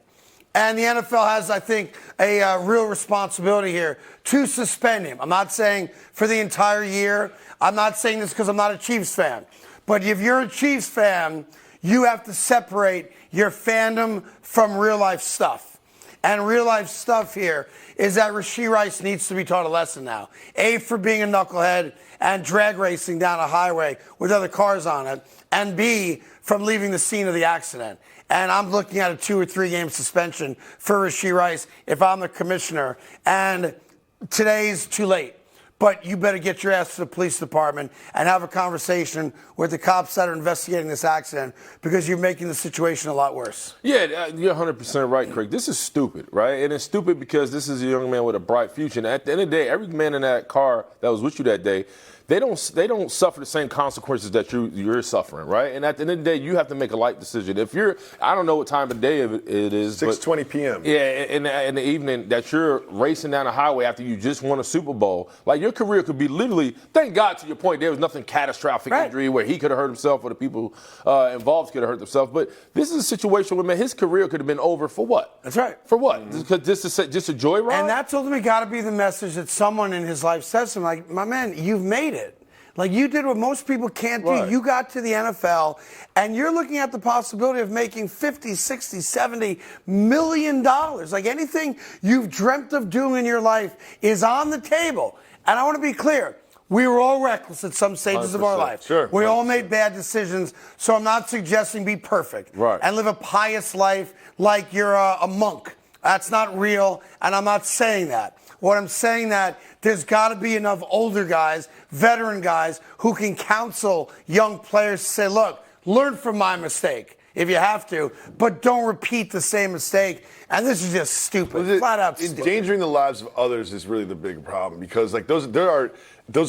And the NFL has, I think, a real responsibility here to suspend him. I'm not saying for the entire year. I'm not saying this because I'm not a Chiefs fan. But if you're a Chiefs fan, you have to separate your fandom from real-life stuff. And real-life stuff here is that Rashee Rice needs to be taught a lesson now. A, for being a knucklehead and drag racing down a highway with other cars on it. And B, from leaving the scene of the accident. And I'm looking at a 2 or 3 game suspension for Rashee Rice if I'm the commissioner. And today's too late. But you better get your ass to the police department and have a conversation with the cops that are investigating this accident because you're making the situation a lot worse. Yeah, you're 100% right, Craig. This is stupid, right? And it's stupid because this is a young man with a bright future. And at the end of the day, every man in that car that was with you that day, they don't suffer the same consequences that you're suffering, right? And at the end of the day, you have to make a life decision. If I don't know what time of day it is. 6:20 p.m. Yeah, in the evening that you're racing down the highway after you just won a Super Bowl. Like, your career could be literally, thank God to your point, there was nothing catastrophic injury where he could have hurt himself or the people involved could have hurt themselves. But this is a situation where, man, his career could have been over for what? That's right. For what? Just a joyride? And that's ultimately got to be the message that someone in his life says to him, like, my man, you've made it. Like, you did what most people can't do. You got to the NFL, and you're looking at the possibility of making $50, $60, $70 million. Like, anything you've dreamt of doing in your life is on the table. And I want to be clear. We were all reckless at some stages of our life. Sure. We all made bad decisions, so I'm not suggesting be perfect and live a pious life like you're a monk. That's not real, and I'm not saying that. What I'm saying that there's got to be enough older guys, veteran guys, who can counsel young players to say, look, learn from my mistake if you have to, but don't repeat the same mistake. And this is just stupid, flat out stupid. Endangering the lives of others is really the big problem because, like, those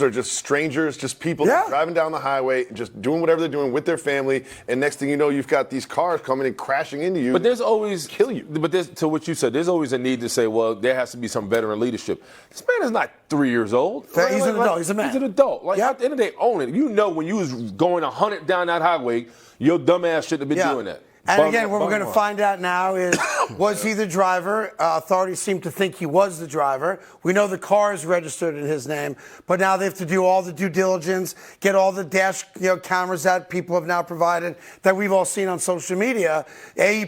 are just strangers, just people driving down the highway, just doing whatever they're doing with their family, and next thing you know, you've got these cars coming and crashing into you. But there's always kill you. But to what you said, there's always a need to say, well, there has to be some veteran leadership. This man is not 3 years old. He's an adult. He's a man. He's an adult. Like, at the end of the day, own it. You know, when you was going 100 down that highway, your dumb ass shouldn't have been doing that. And again, what we're going to find out now is, was he the driver? Authorities seem to think he was the driver. We know the car is registered in his name, but now they have to do all the due diligence, get all the dash cameras that people have now provided that we've all seen on social media.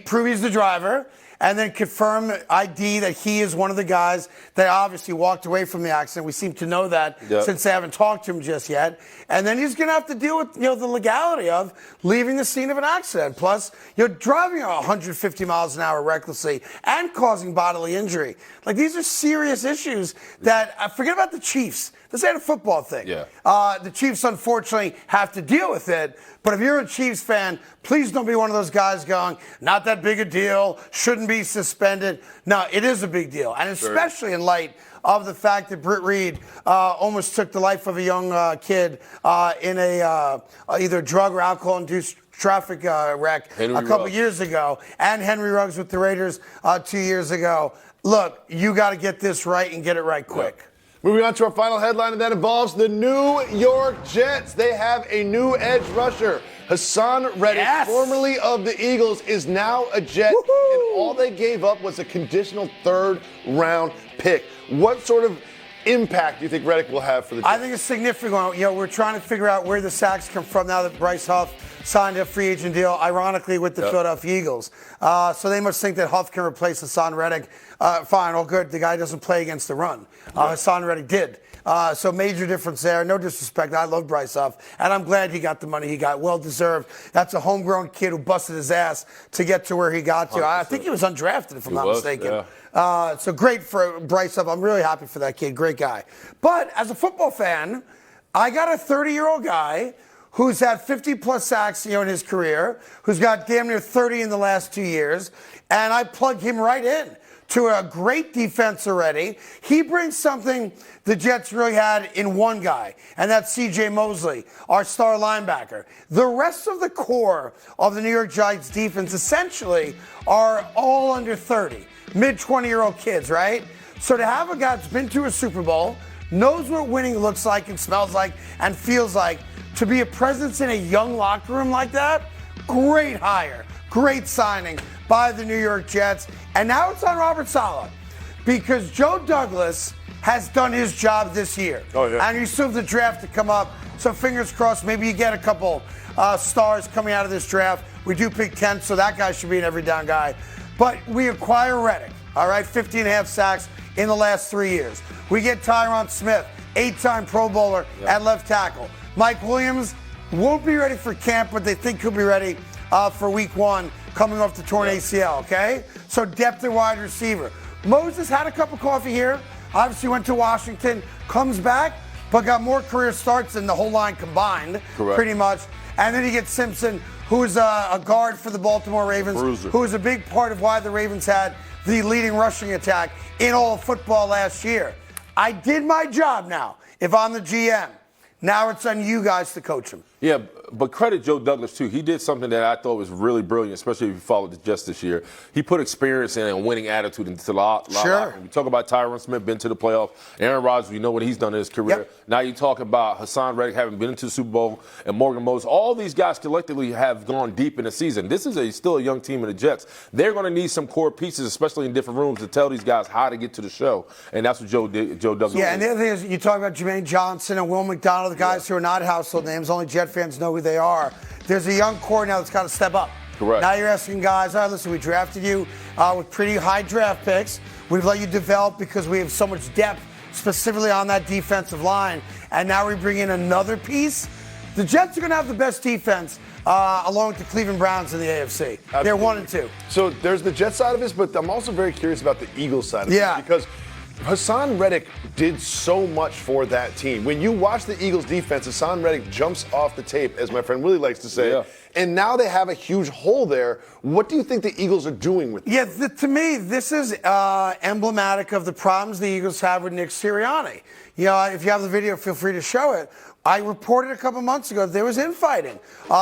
Prove he's the driver, and then confirm ID that he is one of the guys that obviously walked away from the accident. We seem to know that since they haven't talked to him just yet. And then he's going to have to deal with the legality of leaving the scene of an accident. Plus, you're driving 150 miles an hour recklessly and causing bodily injury. Like, these are serious issues that, forget about the Chiefs. This ain't a football thing. Yeah. The Chiefs, unfortunately, have to deal with it. But if you're a Chiefs fan, please don't be one of those guys going, not that big a deal, shouldn't be suspended. No, it is a big deal. And especially in light of the fact that Britt Reed almost took the life of a young kid in a either drug or alcohol-induced traffic wreck a couple years ago, and Henry Ruggs with the Raiders 2 years ago. Look, you got to get this right and get it right quick. Yeah. Moving on to our final headline, and that involves the New York Jets. They have a new edge rusher. Haason Reddick, formerly of the Eagles, is now a Jet, and all they gave up was a conditional third-round pick. What sort of impact do you think Reddick will have for the Jets? I think it's significant. We're trying to figure out where the sacks come from now that Bryce Huff signed a free agent deal, ironically, with the Philadelphia Eagles. So they must think that Huff can replace Haason Reddick. Fine, all good. The guy doesn't play against the run. Haason Reddick did. So major difference there. No disrespect. I love Bryce Huff, and I'm glad he got the money he got. Well deserved. That's a homegrown kid who busted his ass to get to where he got to. 100%. I think he was undrafted, if I'm not mistaken. Yeah. So great for Bryce Huff. I'm really happy for that kid. Great guy. But as a football fan, I got a 30-year-old guy who's had 50-plus sacks, in his career, who's got damn near 30 in the last 2 years, and I plug him right in to a great defense already. He brings something the Jets really had in one guy, and that's C.J. Mosley, our star linebacker. The rest of the core of the New York Giants defense essentially are all under 30, mid-20-year-old kids, right? So to have a guy that's been to a Super Bowl, knows what winning looks like and smells like and feels like, to be a presence in a young locker room like that, great hire, great signing by the New York Jets. And now it's on Robert Saleh, because Joe Douglas has done his job this year. Oh, yeah. And you still have the draft to come up. So fingers crossed, maybe you get a couple stars coming out of this draft. We do pick 10, so that guy should be an every down guy. But we acquire Reddick, all right, 50.5 sacks in the last 3 years. We get Tyron Smith, 8-time Pro Bowler at left tackle. Mike Williams won't be ready for camp, but they think he'll be ready for week 1 coming off the torn ACL, okay? So depth at wide receiver. Moses had a cup of coffee here. Obviously went to Washington, comes back, but got more career starts than the whole line combined, pretty much. And then you get Simpson, who's a guard for the Baltimore Ravens, who is a big part of why the Ravens had the leading rushing attack in all of football last year. I did my job now. If I'm the GM, now it's on you guys to coach him. Yeah, but credit Joe Douglas, too. He did something that I thought was really brilliant, especially if you followed the Jets this year. He put experience and a winning attitude into the locker room. We talk about Tyron Smith, been to the playoffs. Aaron Rodgers, we know what he's done in his career. Yep. Now you talk about Haason Reddick having been into the Super Bowl, and Morgan Moses. All these guys collectively have gone deep in the season. This is still a young team in the Jets. They're going to need some core pieces, especially in different rooms, to tell these guys how to get to the show. And that's what Joe Douglas did. And the other thing is, you talk about Jermaine Johnson and Will McDonald, the guys who are not household names. Only Jet fans know who they are. There's a young core now that's got to step up. Correct. Now you're asking guys, all right, listen, we drafted you with pretty high draft picks. We've let you develop because we have so much depth specifically on that defensive line. And now we bring in another piece. The Jets are going to have the best defense along with the Cleveland Browns in the AFC. Absolutely. They're 1 and 2. So there's the Jets side of this, but I'm also very curious about the Eagles side of this. Because Haason Reddick did so much for that team. When you watch the Eagles defense, Haason Reddick jumps off the tape, as my friend Willie likes to say. Yeah. And now they have a huge hole there. What do you think the Eagles are doing with this? Yeah, to me, this is emblematic of the problems the Eagles have with Nick Sirianni. If you have the video, feel free to show it. I reported a couple months ago that there was infighting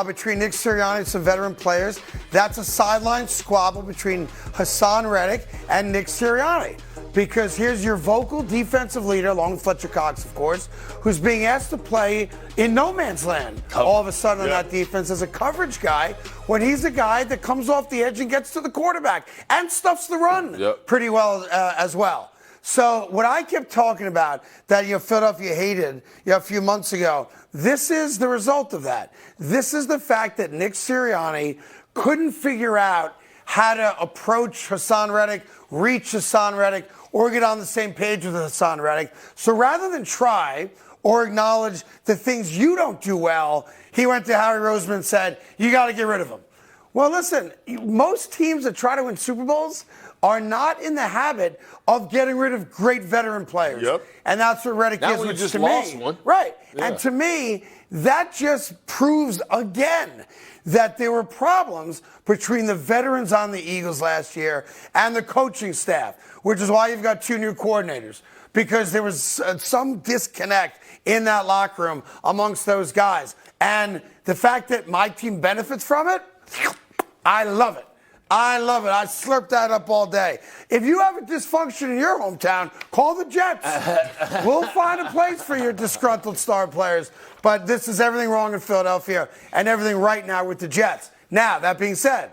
between Nick Sirianni and some veteran players. That's a sideline squabble between Haason Reddick and Nick Sirianni. because here's your vocal defensive leader, along with Fletcher Cox, of course, who's being asked to play in no man's land all of a sudden on that defense as a coverage guy, when he's a guy that comes off the edge and gets to the quarterback and stuffs the run pretty well as well. So what I kept talking about that Philadelphia hated a few months ago, this is the result of that. This is the fact that Nick Sirianni couldn't figure out how to approach Haason Reddick, reach Haason Reddick, or get on the same page with Haason Reddick. So rather than try or acknowledge the things you don't do well, he went to Harry Roseman and said, you got to get rid of him. Well, listen, most teams that try to win Super Bowls are not in the habit of getting rid of great veteran players. And that's what Reddick is, which just to lost me, one. right. And to me, that just proves again that there were problems between the veterans on the Eagles last year and the coaching staff, which is why you've got 2 new coordinators, because there was some disconnect in that locker room amongst those guys. And the fact that my team benefits from it, I love it. I love it. I slurp that up all day. If you have a dysfunction in your hometown, call the Jets. We'll find a place for your disgruntled star players. But this is everything wrong in Philadelphia and everything right now with the Jets. Now, that being said,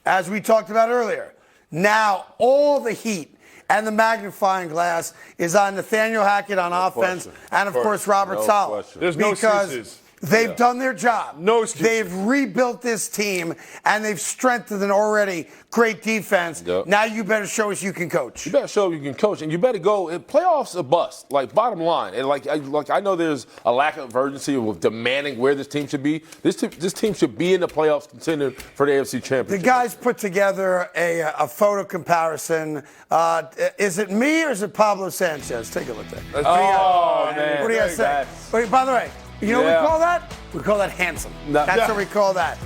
as we talked about earlier, now all the heat and the magnifying glass is on Nathaniel Hackett on offense and, of course, Robert Saleh. There's no excuses. They've done their job. No excuses. They've rebuilt this team, and they've strengthened an already great defense. Now you better show us you can coach. You better show you can coach, and you better go. Playoffs a bust. Like, bottom line, and I know there's a lack of urgency with demanding where this team should be. This team should be in the playoffs, contending for the AFC Championship. The guys put together a photo comparison. Is it me or is it Pablo Sanchez? Take a look there. Man. What do you guys say? Wait, by the way, you know what we call that? We call that handsome. That's what we call that.